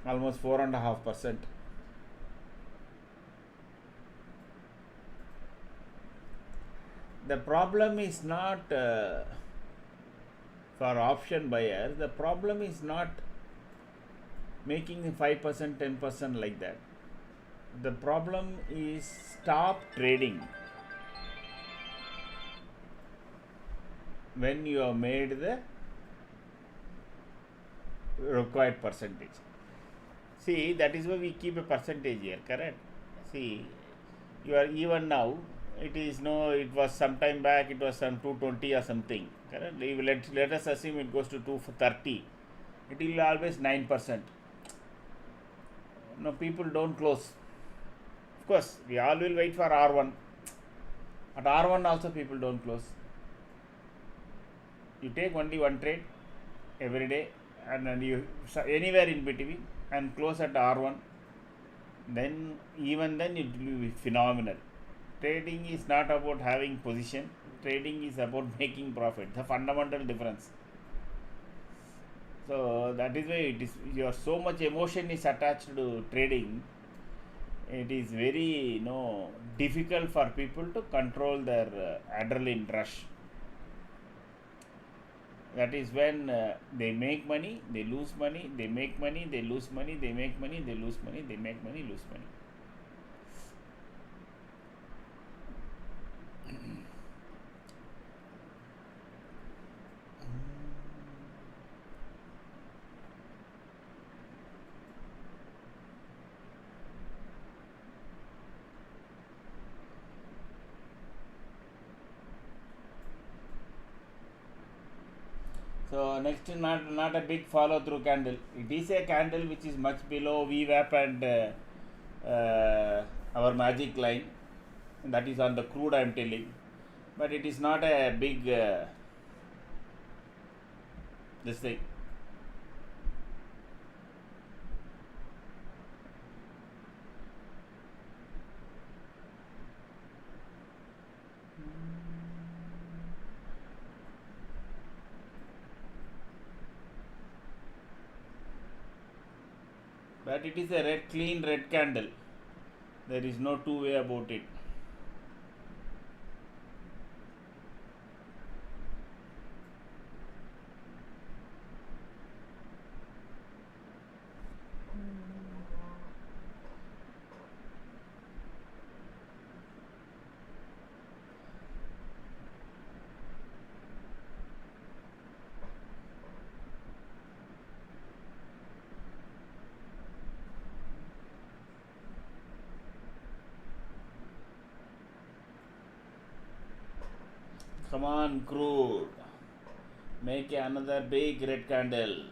almost 4.5%. The problem is not for option buyer, the problem is not making 5%, 10% like that. The problem is stop trading when you have made the required percentage. See, that is why we keep a percentage here, correct? See, you are even now, it is no, it was some time back, it was some 220 or something, correct? Let us assume it goes to 230, it will always 9%. No, people don't close. Of course, we all will wait for R1, but R1 also people don't close. You take only one trade every day, and then you anywhere in between and close at R1, then even then it will be phenomenal. Trading is not about having position, trading is about making profit, the fundamental difference. So that is why it is, your so much emotion is attached to trading. It is very difficult for people to control their adrenaline rush. That is when they make money, they lose money, they make money, they lose money, they make money, they lose money, they make money, lose money. So next, not a big follow through candle. It is a candle which is much below VWAP and our magic line. That is on the crude, I am telling, but it is not a big this thing. But it is a clean red candle. There is no two way about it. Come on, crude. Make another big red candle.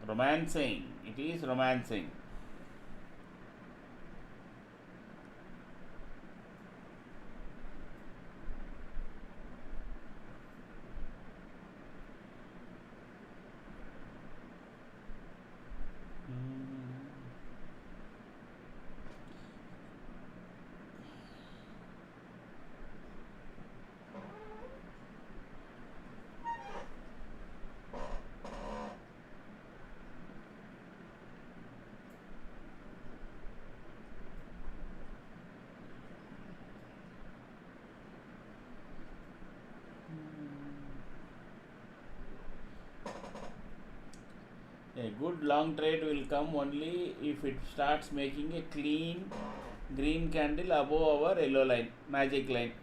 Romancing. It is romancing. A good long trade will come only if it starts making a clean green candle above our yellow line, magic line.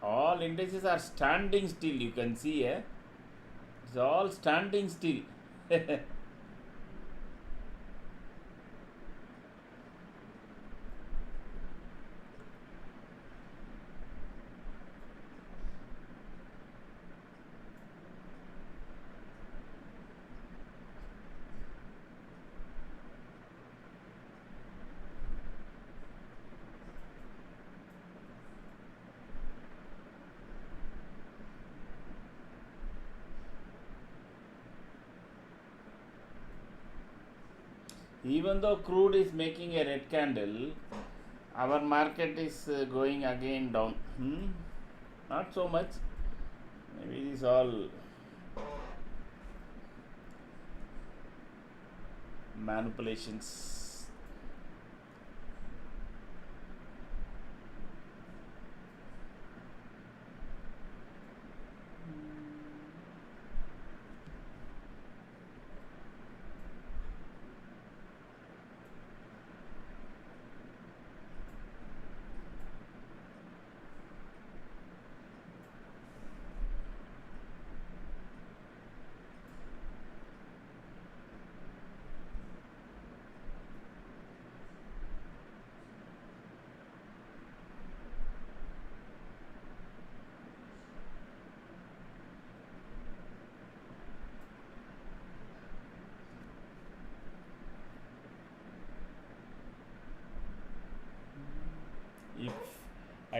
All indices are standing still, you can see, it's all standing still. Even though crude is making a red candle, our market is going again down. Not so much. Maybe it is all manipulations.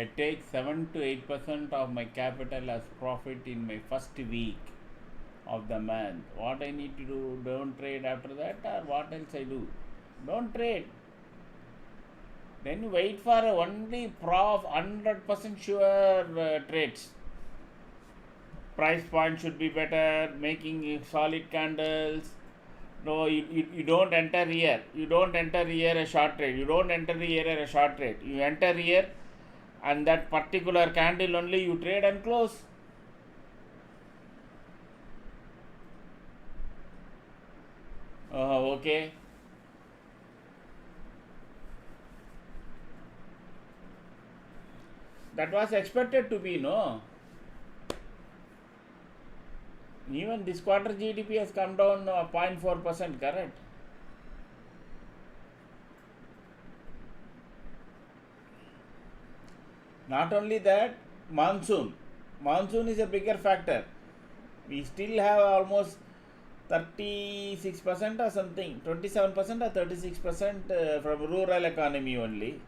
I take 7 to 8% of my capital as profit in my first week of the month. What I need to do? Don't trade after that, or what else I do? Don't trade. Then you wait for only 100% sure trades. Price point should be better, making solid candles. No, you don't enter here. You don't enter here a short trade. You don't enter here a short trade. You enter here and that particular candle only you trade and close. Okay. That was expected to be, no? Even this quarter GDP has come down 0.4%, correct? Not only that, monsoon. Monsoon is a bigger factor. We still have almost 36% or something, 27% or 36% from rural economy only.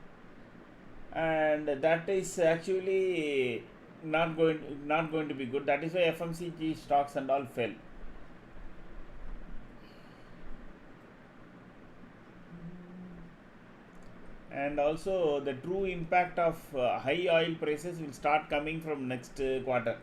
And that is actually not going to be good. That is why FMCG stocks and all fell. And also the true impact of high oil prices will start coming from next quarter.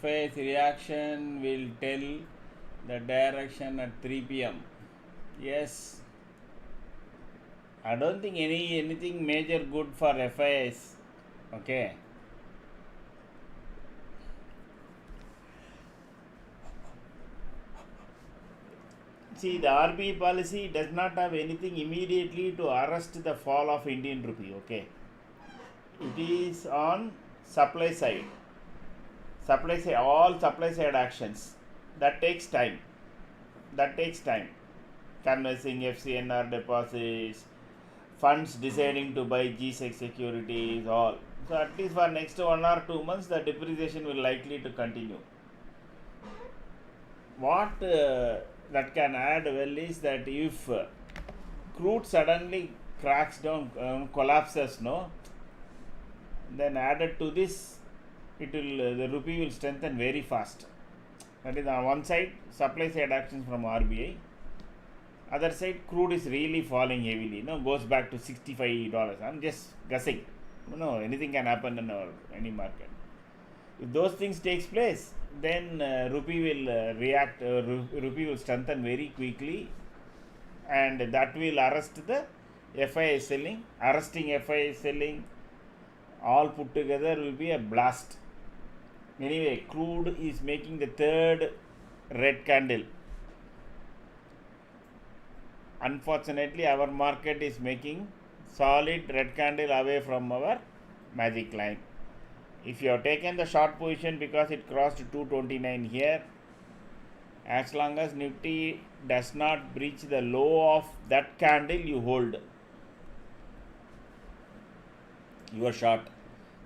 FI's reaction will tell the direction at 3 p.m. Yes, I don't think anything major good for FIs. Okay. See, the RBI policy does not have anything immediately to arrest the fall of Indian rupee. Okay. It is on supply side. All supply side actions. That takes time. Canvassing FCNR deposits, funds deciding to buy G-Sec securities, all. So at least for next 1 or 2 months, the depreciation will likely to continue. What that can add well is that if crude suddenly cracks down, collapses, no, then added to this, the rupee will strengthen very fast. That is on one side, supply side actions from RBI. Other side, crude is really falling heavily. Goes back to $65. I'm just guessing. Anything can happen in any market. If those things takes place, then rupee will react. Rupee will strengthen very quickly, and that will arrest the FII selling. Arresting FII selling, all put together will be a blast. Anyway, crude is making the third red candle. Unfortunately, our market is making solid red candle away from our magic line. If you have taken the short position because it crossed 229 here, as long as Nifty does not breach the low of that candle, you hold. You are short.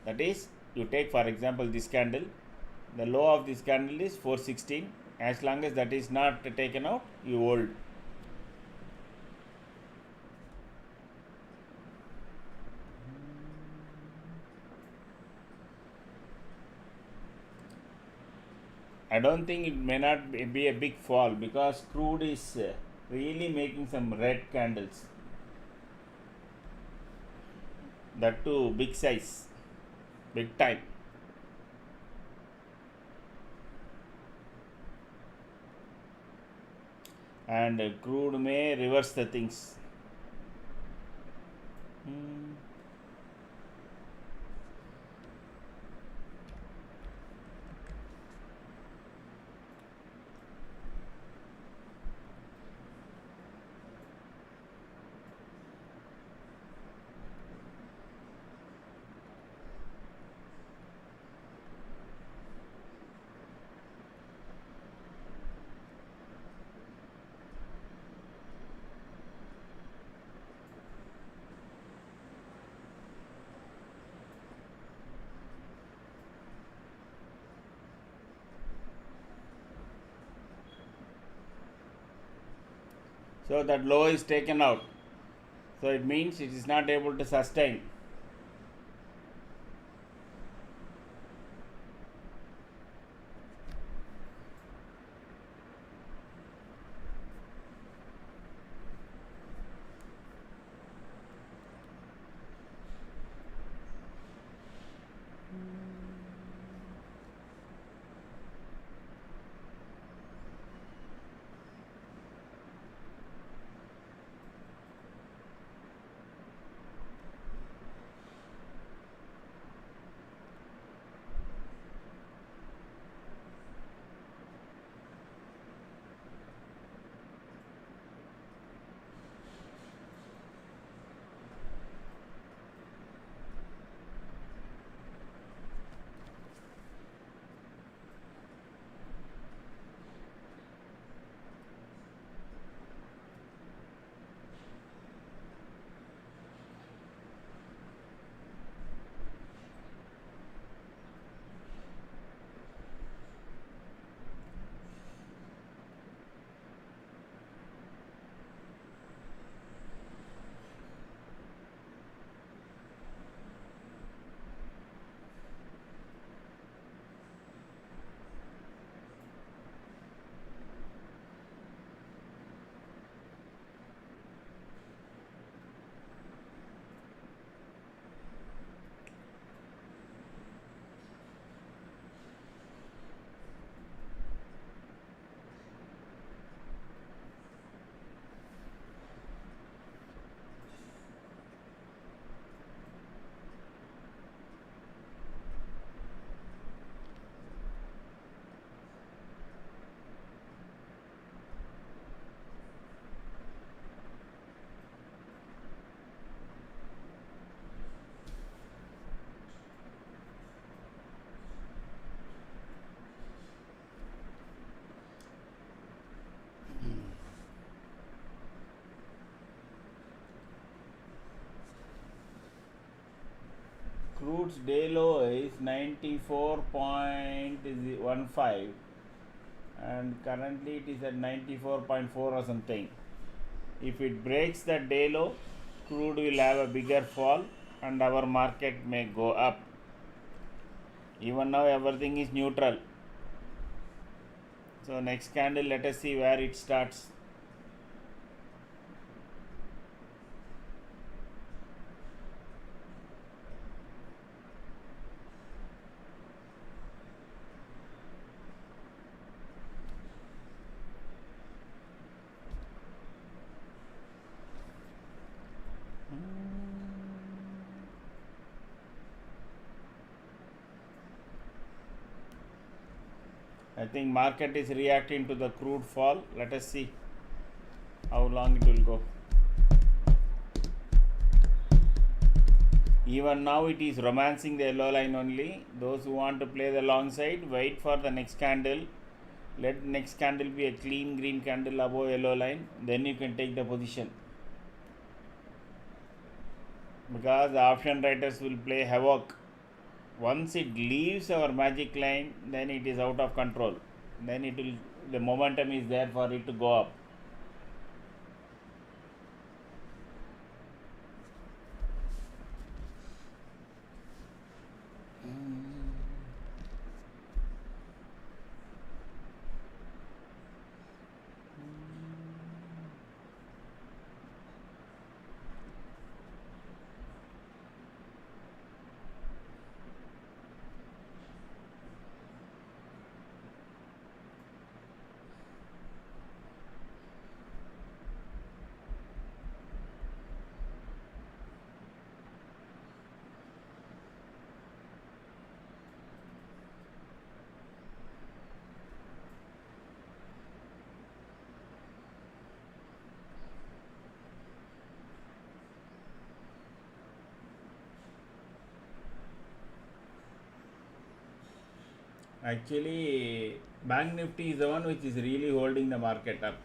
That is, you take for example this candle. The low of this candle is 416. As long as that is not taken out, you hold. I don't think it may not be a big fall because crude is really making some red candles. That too big size, big time. And crude may reverse the things. So that low is taken out. So it means it is not able to sustain. Crude's day low is 94.15 and currently it is at 94.4 or something. If it breaks the day low, crude will have a bigger fall and our market may go up. Even now everything is neutral. So next candle, let us see where it starts. I think market is reacting to the crude fall. Let us see how long it will go. Even now it is romancing the yellow line only. Those who want to play the long side, wait for the next candle. Let next candle be a clean green candle above yellow line. Then you can take the position. Because the option writers will play havoc. Once it leaves our magic line, then it is out of control. Then it will, the momentum is there for it to go up. Actually, Bank Nifty is the one which is really holding the market up.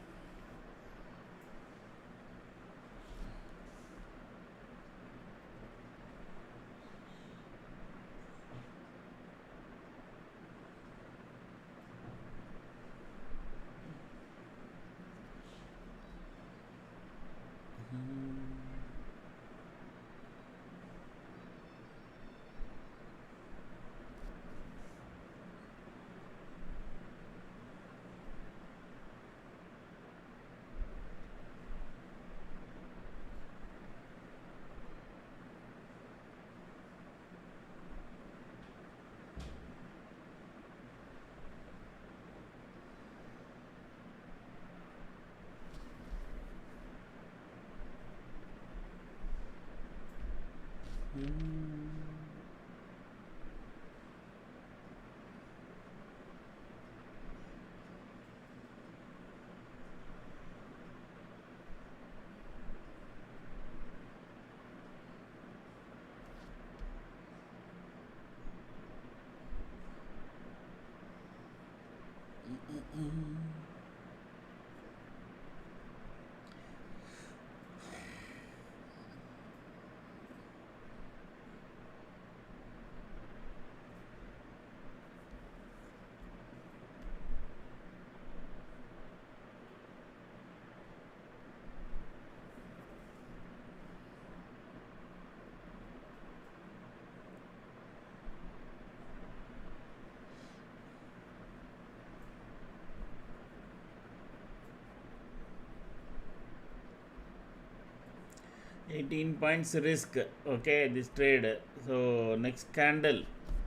$18 risk, okay, this trade. So next candle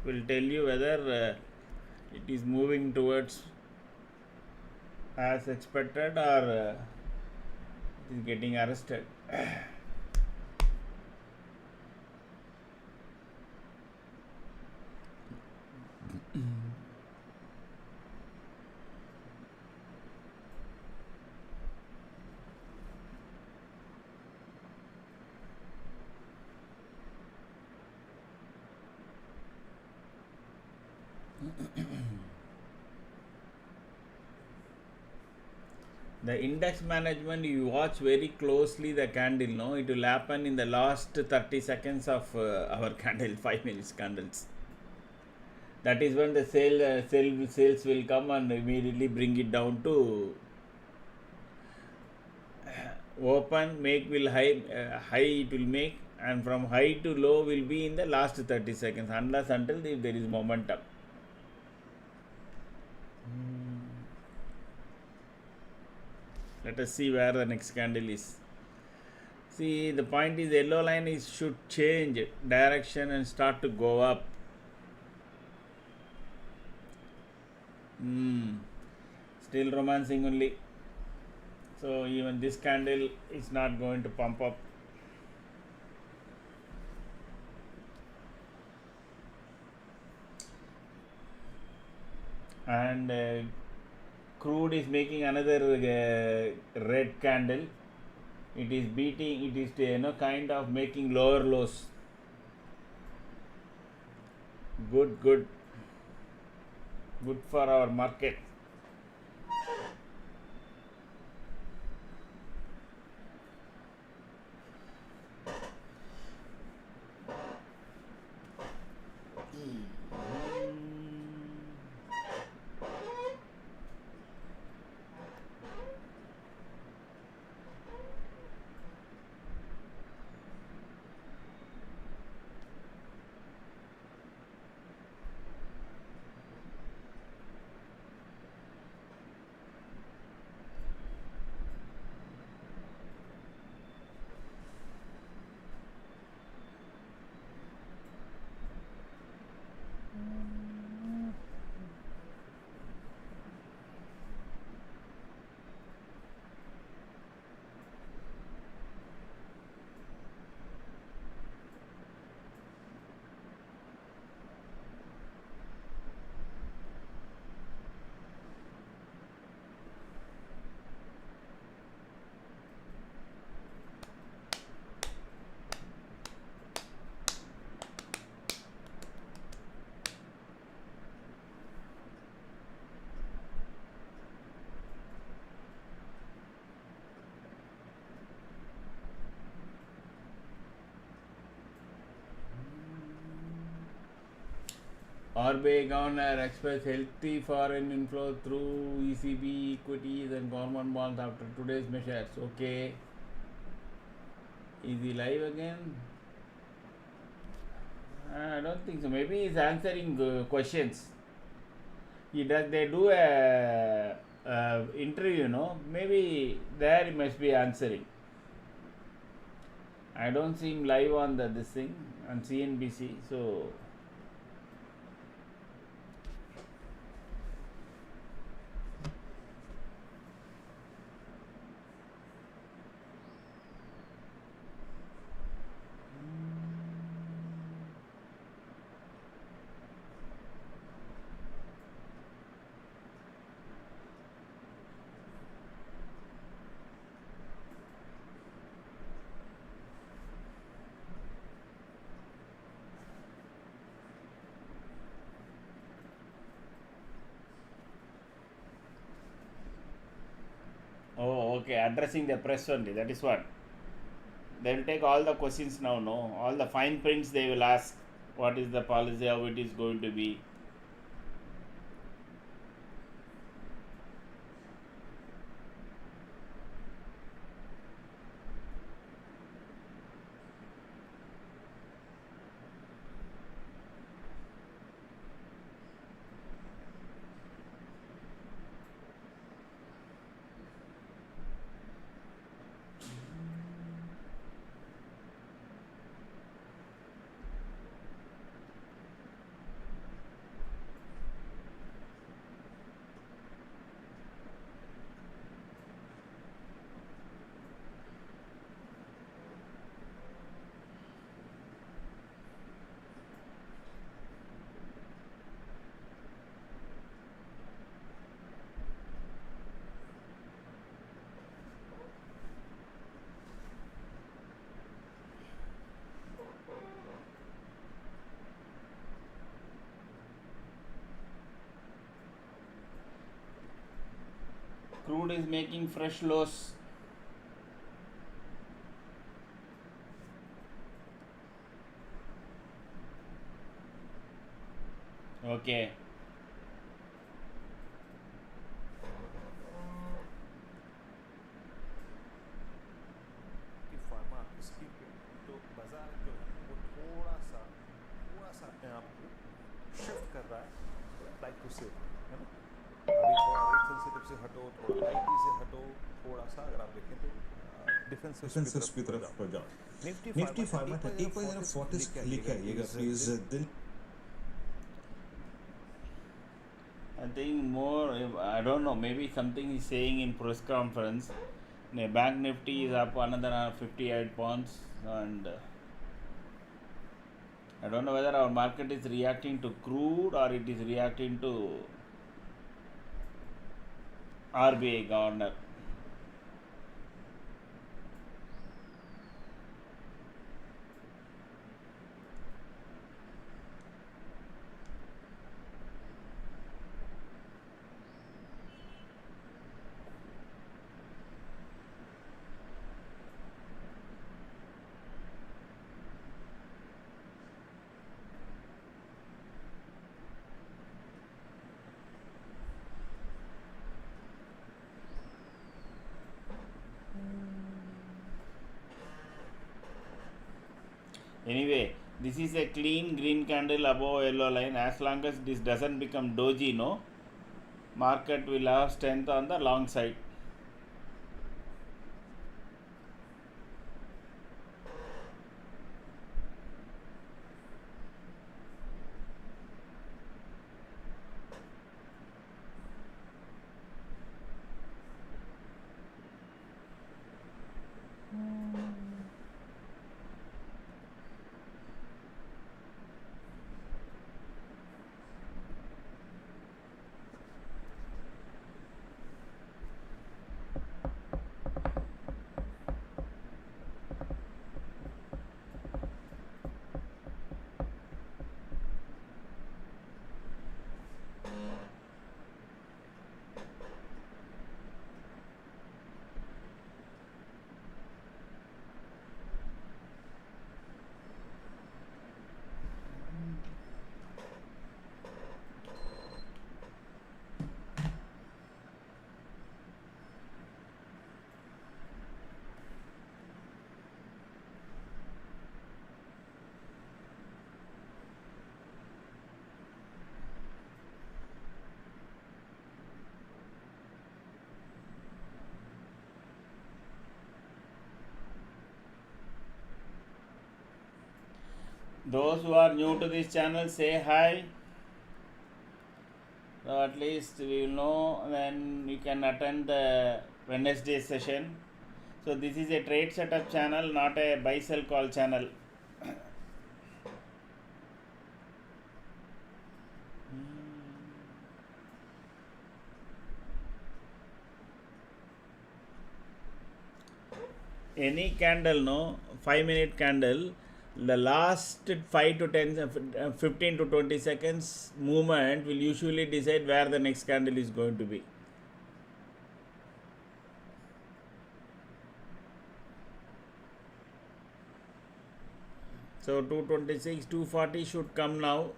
will tell you whether it is moving towards as expected or it is getting arrested. The index management, you watch very closely the candle, no, it will happen in the last 30 seconds of our candle, 5 minutes candles. That is when the sales will come and immediately bring it down to open, make will high, high it will make, and from high to low will be in the last 30 seconds, unless until if there is momentum. Let us see where the next candle is. See, the point is yellow line is should change direction and start to go up. Still romancing only. So even this candle is not going to pump up. And crude is making another red candle. It is beating, it is kind of making lower lows. Good for our market. RBI governor expects healthy foreign inflow through ECB equities and government bonds after today's measures. Okay. Is he live again? I don't think so. Maybe he's answering questions. They do a interview, no? Maybe there he must be answering. I don't see him live on this thing on CNBC, so. Okay, addressing the press only. That is what. They will take all the questions now, no? All the fine prints they will ask. What is the policy, how it is going to be. Crude is making fresh lows. Okay. कि pharma इसकी तो बाजार जो है वो थोड़ा सा अपने आप को शिफ्ट कर रहा है लाइक टू से, है ना? अभी थोड़ा रेट सेंसिटिव से हटो, थोड़ा आईटी से हटो, थोड़ा सा अगर आप देखें तो डिफेंसेस की तरफ जाओ। निफ्टी फार्मा 30.40 लिखा आइएगा प्लीज। दिल I think more, I don't know, maybe something he's saying in press conference. Bank Nifty is up another 58 points, and I don't know whether our market is reacting to crude or it is reacting to RBI governor. Anyway, this is a clean green candle above yellow line. As long as this doesn't become doji, no, market will have strength on the long side. Those who are new to this channel, say hi. So at least we will know when we can attend the Wednesday session. So this is a trade setup channel, not a buy sell call channel. Any candle, no, 5-minute candle, the last 5 to 10, 15 to 20 seconds movement will usually decide where the next candle is going to be. So 226, 240 should come now.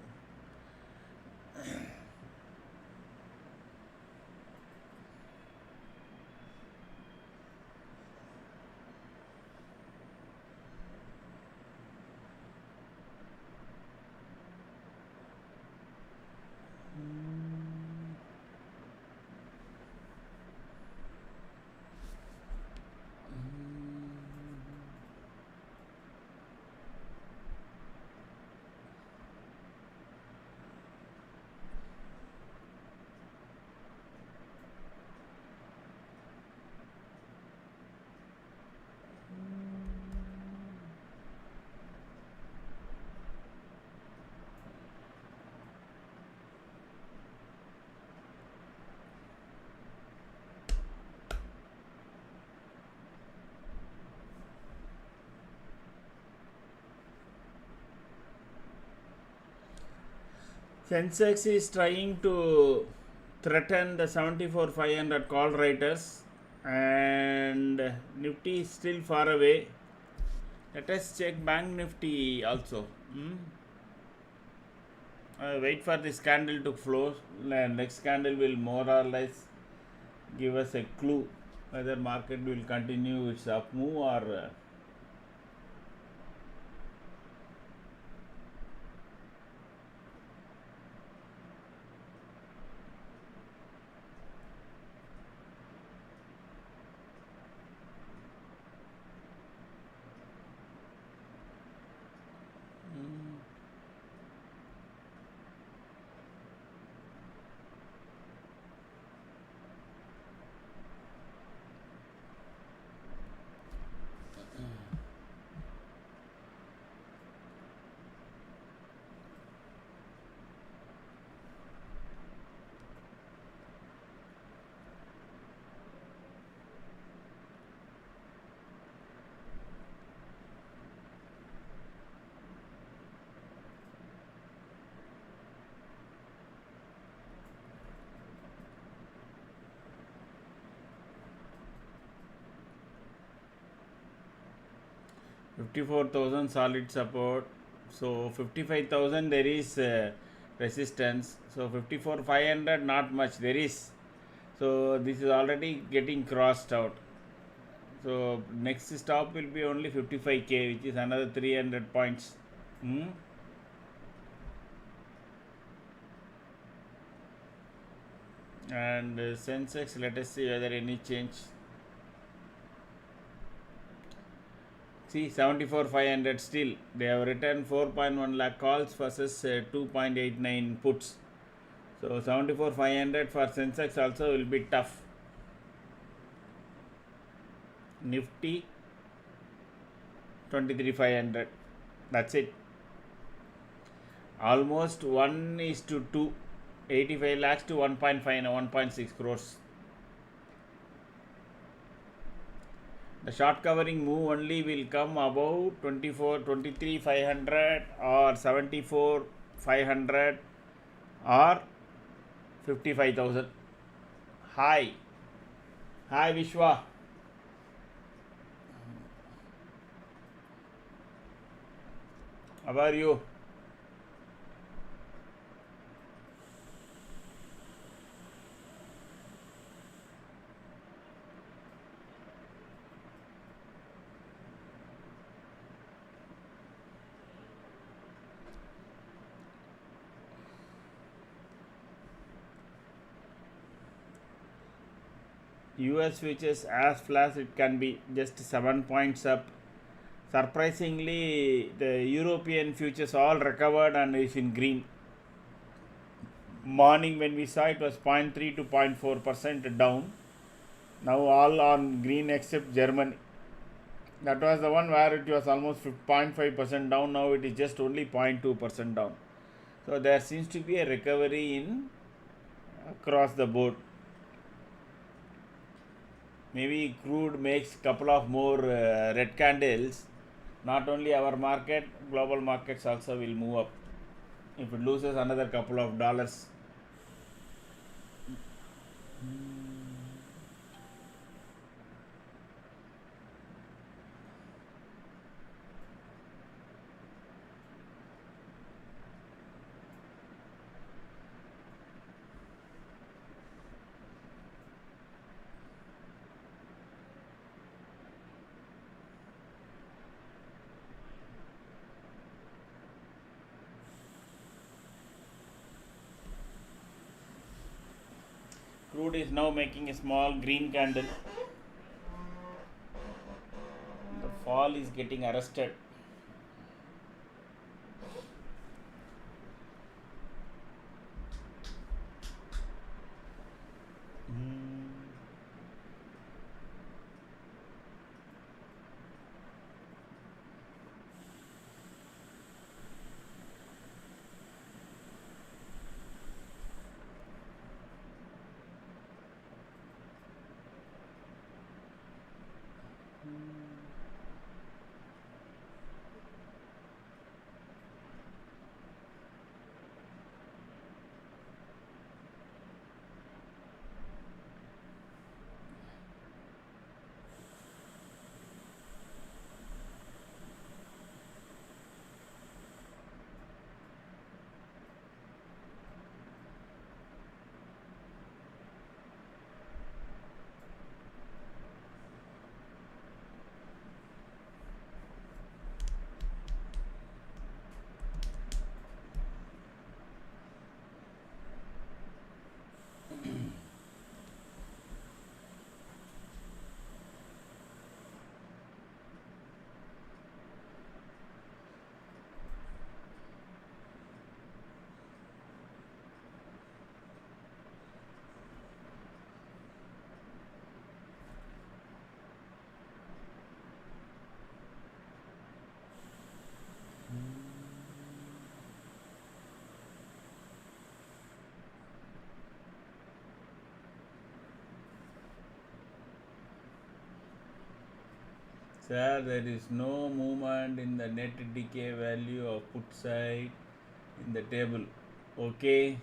Sensex is trying to threaten the 74,500 call writers, and Nifty is still far away. Let us check Bank Nifty also. Wait for this candle to close. Next candle will more or less give us a clue whether market will continue its up move or $54,000 solid support. So 55,000 there is resistance. So 54,500 not much there is. So this is already getting crossed out. So next stop will be only 55k, which is another 300 points. And Sensex, let us see whether any change. See, 74,500 still. They have returned 4.1 lakh calls versus 2.89 puts. So 74,500 for Sensex also will be tough. Nifty 23,500. That's it. Almost 1:2. 85 lakhs to 1.5 and 1.6 crores. The short covering move only will come about 23,500 or 74,500 or 55,000. Hi Vishwa. How are you? US futures as flat it can be, just 7 points up. Surprisingly, the European futures all recovered and is in green. Morning when we saw it was 0.3 to 0.4% down. Now all on green except Germany. That was the one where it was almost 0.5% down. Now it is just only 0.2% down. So there seems to be a recovery in across the board. Maybe crude makes couple of more red candles. Not only our market, global markets also will move up. If it loses another couple of dollars. Crude is now making a small green candle. The fall is getting arrested. Sir, there is no movement in the net decay value of put side in the table. Okay.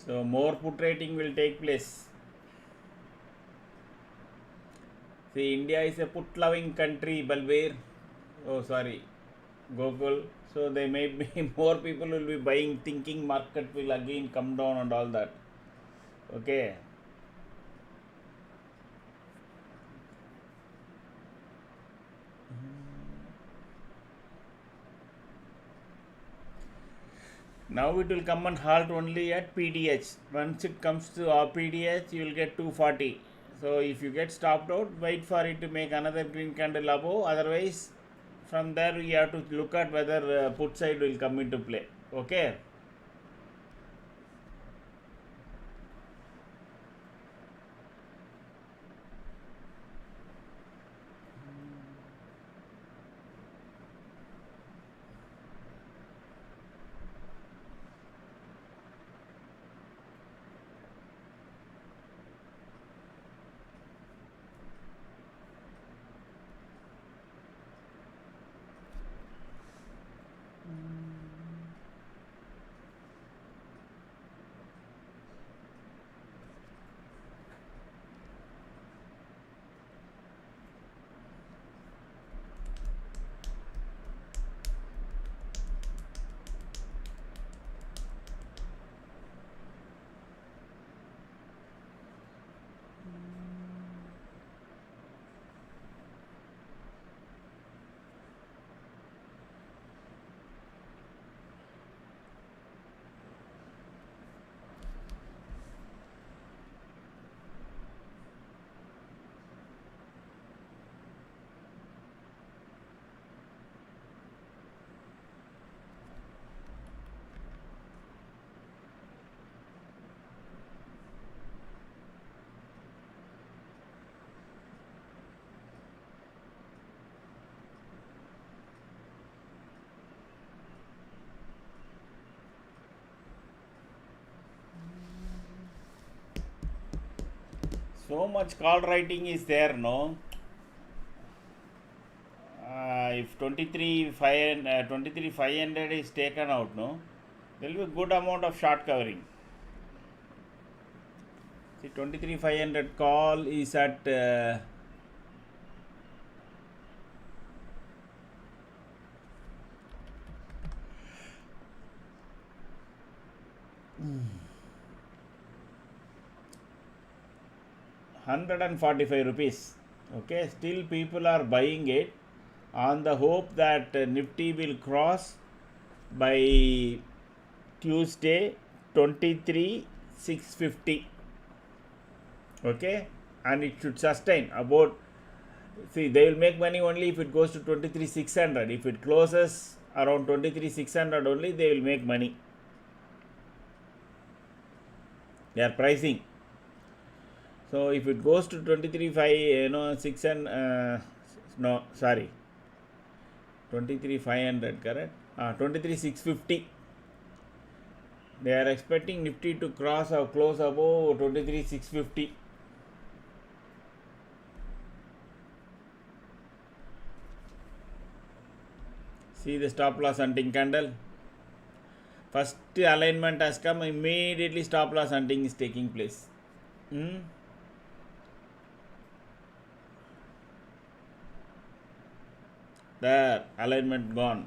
So more put rating will take place. See, India is a put loving country, Balbir. Oh, sorry, Gokul. So there may be more people will be buying, thinking market will again come down and all that. Okay. Now it will come and halt only at PDH. Once it comes to our PDH, you will get 240. So if you get stopped out, wait for it to make another green candle above. Otherwise, from there we have to look at whether put side will come into play. Okay. So much call writing is there, no? If 23,500 is taken out, no, there will be a good amount of short covering. See, 23,500 call is at 145 rupees. Okay, still people are buying it on the hope that Nifty will cross by Tuesday 23,650. Okay, and it should sustain about. See, they will make money only if it goes to 23,600. If it closes around 23,600 only, they will make money. They are pricing. So if it goes to 23,500, 6 and no, sorry, 23,500, correct? 23,650. They are expecting Nifty to cross or close above 23,650. See the stop loss hunting candle. First alignment has come, immediately stop loss hunting is taking place. There, alignment gone.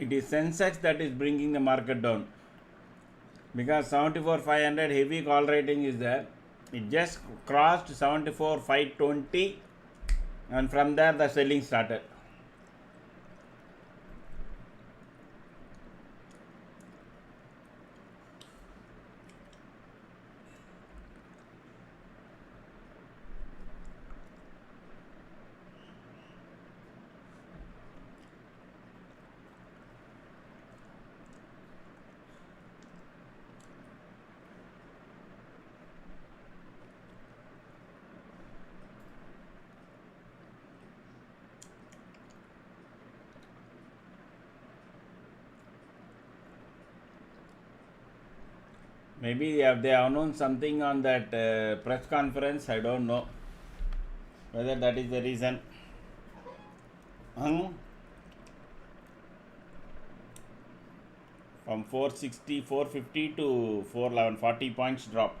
It is Sensex that is bringing the market down, because 74,500 heavy call rating is there. It just crossed 74,520 and from there the selling started. Maybe they announced something on that press conference. I don't know whether that is the reason. From 460, 450 to 411, 40 points drop.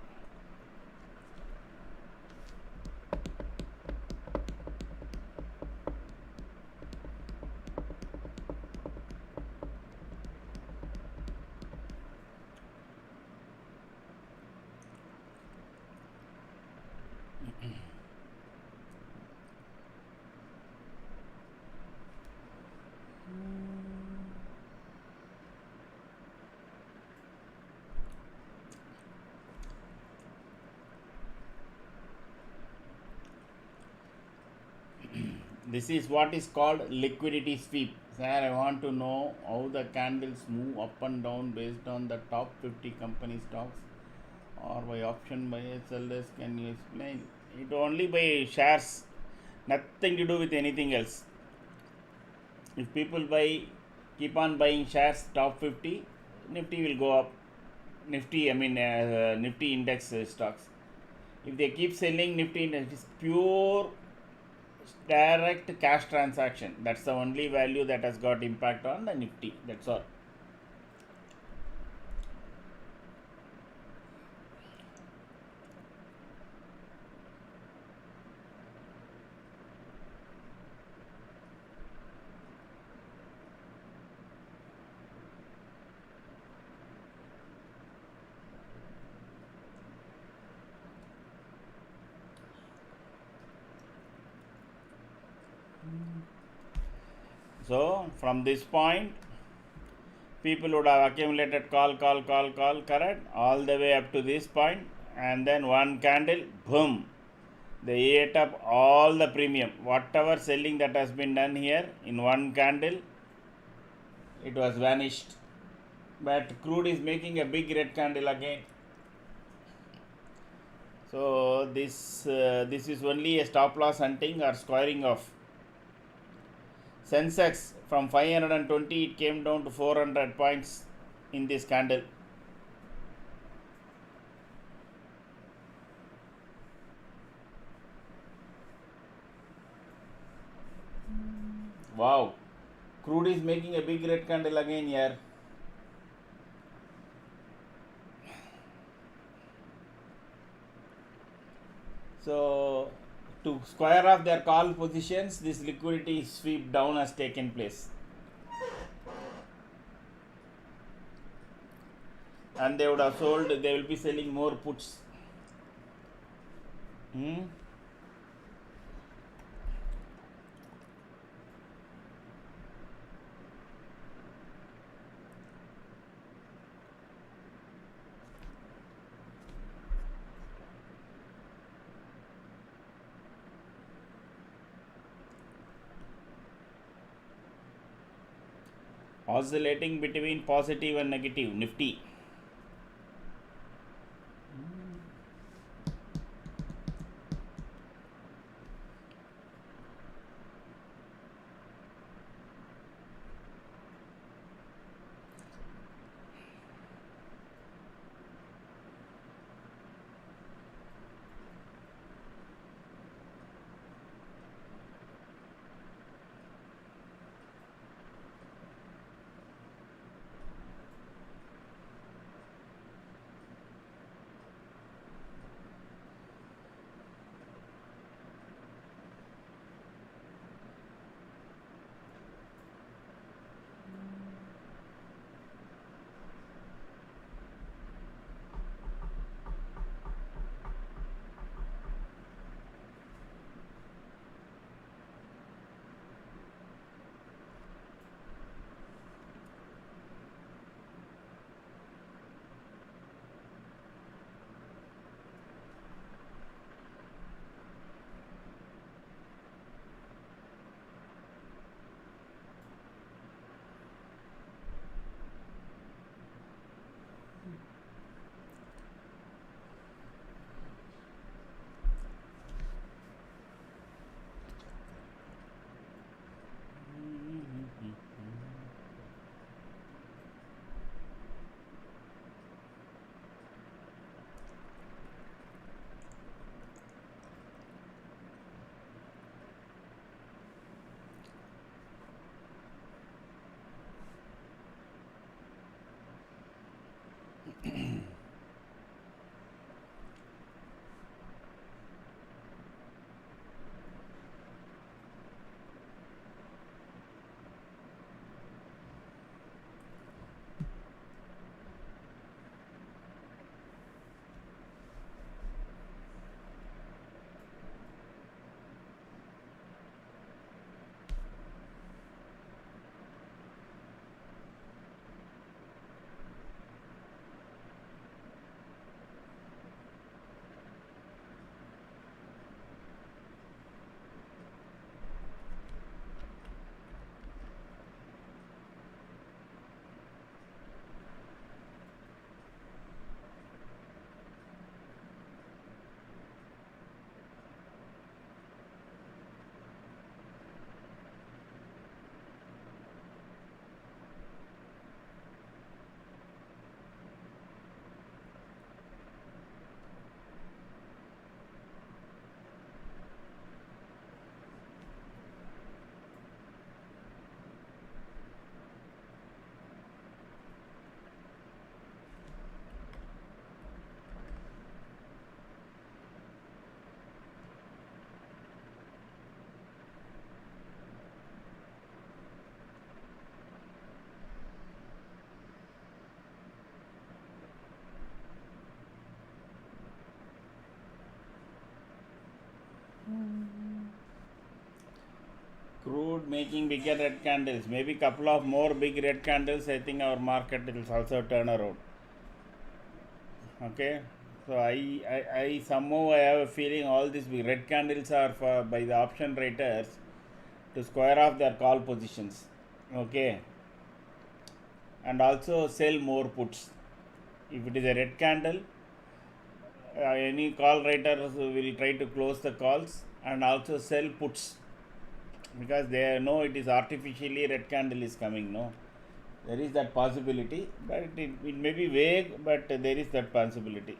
This is what is called liquidity sweep. Sir, I want to know how the candles move up and down based on the top 50 company stocks or by option buyers, sellers. Can you explain? It only by shares, nothing to do with anything else. If people keep on buying shares top 50, Nifty will go up. Nifty index stocks. If they keep selling Nifty index, it's pure direct cash transaction. That's the only value that has got impact on the Nifty. That's all. So from this point, people would have accumulated call, correct, all the way up to this point, and then one candle, boom, they ate up all the premium. Whatever selling that has been done here in one candle, it was vanished. But crude is making a big red candle again. So this is only a stop loss hunting or squaring off. Sensex from 520 it came down to 400 points in this candle. Wow, crude is making a big red candle again here. So to square off their call positions, this liquidity sweep down has taken place, and they would have sold, they will be selling more puts. Oscillating between positive and negative, Nifty. Crude making bigger red candles, maybe couple of more big red candles. I think our market will also turn around. Okay, so I somehow I have a feeling all these big red candles are for by the option traders to square off their call positions. Okay, and also sell more puts. If it is a red candle, any call writers will try to close the calls and also sell puts because they know it is artificially red candle is coming. No, there is that possibility, but it may be vague, but there is that possibility.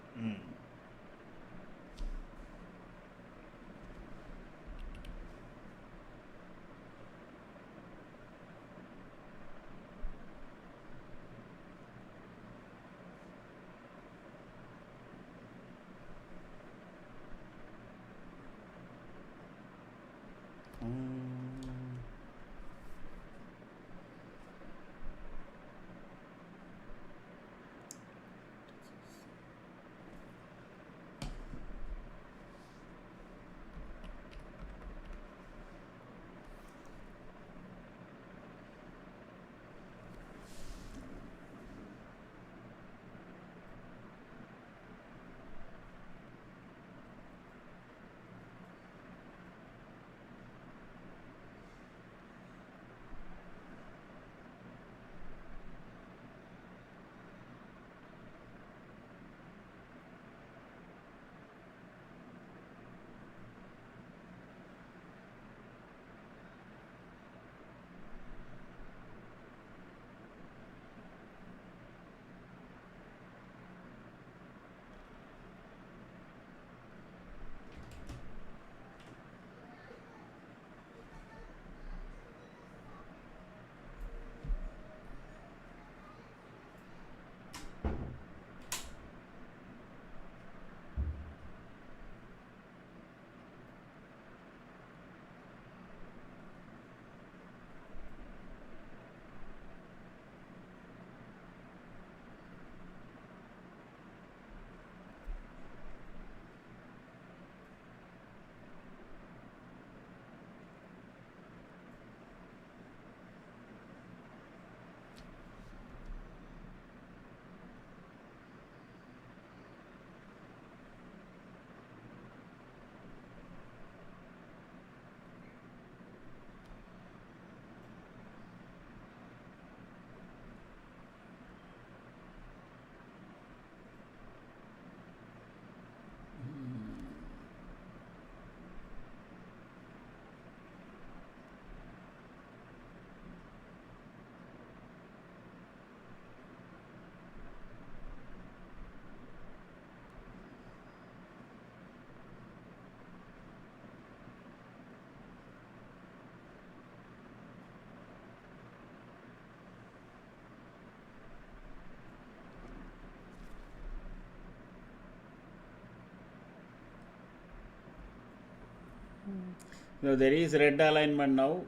So there is red alignment now,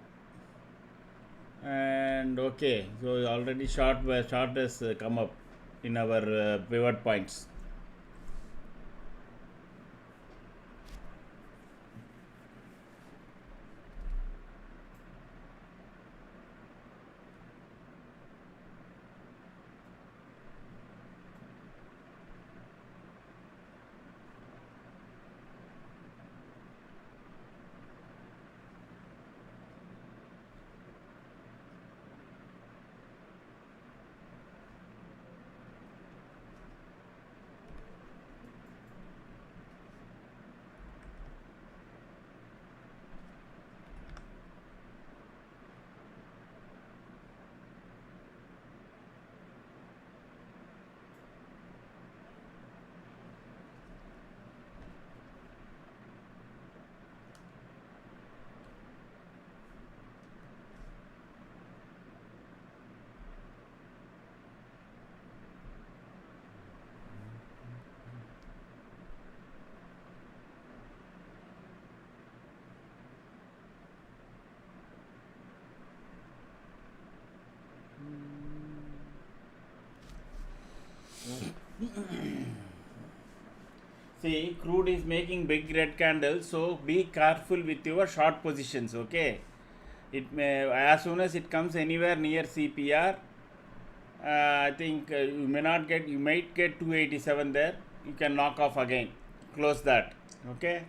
and okay, so already short has come up in our pivot points. See, crude is making big red candles, so be careful with your short positions, okay? It may, as soon as it comes anywhere near CPR, I think you may not get, you might get 287 there. You can knock off again, close that. Okay.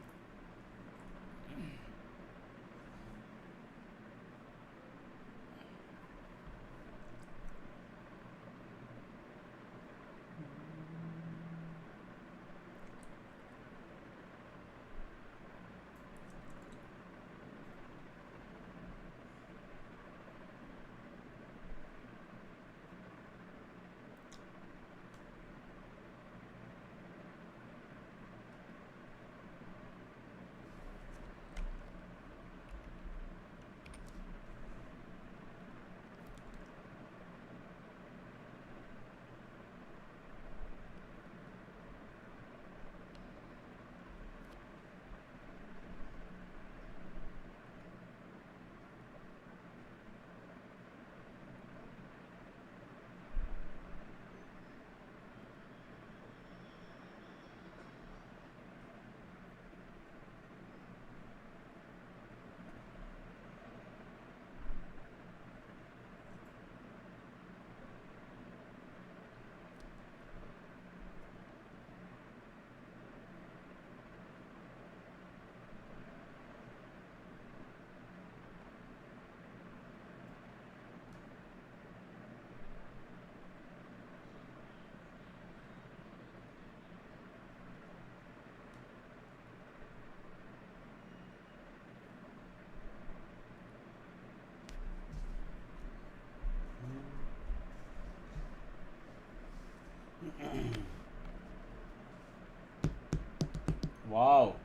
Wow,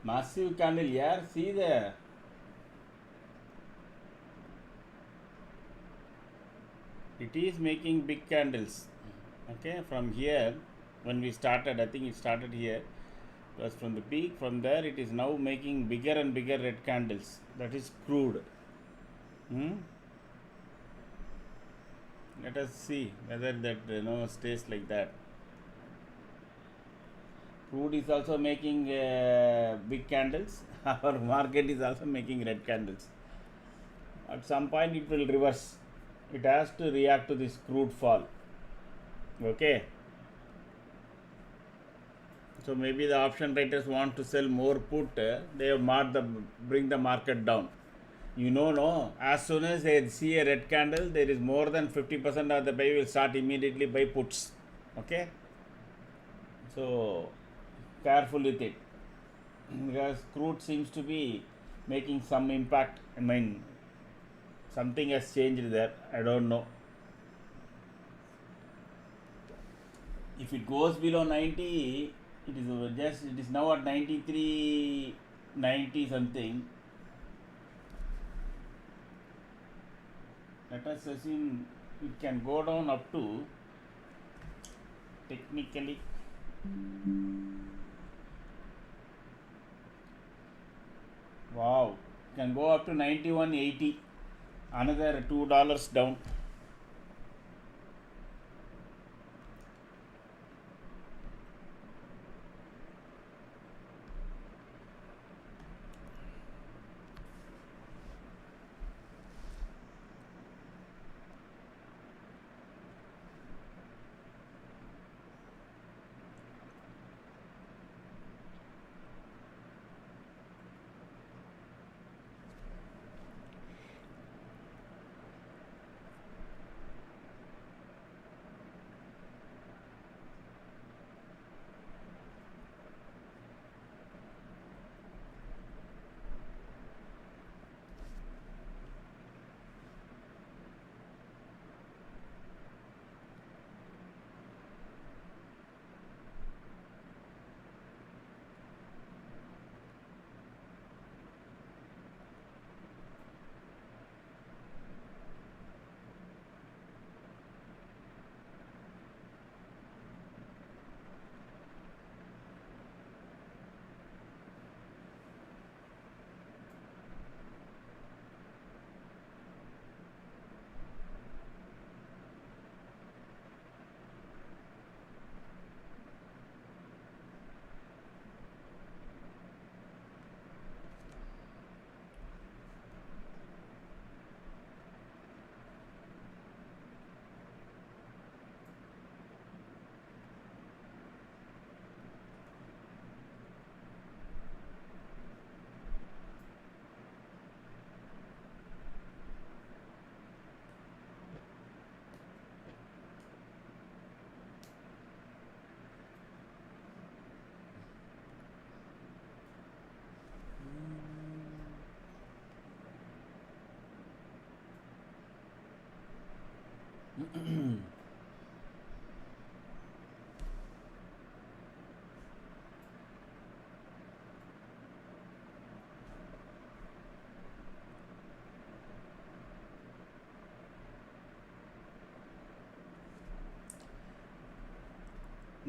massive candle here. See there. It is making big candles. Okay, from here, when we started, I think it started here. Plus from the peak, from there it is now making bigger and bigger red candles. That is crude. Let us see whether that stays like that. Crude is also making big candles. Our market is also making red candles. At some point it will reverse. It has to react to this crude fall. Okay. So maybe the option writers want to sell more put. They have bring the market down. No, as soon as they see a red candle, there is more than 50% of the buy will start immediately buy puts. Okay. So careful with it, because crude seems to be making some impact. I mean, something has changed there. I don't know. If it goes below 90, it is now at 93.90 something. Let us assume it can go down up to, technically, wow, can go up to 91.80, another $2 down.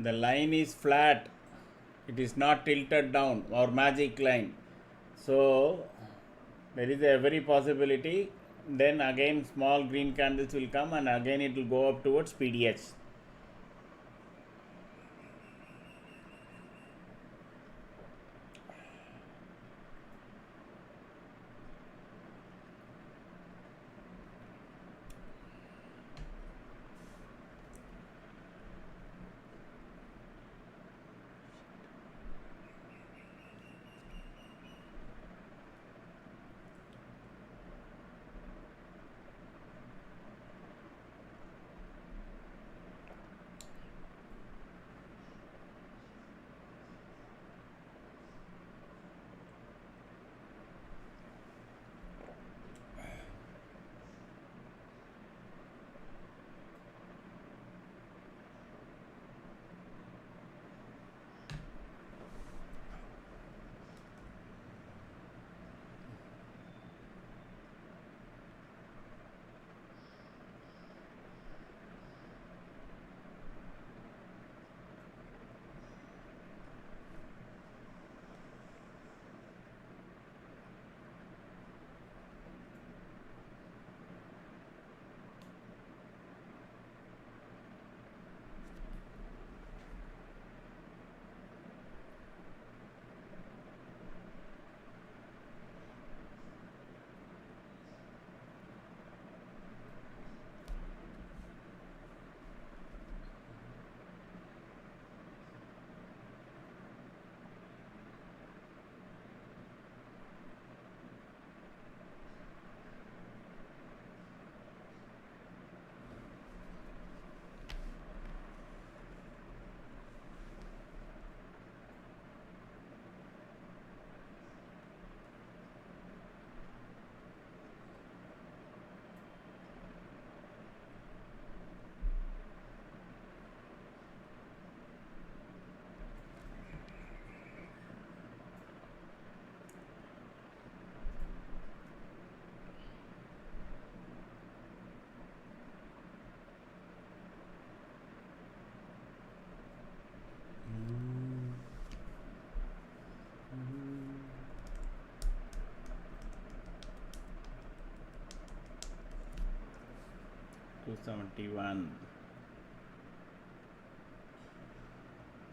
the line is flat, it is not tilted down or magic line. So there is a very possibility then again small green candles will come and again it will go up towards PDH. $271.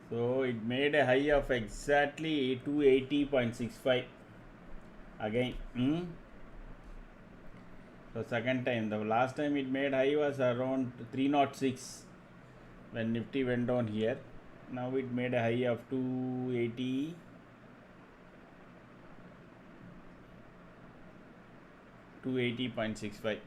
So it made a high of exactly 280.65 again. So second time, the last time it made high was around 306 when Nifty went down here. Now it made a high of 280. 280.65.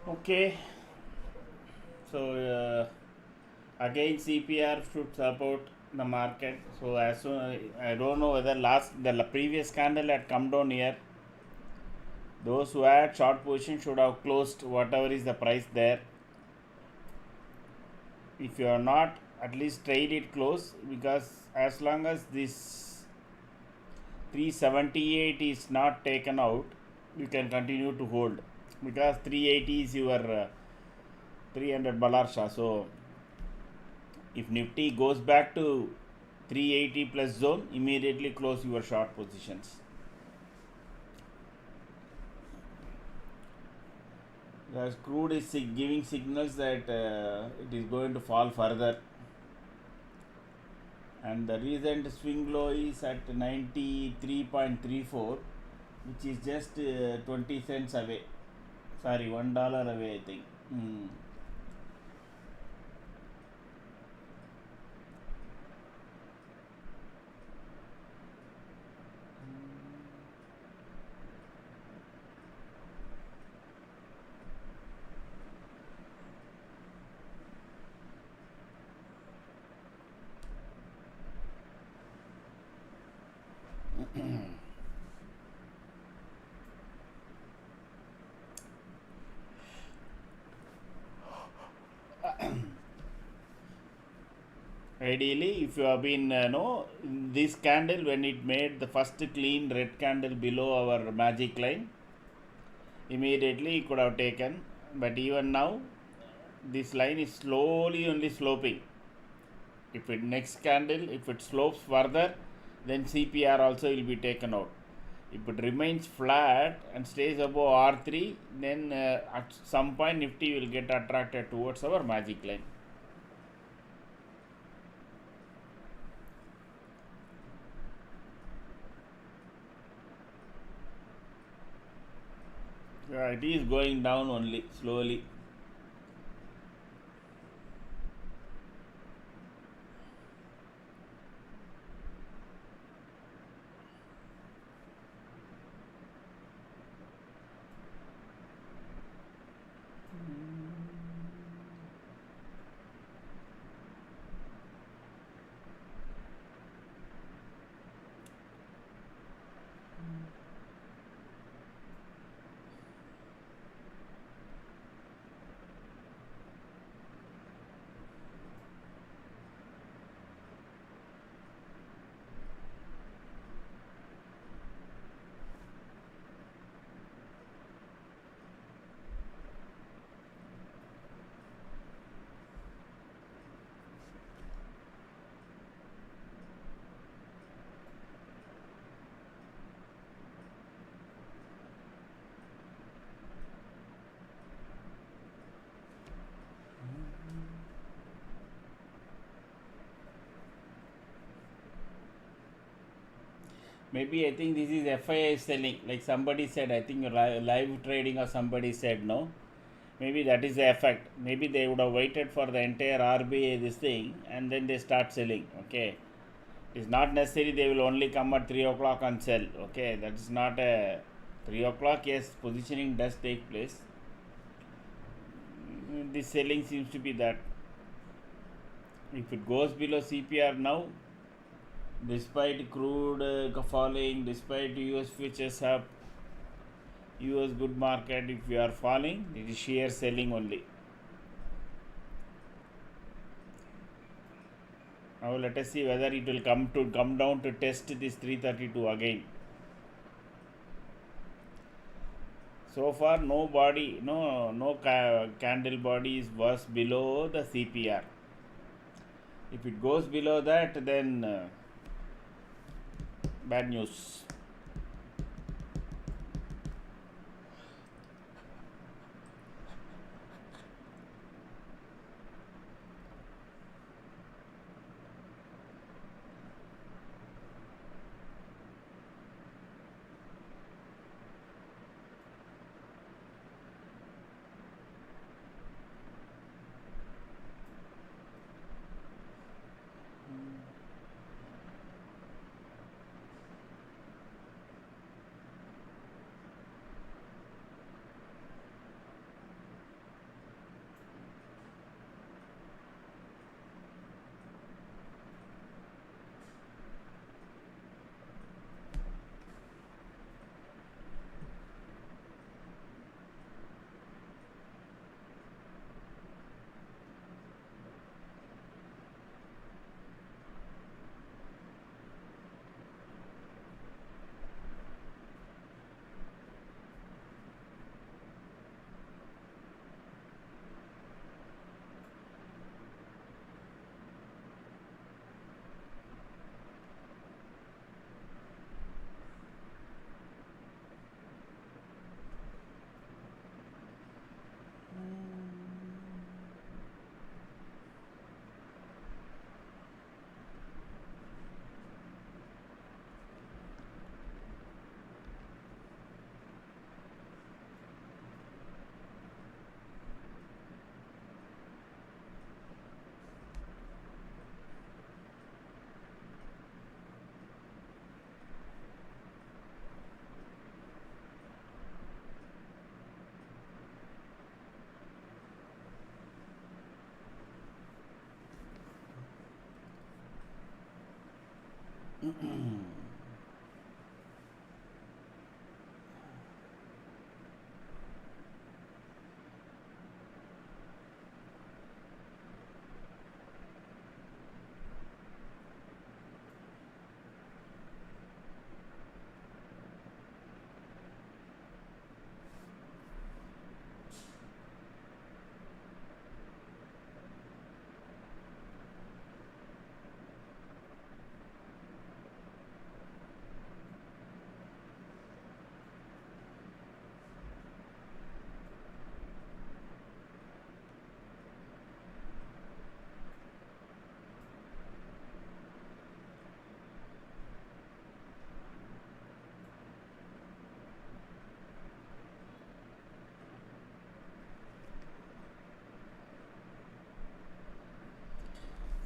Okay, so again CPR should support the market. So as soon I don't know whether the previous candle had come down here. Those who had short position should have closed whatever is the price there. If you are not, at least trade it close, because as long as this 378 is not taken out, you can continue to hold, because 380 is your 300 Balarsha. So if Nifty goes back to 380 plus zone, immediately close your short positions. Because crude is giving signals that it is going to fall further, and the recent swing low is at 93.34, which is just 20 cents away, sorry, $1 away, I think. Ideally, if you have been this candle, when it made the first clean red candle below our magic line, immediately it could have taken. But even now, this line is slowly only sloping. If it next candle, if it slopes further, then CPR also will be taken out. If it remains flat and stays above R3, then at some point Nifty will get attracted towards our magic line. Yeah, it is going down only slowly. Maybe I think this is FII selling, like somebody said, I think live trading or somebody said, no? Maybe that is the effect. Maybe they would have waited for the entire RBA this thing and then they start selling. Okay, it's not necessary they will only come at 3 o'clock and sell. Okay, that is not a 3 o'clock. Yes, positioning does take place. This selling seems to be that. If it goes below CPR now, despite crude falling, despite US futures up, US good market, if you are falling, it is sheer selling only. Now let us see whether it will come down to test this 332 again. So far, no candle body was below the CPR. If it goes below that, then bad news.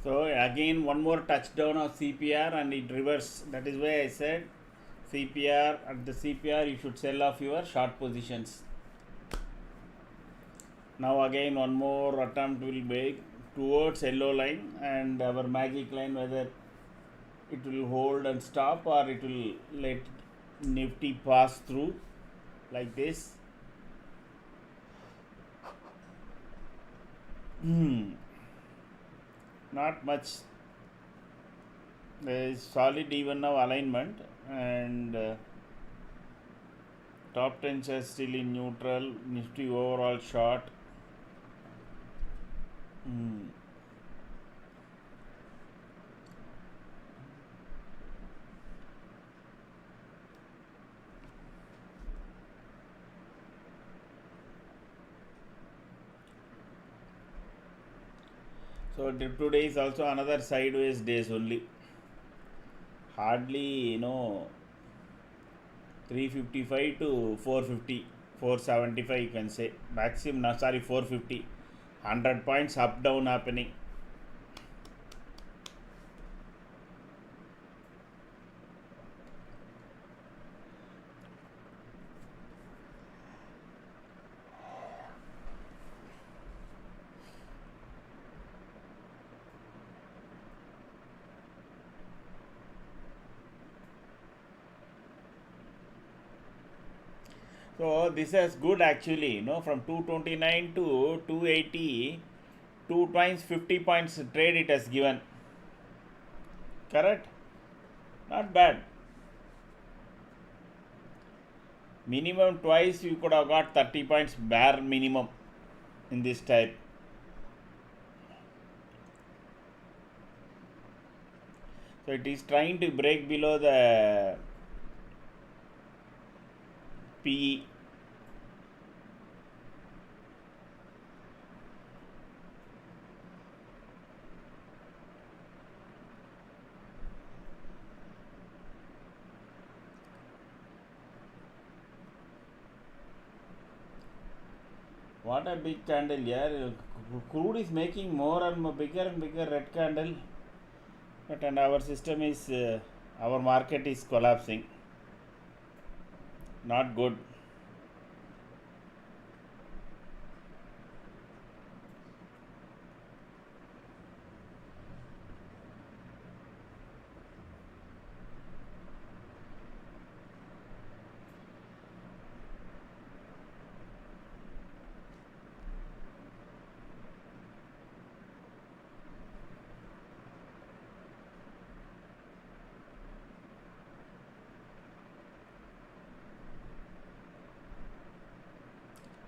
So again one more touchdown of CPR and it reverse. That is why I said CPR, at the CPR you should sell off your short positions. Now again one more attempt will be towards yellow line and our magic line, whether it will hold and stop or it will let Nifty pass through like this. Not much. There is solid even now alignment and top 10 shares still in neutral. Nifty overall short. So today is also another sideways days only. Hardly 355 to 450, 475 you can say. Maximum, 450. 100 points up down happening. So this is good actually, from 229 to 280, 2 times 50 points trade it has given. Correct? Not bad. Minimum twice you could have got 30 points bare minimum in this type. So it is trying to break below the PE. What a big candle here. Crude is making more and bigger red candle. But and our system is, our market is collapsing. Not good.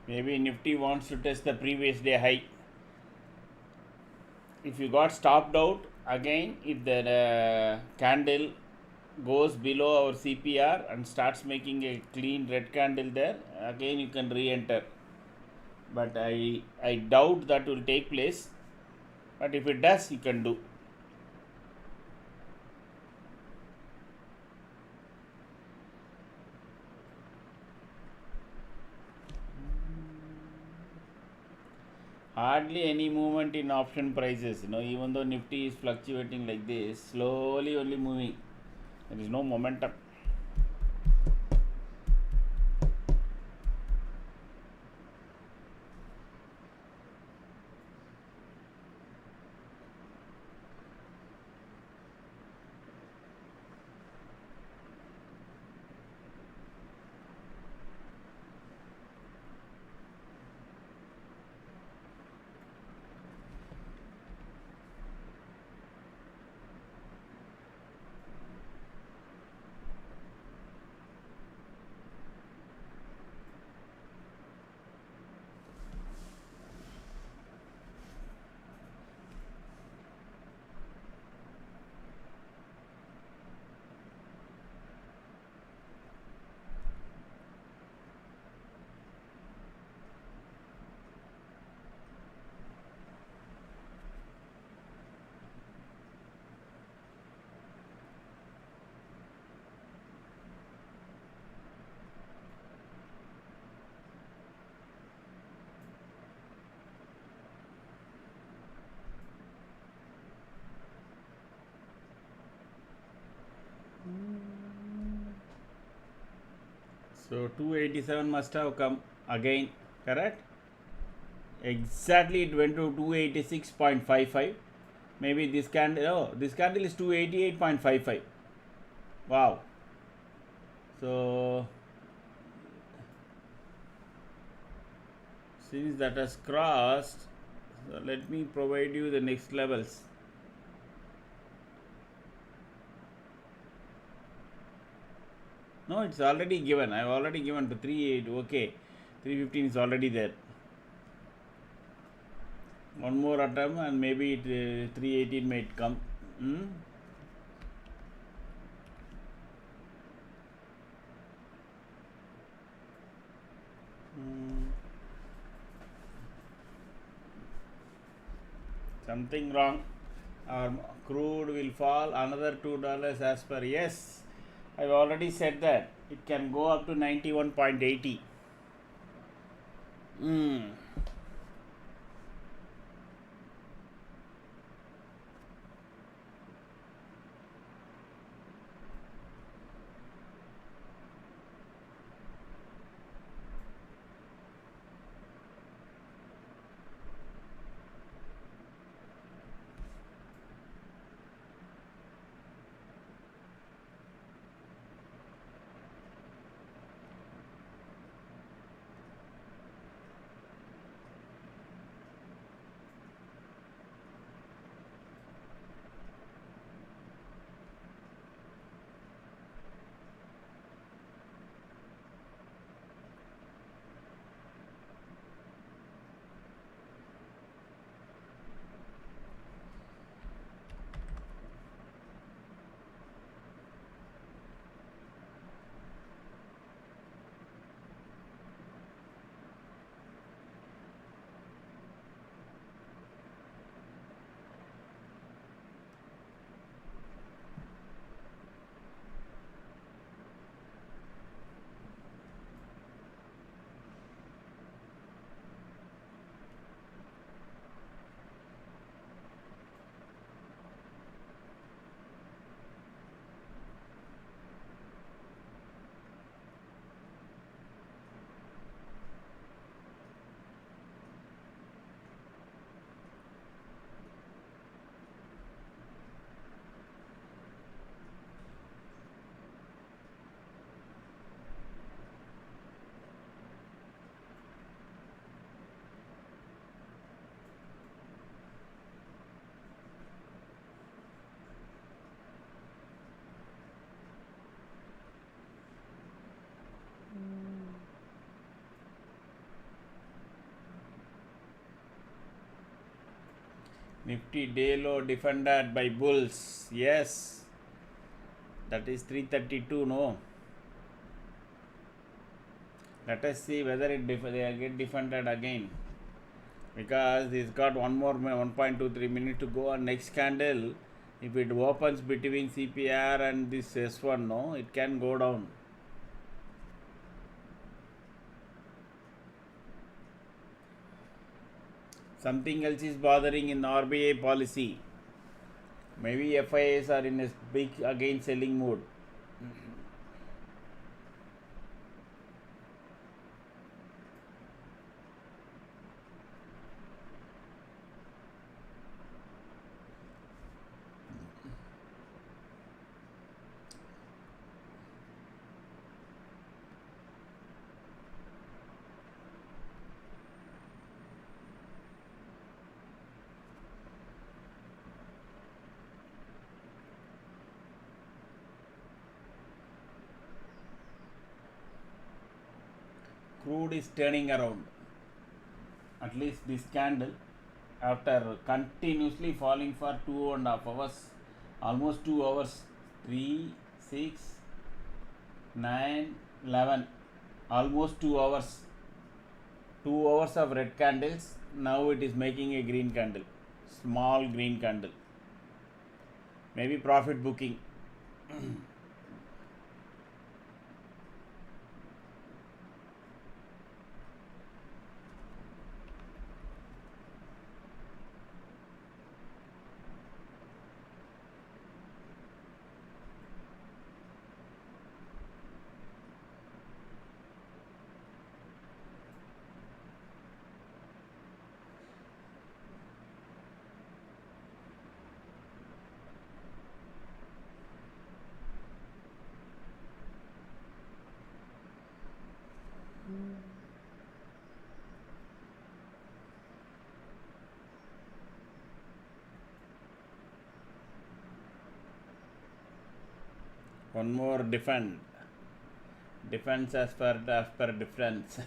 Maybe Nifty wants to test the previous day high. If you got stopped out, again if the candle goes below our CPR and starts making a clean red candle there, again you can re-enter. But I doubt that will take place. But if it does, you can do. Hardly any movement in option prices, even though Nifty is fluctuating like this, slowly only moving. There is no momentum. So 287 must have come again, correct? Exactly, it went to 286.55. Maybe this candle, oh, this candle is 288.55. Wow. So since that has crossed, so let me provide you the next levels. No, it's already given. I've already given to 38. Okay, 315 is already there. One more attempt and maybe it 318 might come. Hmm? Something wrong. Our crude will fall another $2 as per. Yes, I've already said that it can go up to 91.80. Nifty day low defended by bulls. Yes, that is 332. No, let us see whether they get defended again, because it's got one more 1.23 minutes to go. And next candle, if it opens between CPR and this S1, no, it can go down. Something else is bothering in RBI policy. Maybe FIAs are in a big again selling mood. Crude is turning around. At least this candle, after continuously falling for 2.5 hours, almost 2 hours, 3, 6, 9, 11, almost 2 hours. 2 hours of red candles. Now it is making a green candle, small green candle. Maybe profit booking. One more defend. Defense as per difference.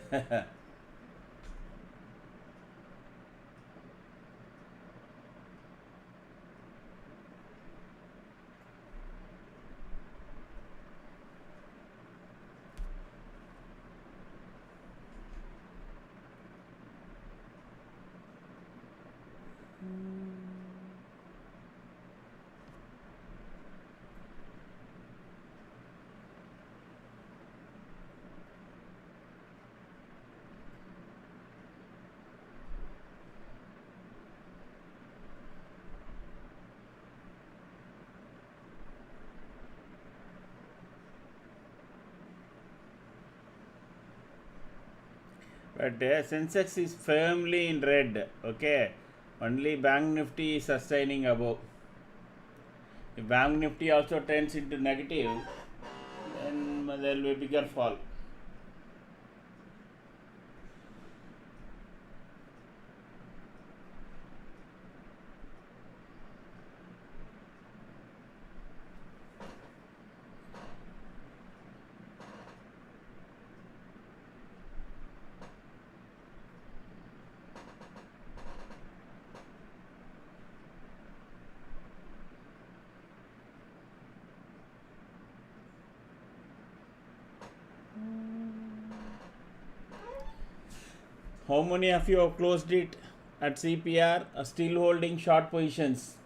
But Sensex is firmly in red. Okay, only Bank Nifty is sustaining above. If Bank Nifty also turns into negative, then there will be a bigger fall. How many of you have closed it at CPR? Are still holding short positions?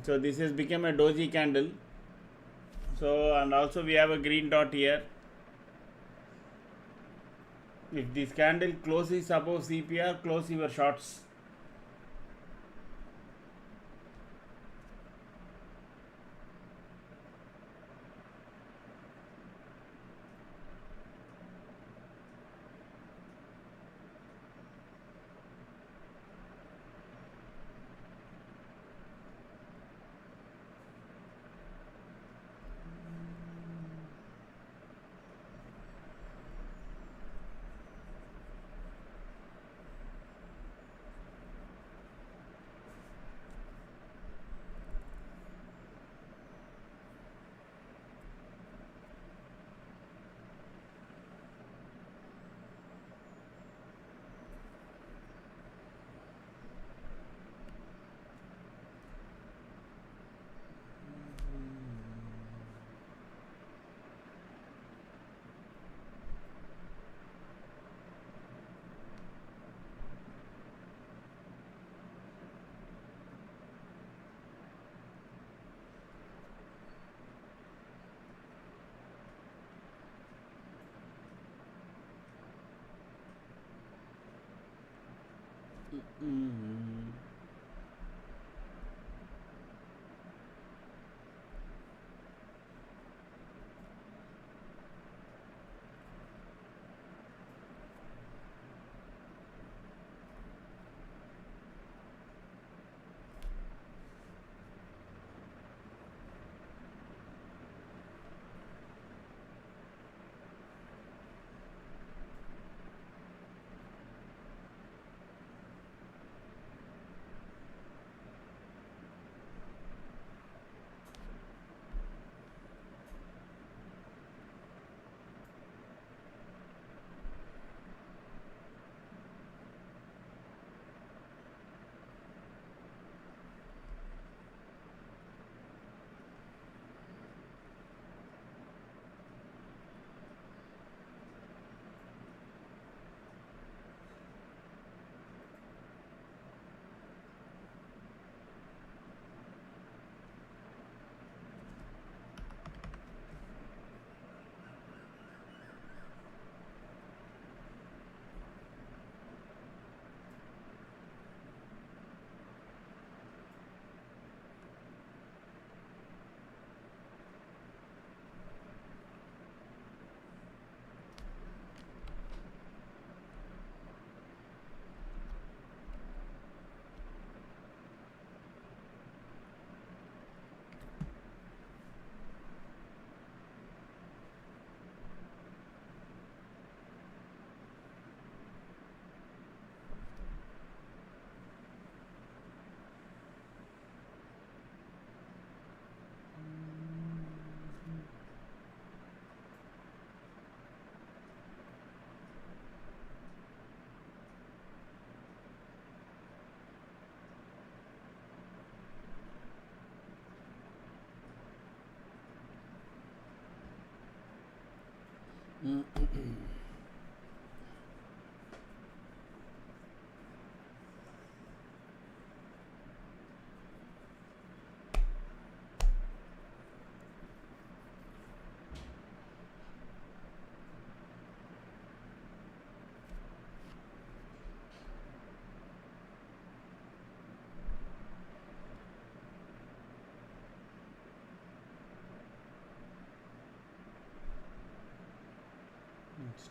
So this has become a doji candle. So, and also we have a green dot here. If this candle closes above CPR, close your shorts.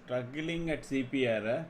Struggling at CPR.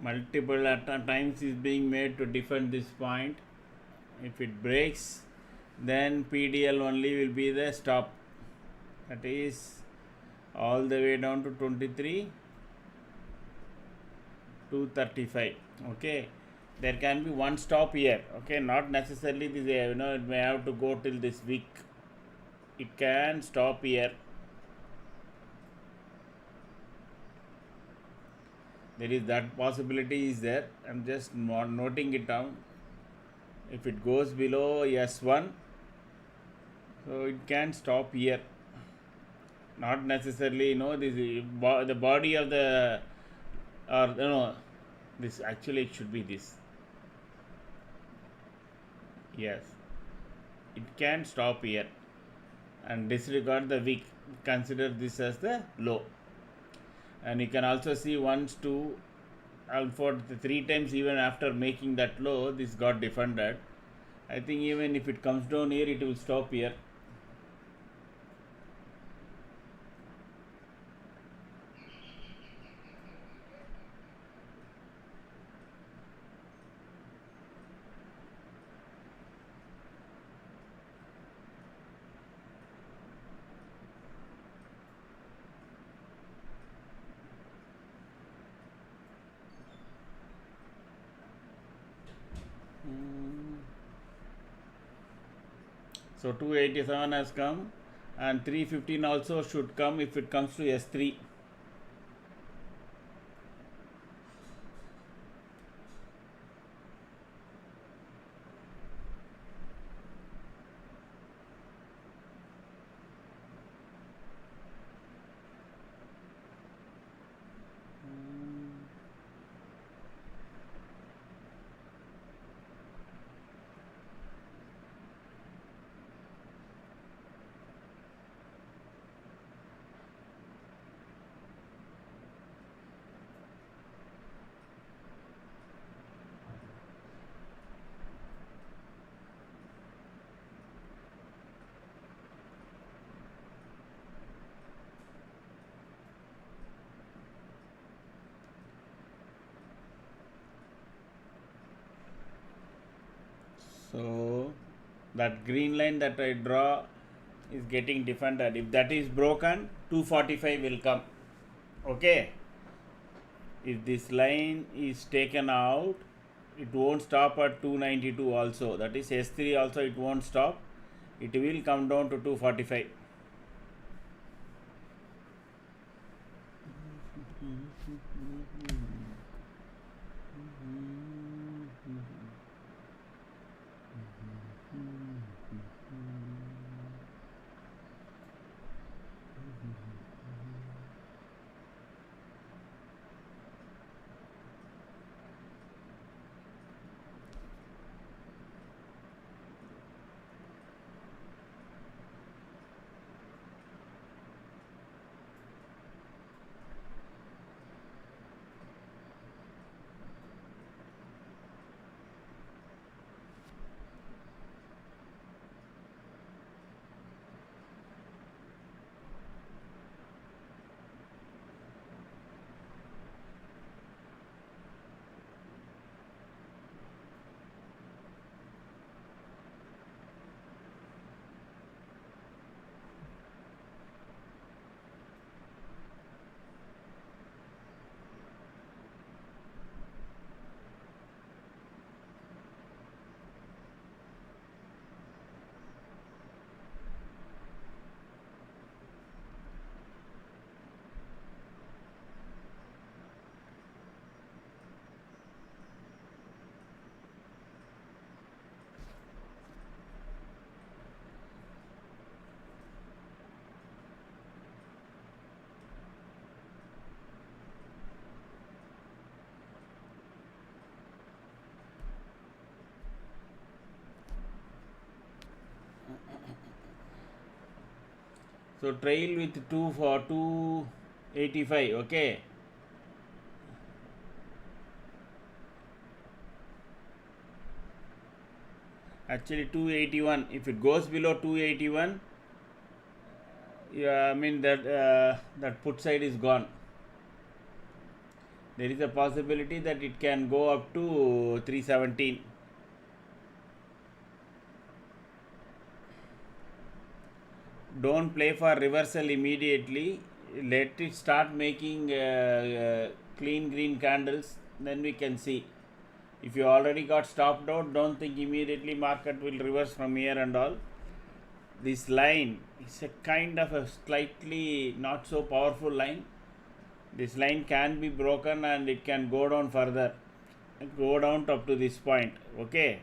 Multiple times is being made to defend this point. If it breaks, then PDL only will be the stop. That is all the way down to 23 235. Okay, there can be one stop here. Okay, not necessarily this, it may have to go till this week. It can stop here. There is that possibility is there. I'm just noting it down. If it goes below S1, so it can stop here. Not necessarily, this the body of the, or this actually it should be this. Yes, it can stop here and disregard the wick. Consider this as the low. And you can also see once, two, for the 3 times even after making that low, this got defended. I think even if it comes down here, it will stop here. So 287 has come, and 315 also should come if it comes to S3. So that green line that I draw is getting defended. If that is broken, 245 will come. Okay. If this line is taken out, it won't stop at 292 also. That is S3 also it won't stop. It will come down to 245. So trail with 2 for 285. Okay. Actually 281. If it goes below 281, yeah, I mean that put side is gone. There is a possibility that it can go up to 317. Don't play for reversal immediately. Let it start making clean green candles, then we can see. If you already got stopped out, don't think immediately market will reverse from here and all. This line is a kind of a slightly not so powerful line. This line can be broken and it can go down further, go down up to this point. Okay.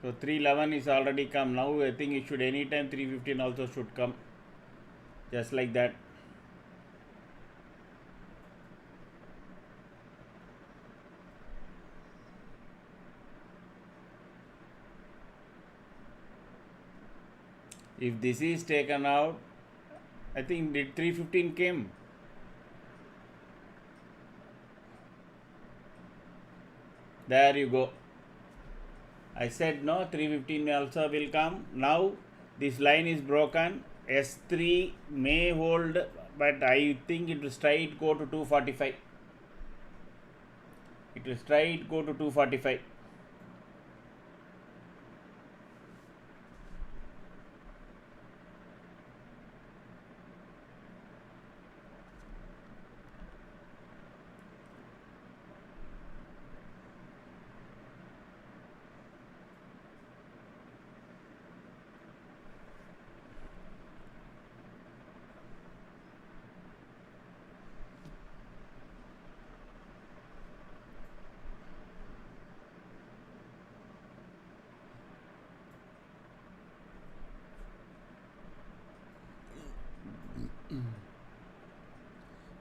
So 311 is already come. Now I think it should anytime 315 also should come. Just like that. If this is taken out, I think did 315 came. There you go. I said no, 315 also will come. Now this line is broken. S3 may hold, but I think it will straight go to 245. It will straight go to 245.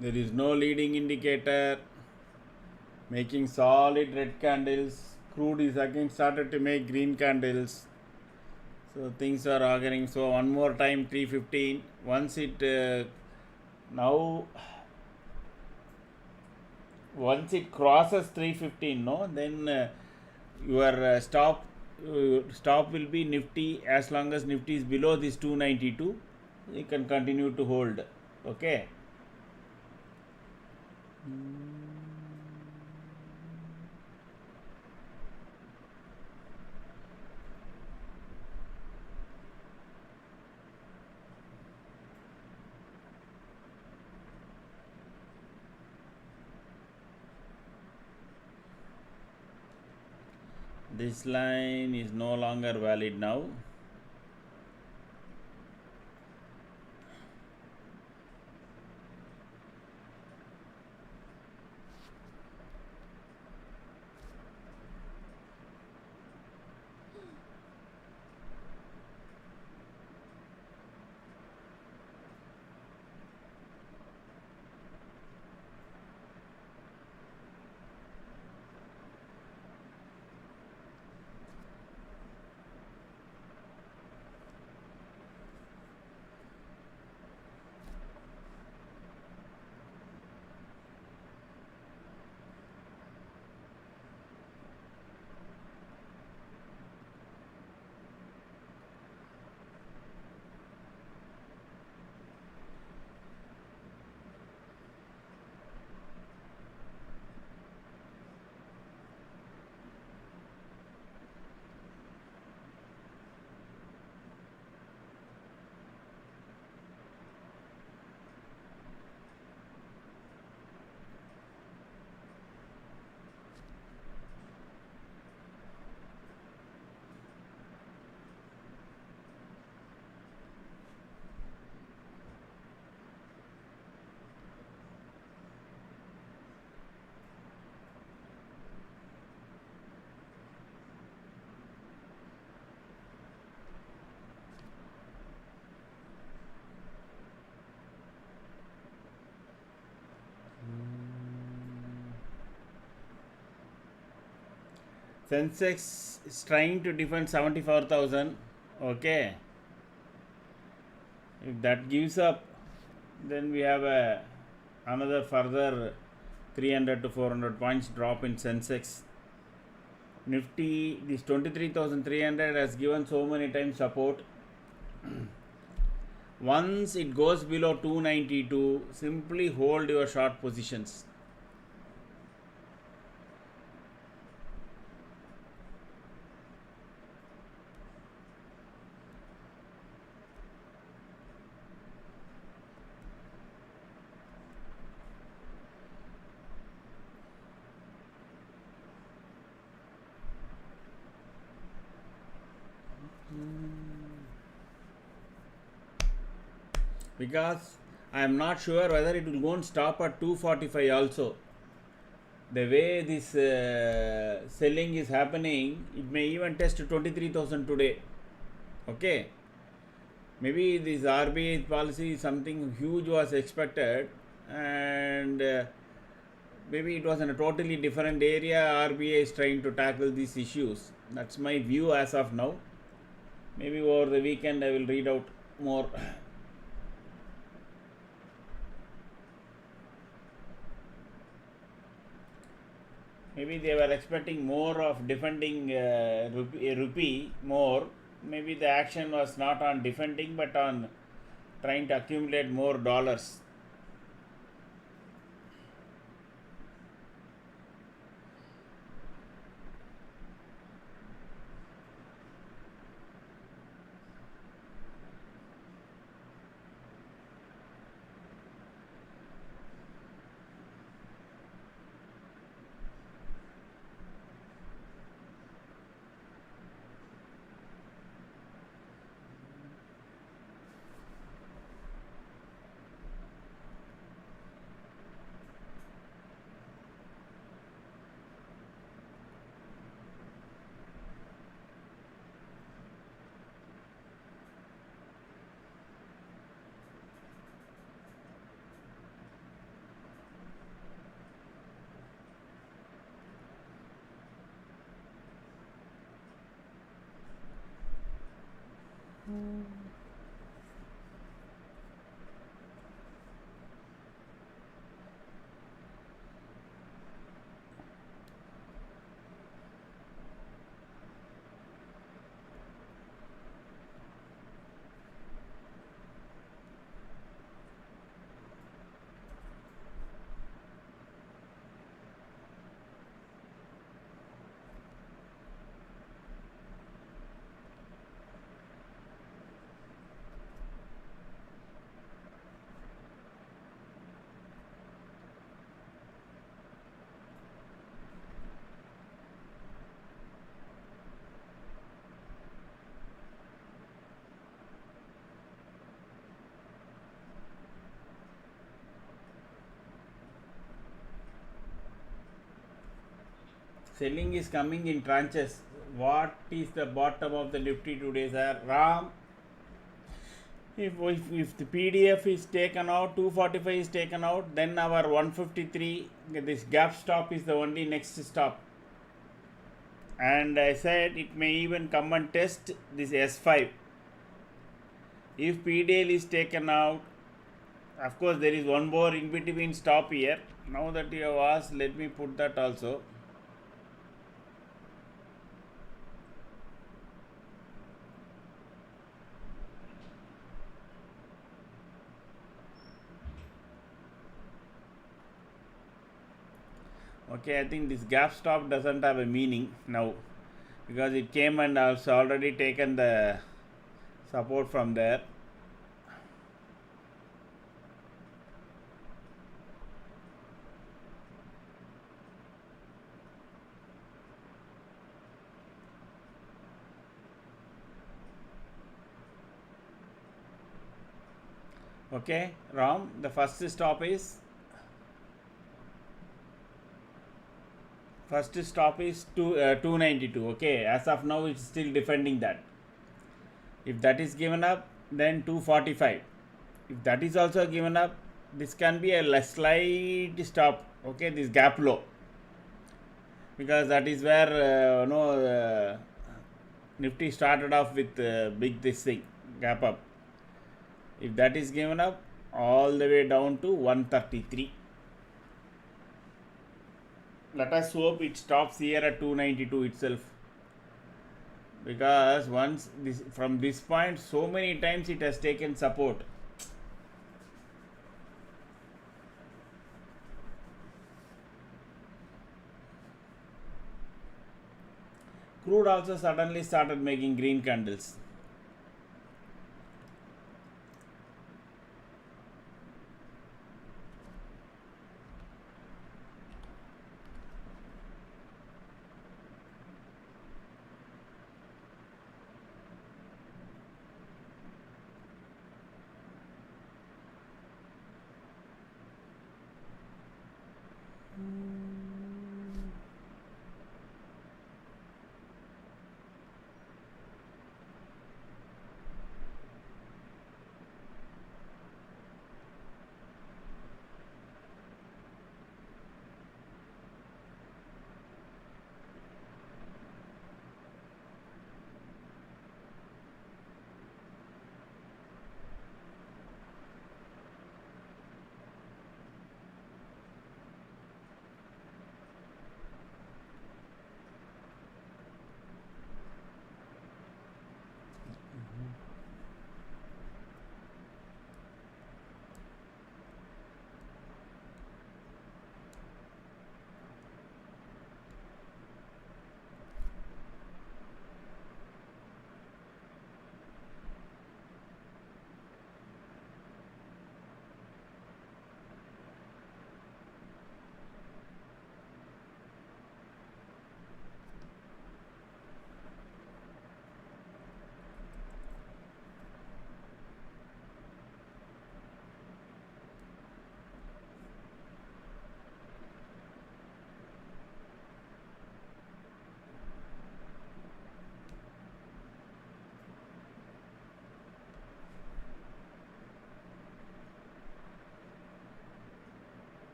There is no leading indicator, making solid red candles. Crude is again started to make green candles. So things are auguring. So one more time 315. Once it now once it crosses 315, no, then your stop will be Nifty. As long as Nifty is below this 292, you can continue to hold. Okay. This line is no longer valid now. Sensex is trying to defend 74,000. Okay. If that gives up, then we have another further 300 to 400 points drop in Sensex. Nifty, this 23,300 has given so many times support. Once it goes below 292, simply hold your short positions. Because I am not sure whether it will go and stop at 245 also. The way this selling is happening, it may even test 23,000 today. Okay. Maybe this RBI policy, something huge was expected, and maybe it was in a totally different area. RBI is trying to tackle these issues. That's my view as of now. Maybe over the weekend I will read out more. Maybe they were expecting more of defending rupee more. Maybe the action was not on defending but on trying to accumulate more dollars. Selling is coming in tranches. What is the bottom of the Nifty today, sir? Ram, if the PDF is taken out, 245 is taken out, then our 153, this gap stop is the only next stop. And I said it may even come and test this S5. If PDL is taken out, of course there is one more in between stop here. Now that you have asked, let me put that also. Okay, I think this gap stop doesn't have a meaning now, because it came and also already taken the support from there. Okay, Ram, the first stop is 292. Okay, as of now it's still defending that. If that is given up, then 245. If that is also given up, this can be a slight stop. Okay, this gap low, because that is where Nifty started off with big this thing gap up. If that is given up, all the way down to 133. Let us hope it stops here at 292 itself, because once this, from this point, so many times it has taken support. Crude also suddenly started making green candles.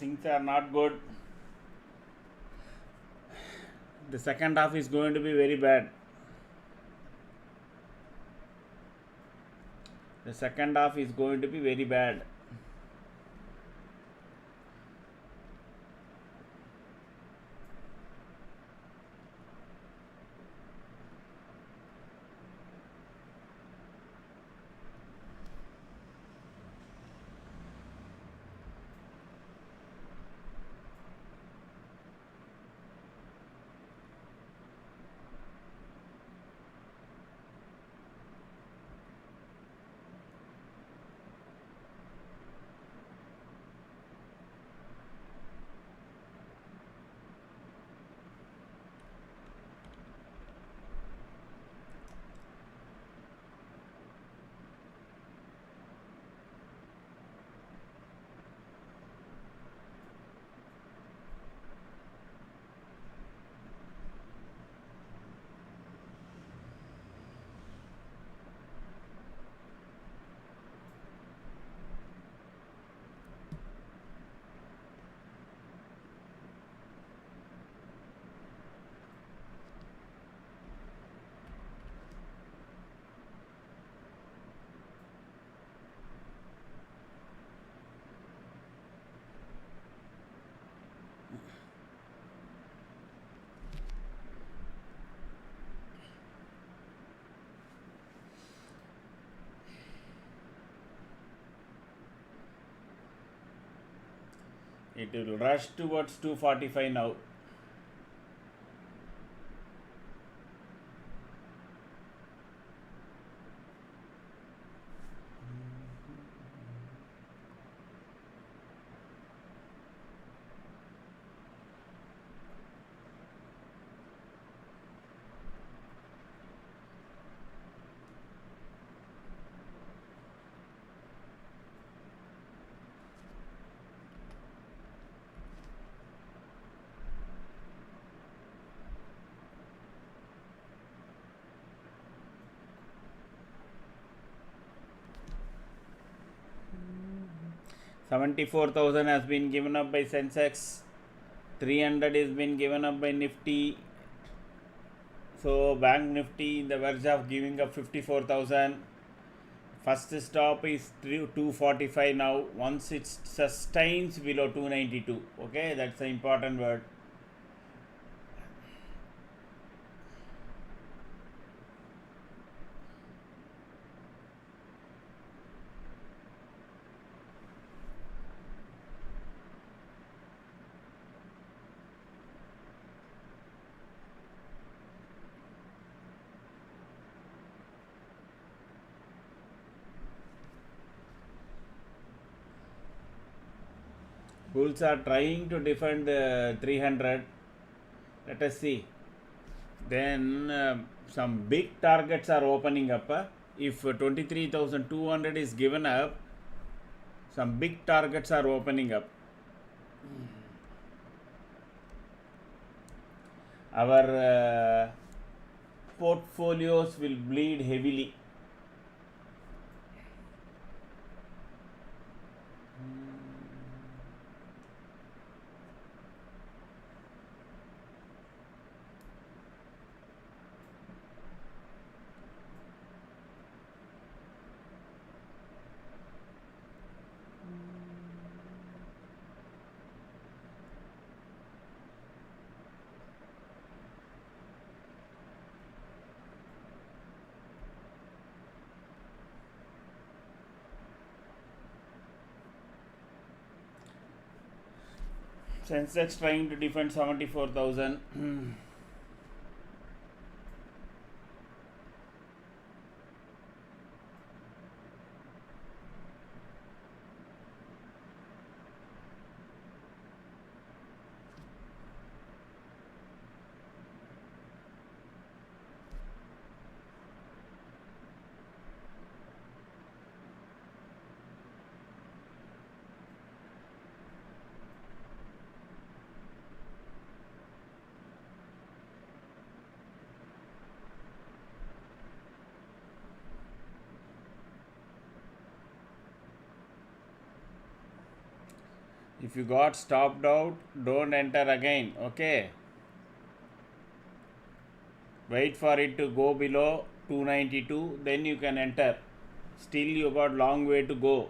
Things are not good. The second half is going to be very bad. The second half is going to be very bad. It will rush towards 245 now. $74,000 has been given up by Sensex. 300 is been given up by Nifty. So Bank Nifty in the verge of giving up 54,000. First stop is 245 now. Once it sustains below 292, okay, that's the important word. Bulls are trying to defend 300. Let us see. Then some big targets are opening up. If 23,200 is given up, some big targets are opening up. Our portfolios will bleed heavily. Sensex trying to defend 74,000. If you got stopped out, don't enter again. Okay. Wait for it to go below 292, then you can enter. Still you got long way to go.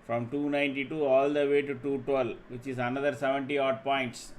From 292 all the way to 212, which is another 70 odd points.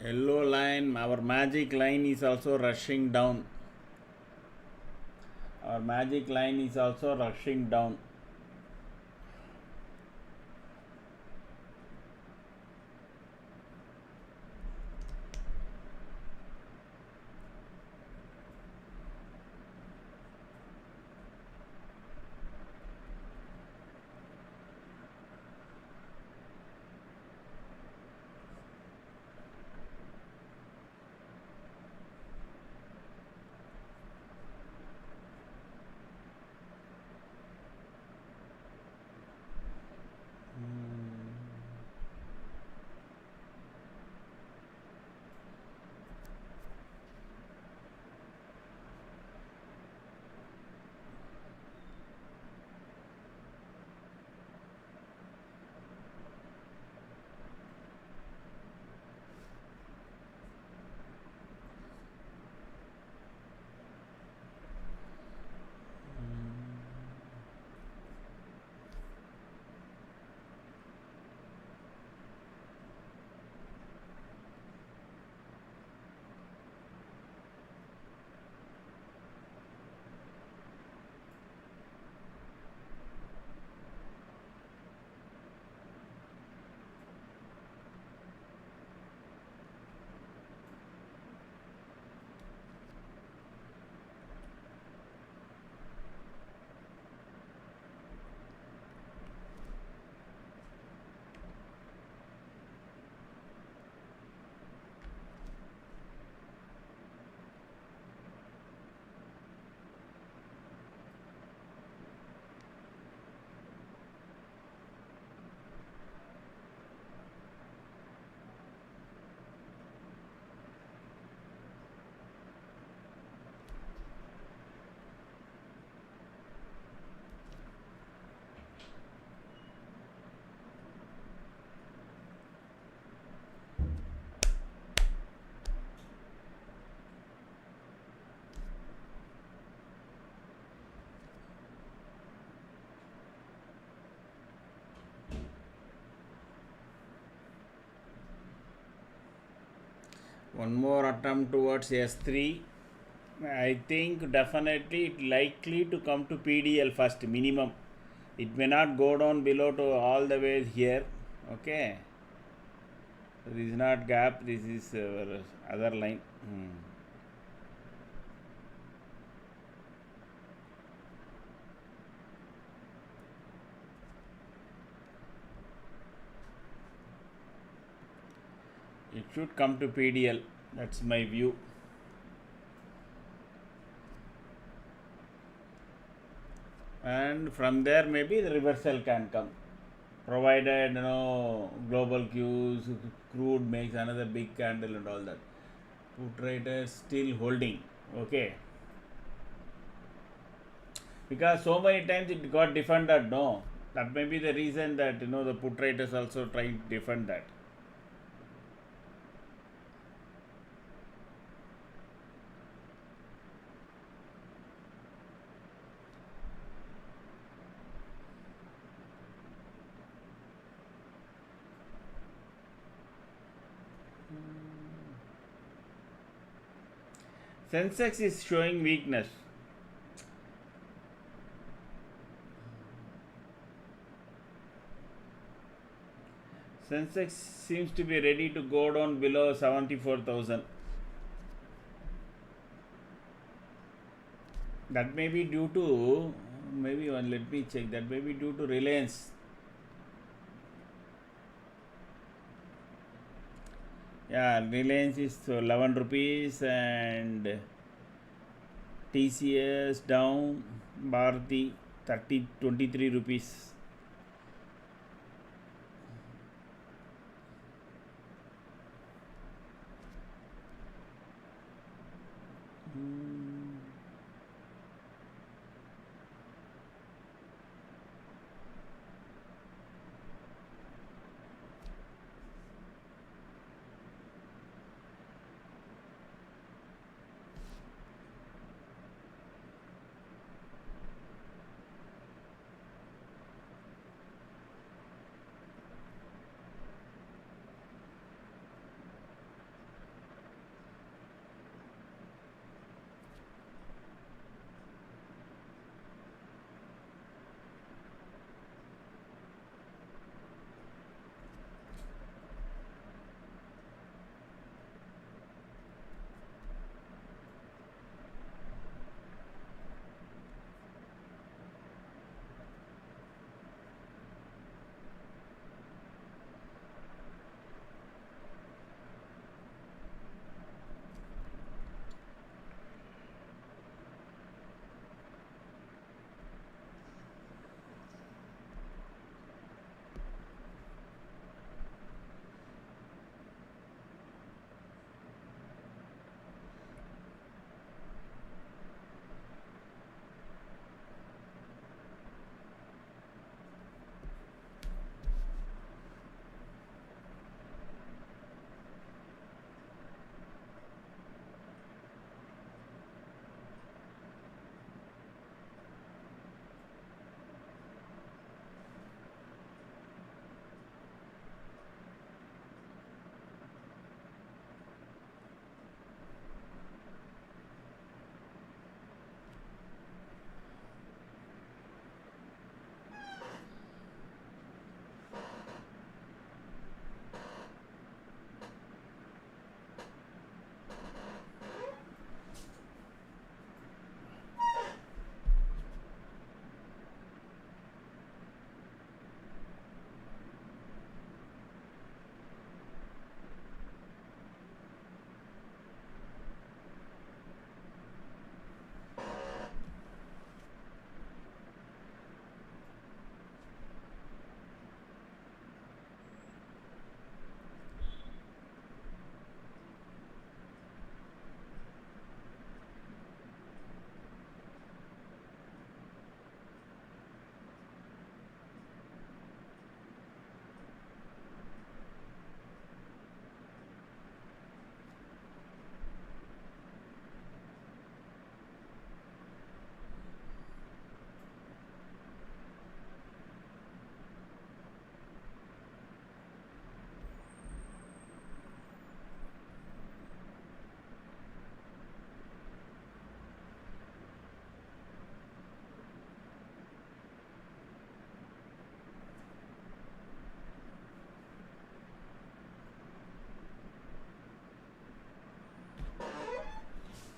Yellow line, our magic line is also rushing down. Our magic line is also rushing down. One more attempt towards S3. I think definitely it likely to come to PDL first minimum. It may not go down below to all the way here. Okay. This is not gap. This is other line. It should come to PDL. That's my view. And from there maybe the reversal can come, provided global cues, crude makes another big candle and all that. Put traders still holding. Okay, because so many times it got defended. No, that may be the reason that the put traders also try to defend that. Sensex is showing weakness. Sensex seems to be ready to go down below 74,000. That may be due to, let me check, that may be due to Reliance. Yeah, Reliance is 11 rupees and TCS down, Bharati 23 rupees.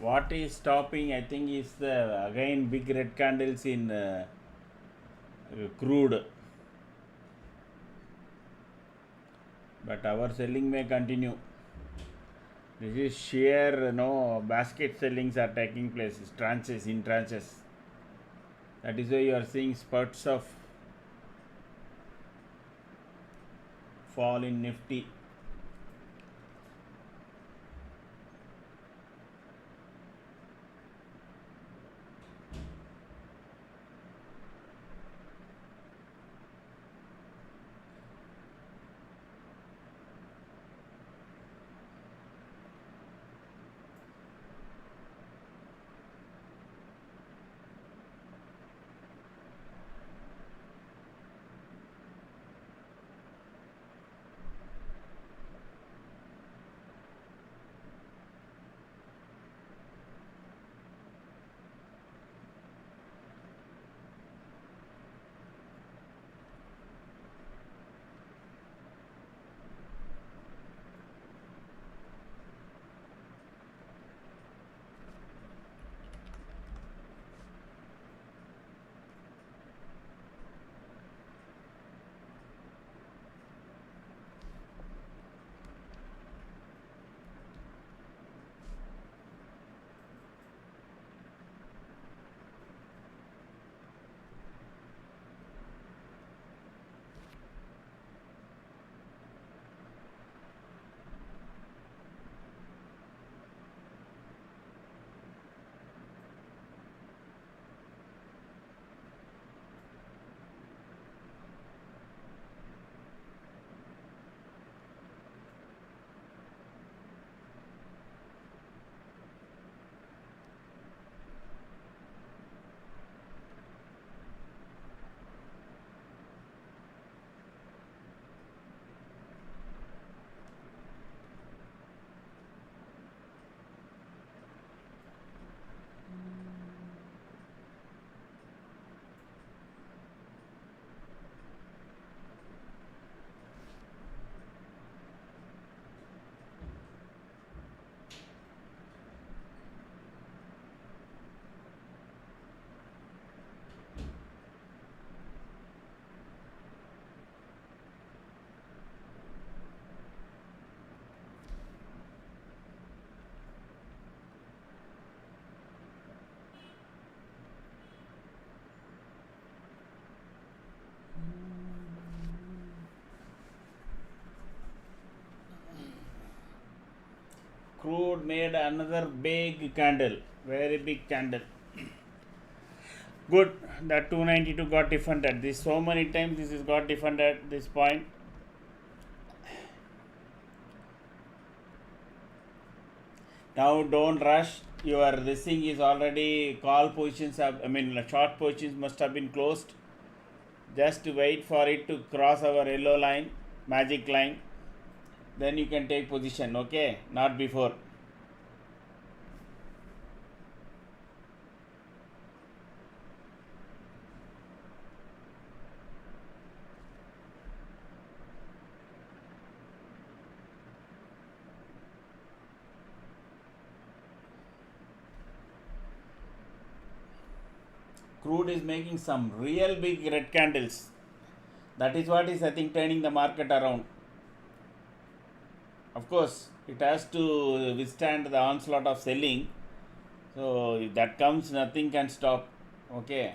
What is stopping, I think, is the again big red candles in crude. But our selling may continue. This is sheer no basket sellings are taking place, tranches in tranches. That is why you are seeing spurts of fall in Nifty. Crude made another big candle, very big candle. Good, that 292 got defended. This so many times this is got defended at this point. Now don't rush. Your this thing is already call positions have, I mean short positions must have been closed. Just wait for it to cross our yellow line, magic line. Then you can take position, okay? Not before. Crude is making some real big red candles. That is what is I think turning the market around. Of course, it has to withstand the onslaught of selling. So if that comes, nothing can stop. Okay.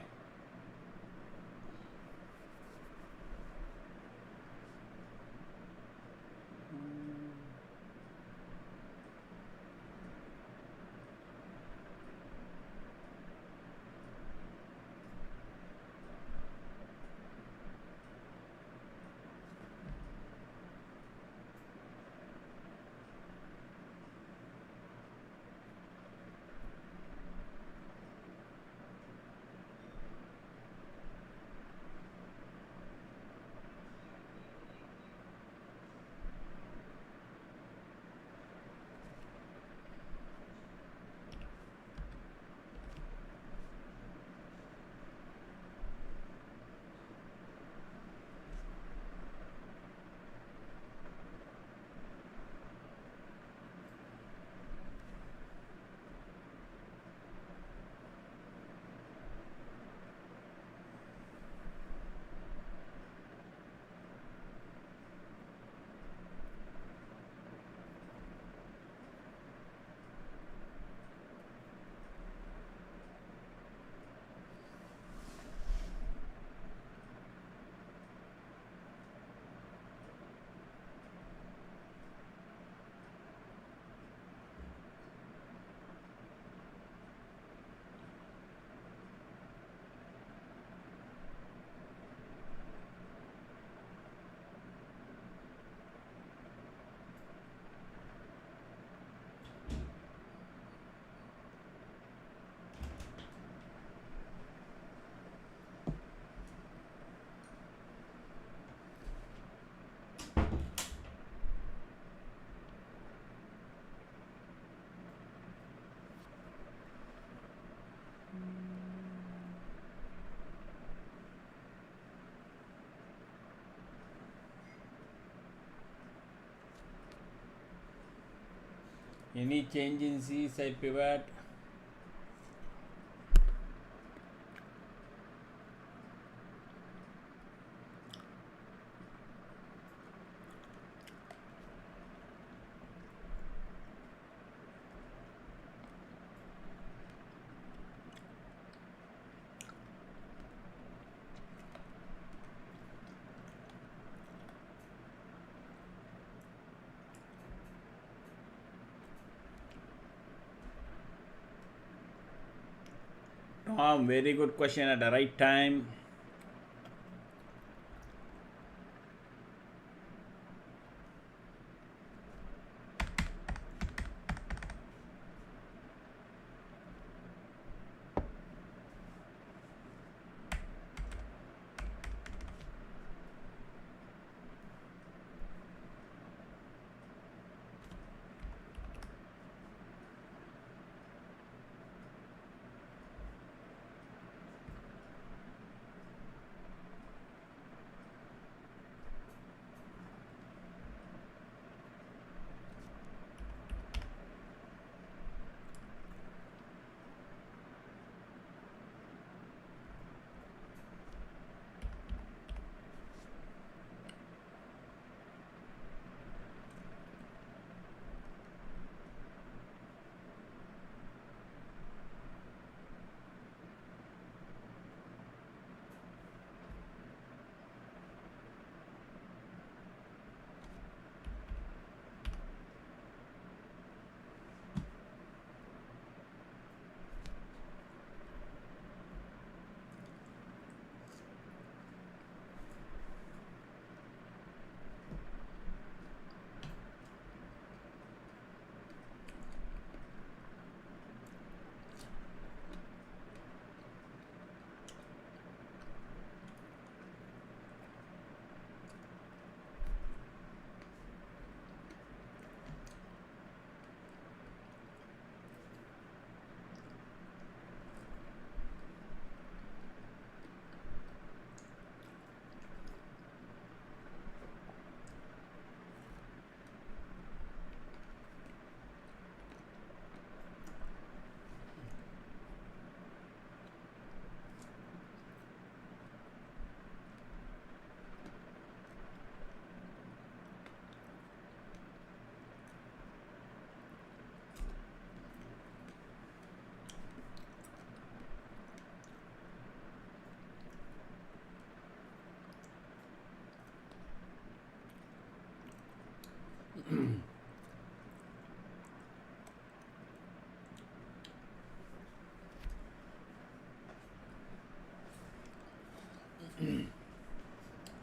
Any change in C side pivot? Tom, very good question at the right time.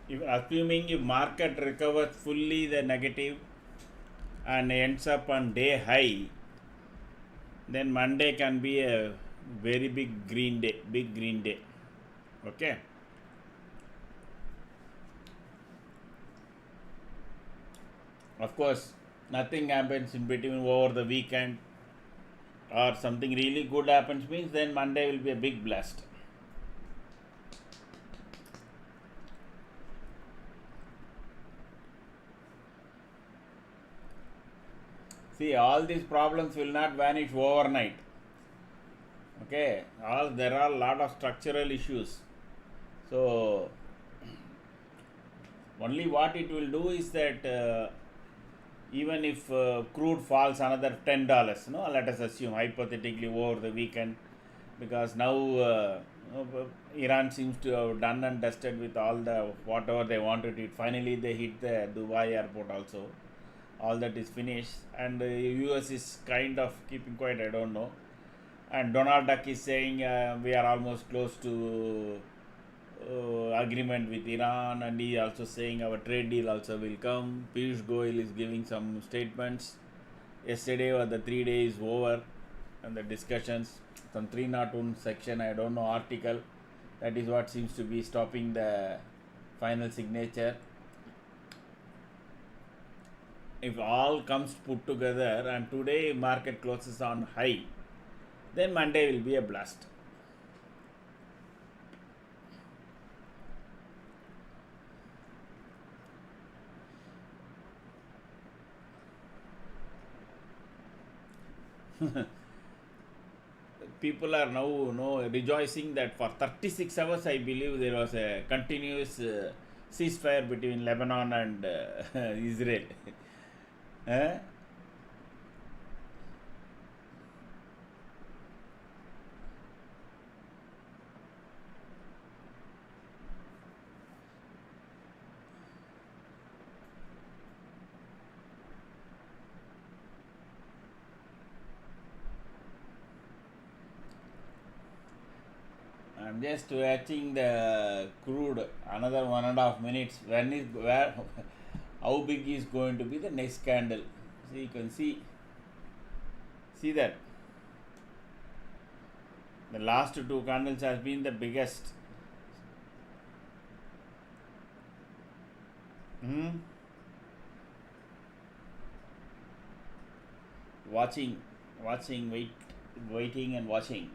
If assuming if market recovers fully the negative and ends up on day high, then Monday can be a very big green day. Okay. Of course, nothing happens in between over the weekend or something really good happens means then Monday will be a big blast. See, all these problems will not vanish overnight. Okay, there are a lot of structural issues. So only what it will do is that even if crude falls another $10, no, let us assume hypothetically over the weekend, because now Iran seems to have done and dusted with all the whatever they wanted to hit. Finally, they hit the Dubai airport also. All that is finished, and US is kind of keeping quiet. I don't know. And Donald Duck is saying we are almost close to agreement with Iran, and he also saying our trade deal also will come. Piyush Goyal is giving some statements. Yesterday was the 3 days over, and the discussions, some 301 section, I don't know, article, that is what seems to be stopping the final signature. If all comes put together and today market closes on high, then Monday will be a blast. People are now rejoicing that for 36 hours, I believe, there was a continuous ceasefire between Lebanon and Israel. Eh? I'm just watching the crude another 1.5 minutes. When is where how big is going to be the next candle? So you can see that the last two candles has been the biggest. Hmm? Watching, waiting and watching.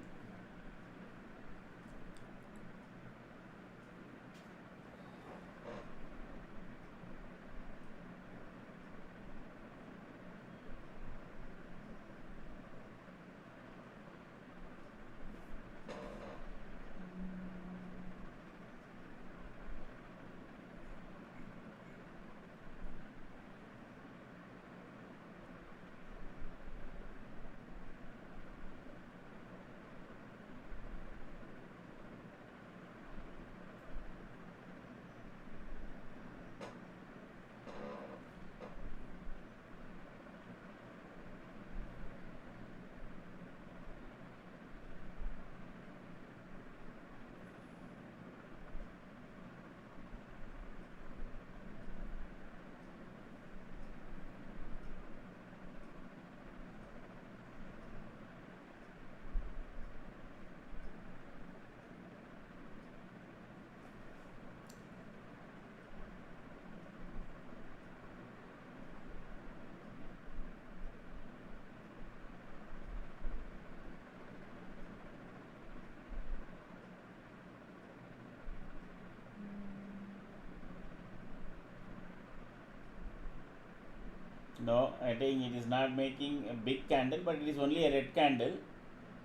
No, I think it is not making a big candle, but it is only a red candle.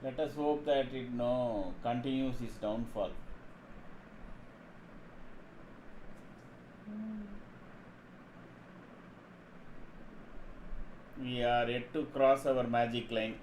Let us hope that it continues its downfall. We are yet to cross our magic line.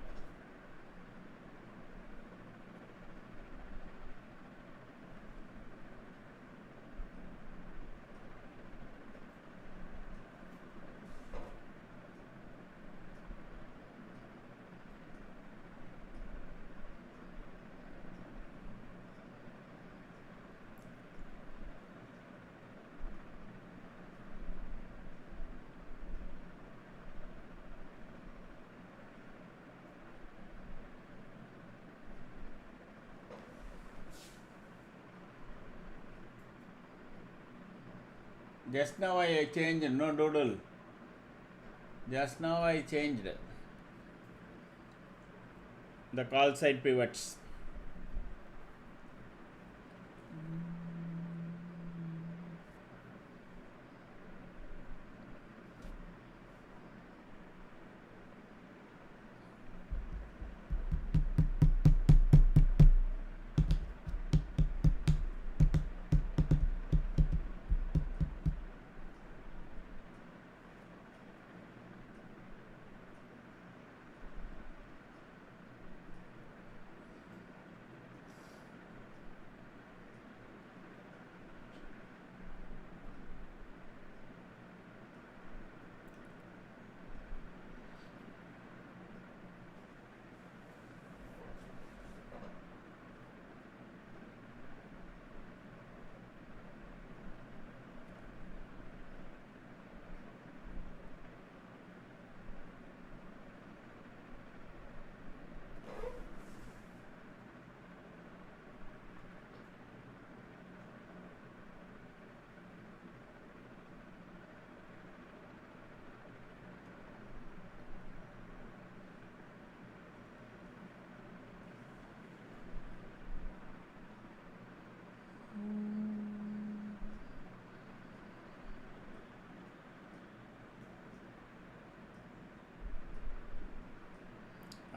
Just now I changed, no doodle. Just now I changed the call side pivots.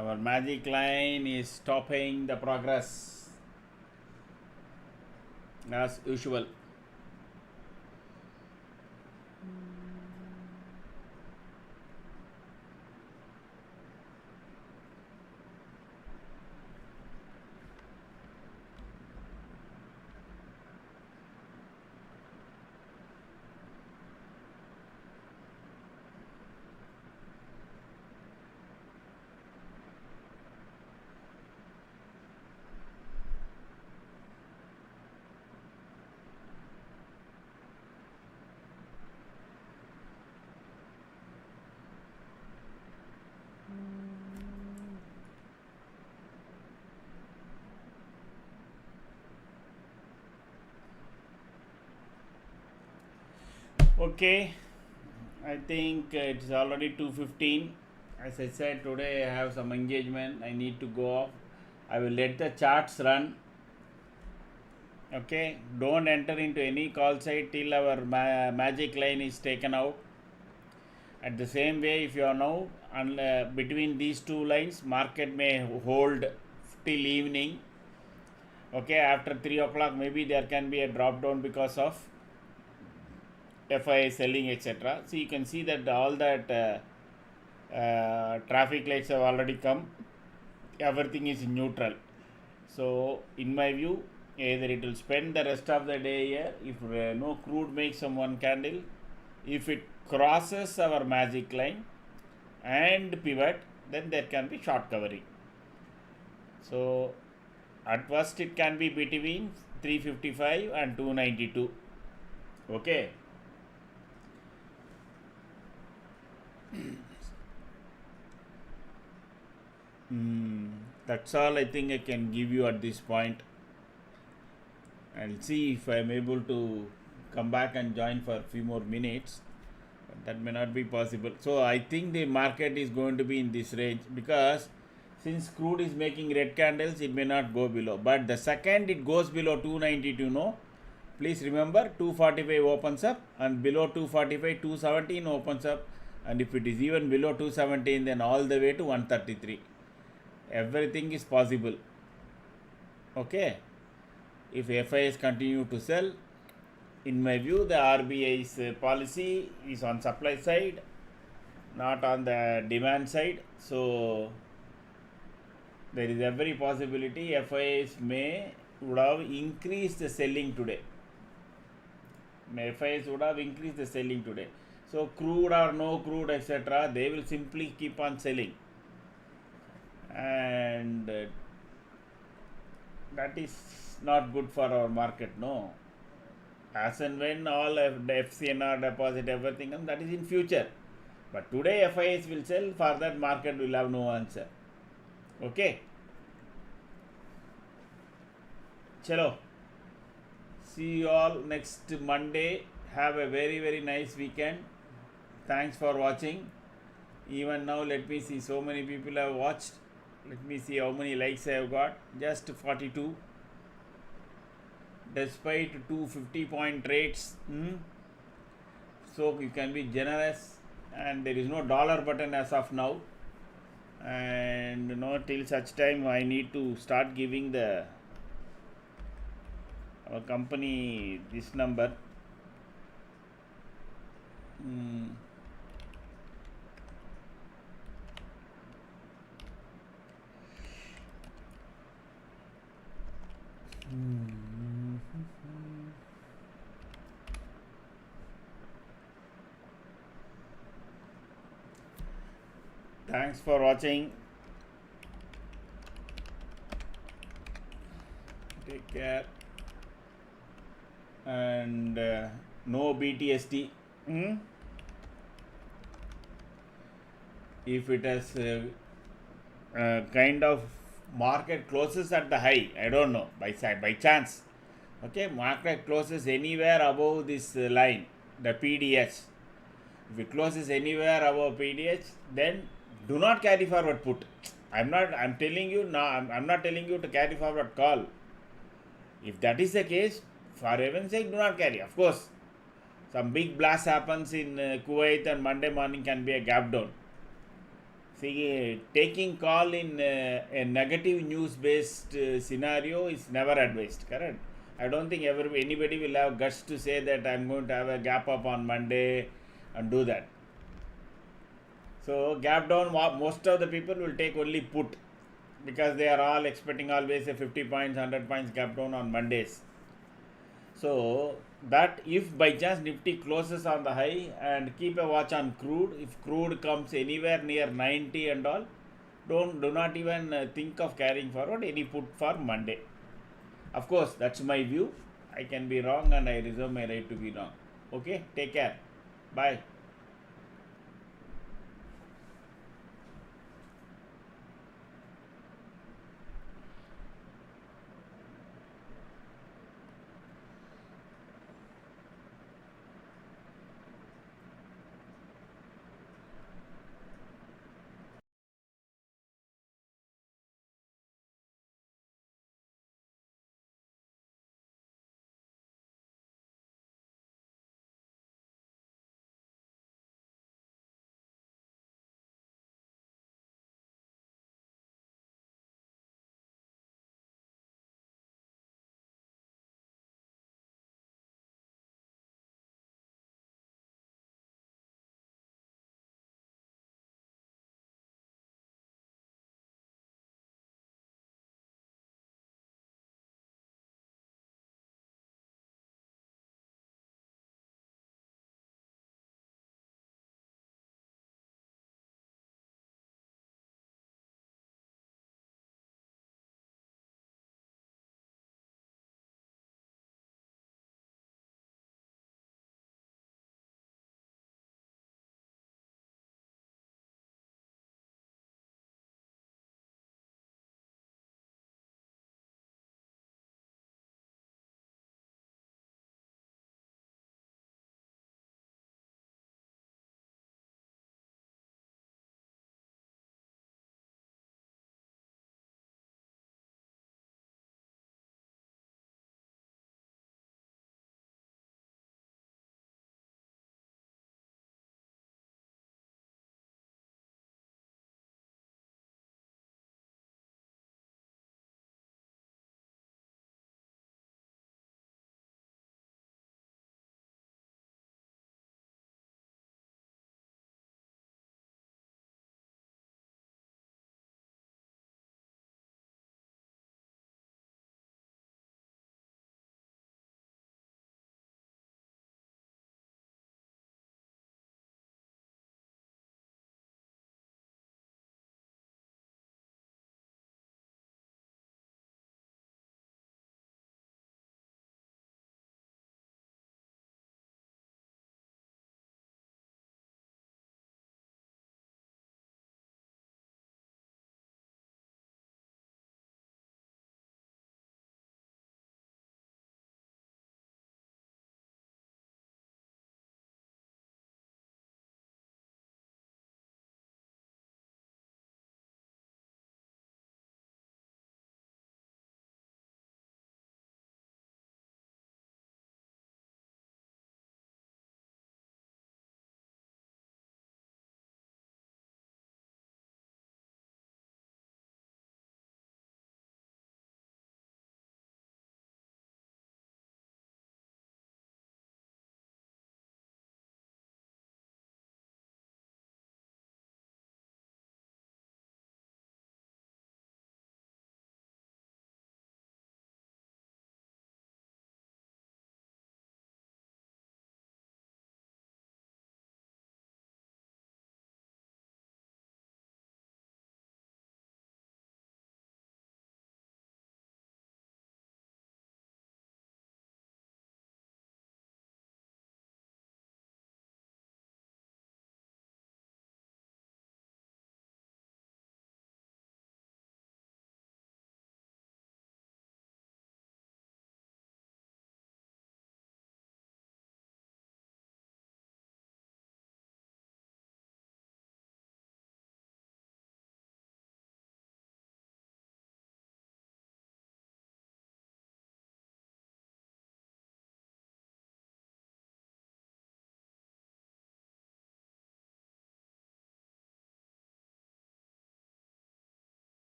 Our magic line is stopping the progress as usual. Okay, I think it's already 2:15. As I said, today I have some engagement. I need to go off. I will let the charts run. Okay, don't enter into any call site till our magic line is taken out. At the same way, if you are now between these two lines, market may hold till evening. Okay, after 3 o'clock, maybe there can be a drop down because of FIA selling, etc. So you can see that all that traffic lights have already come. Everything is neutral. So in my view, either it will spend the rest of the day here. If no crude makes some one candle, if it crosses our magic line and pivot, then there can be short covering. So at first it can be between 355 and 292. Okay. That's all I think I can give you at this point. I'll see if I'm able to come back and join for a few more minutes, but that may not be possible. So I think the market is going to be in this range, because since crude is making red candles, it may not go below, but the second it goes below 292, no, please remember 245 opens up, and below 245 217 opens up, and if it is even below 217, then all the way to 133. Everything is possible. Okay, if FIs continue to sell, in my view the RBI's policy is on supply side, not on the demand side. So there is every possibility FIs would have increased the selling today. FIs would have increased the selling today. So crude or no crude, etc., they will simply keep on selling, and that is not good for our market, no. As and when all the FCNR deposit, everything, and that is in future. But today FIs will sell, for that market will have no answer. Okay. Chalo. See you all next Monday. Have a very, very nice weekend. Thanks for watching. Even now, let me see, so many people have watched. Let me see how many likes I have got. Just 42. Despite 250-point rates. So you can be generous. And there is no dollar button as of now. And till such time I need to start giving our company this number. Thanks for watching. Take care. And no BTST. If it has kind of market closes at the high, I don't know, by chance. Okay, market closes anywhere above this line, the PDH. If it closes anywhere above PDH, then do not carry forward put. I'm telling you now, I'm not telling you to carry forward call. If that is the case, for heaven's sake, do not carry. Of course, some big blast happens in Kuwait and Monday morning can be a gap down. See, taking call in a negative news based scenario is never advised, correct? I don't think anybody will have guts to say that I'm going to have a gap up on Monday and do that. So, gap down, most of the people will take only put because they are all expecting always a 50 points, 100 points gap down on Mondays. So, that if by chance Nifty closes on the high, and keep a watch on crude, if crude comes anywhere near 90 and all, do not even think of carrying forward any put for Monday. Of course, that's my view. I can be wrong and I reserve my right to be wrong. Okay, take care. Bye.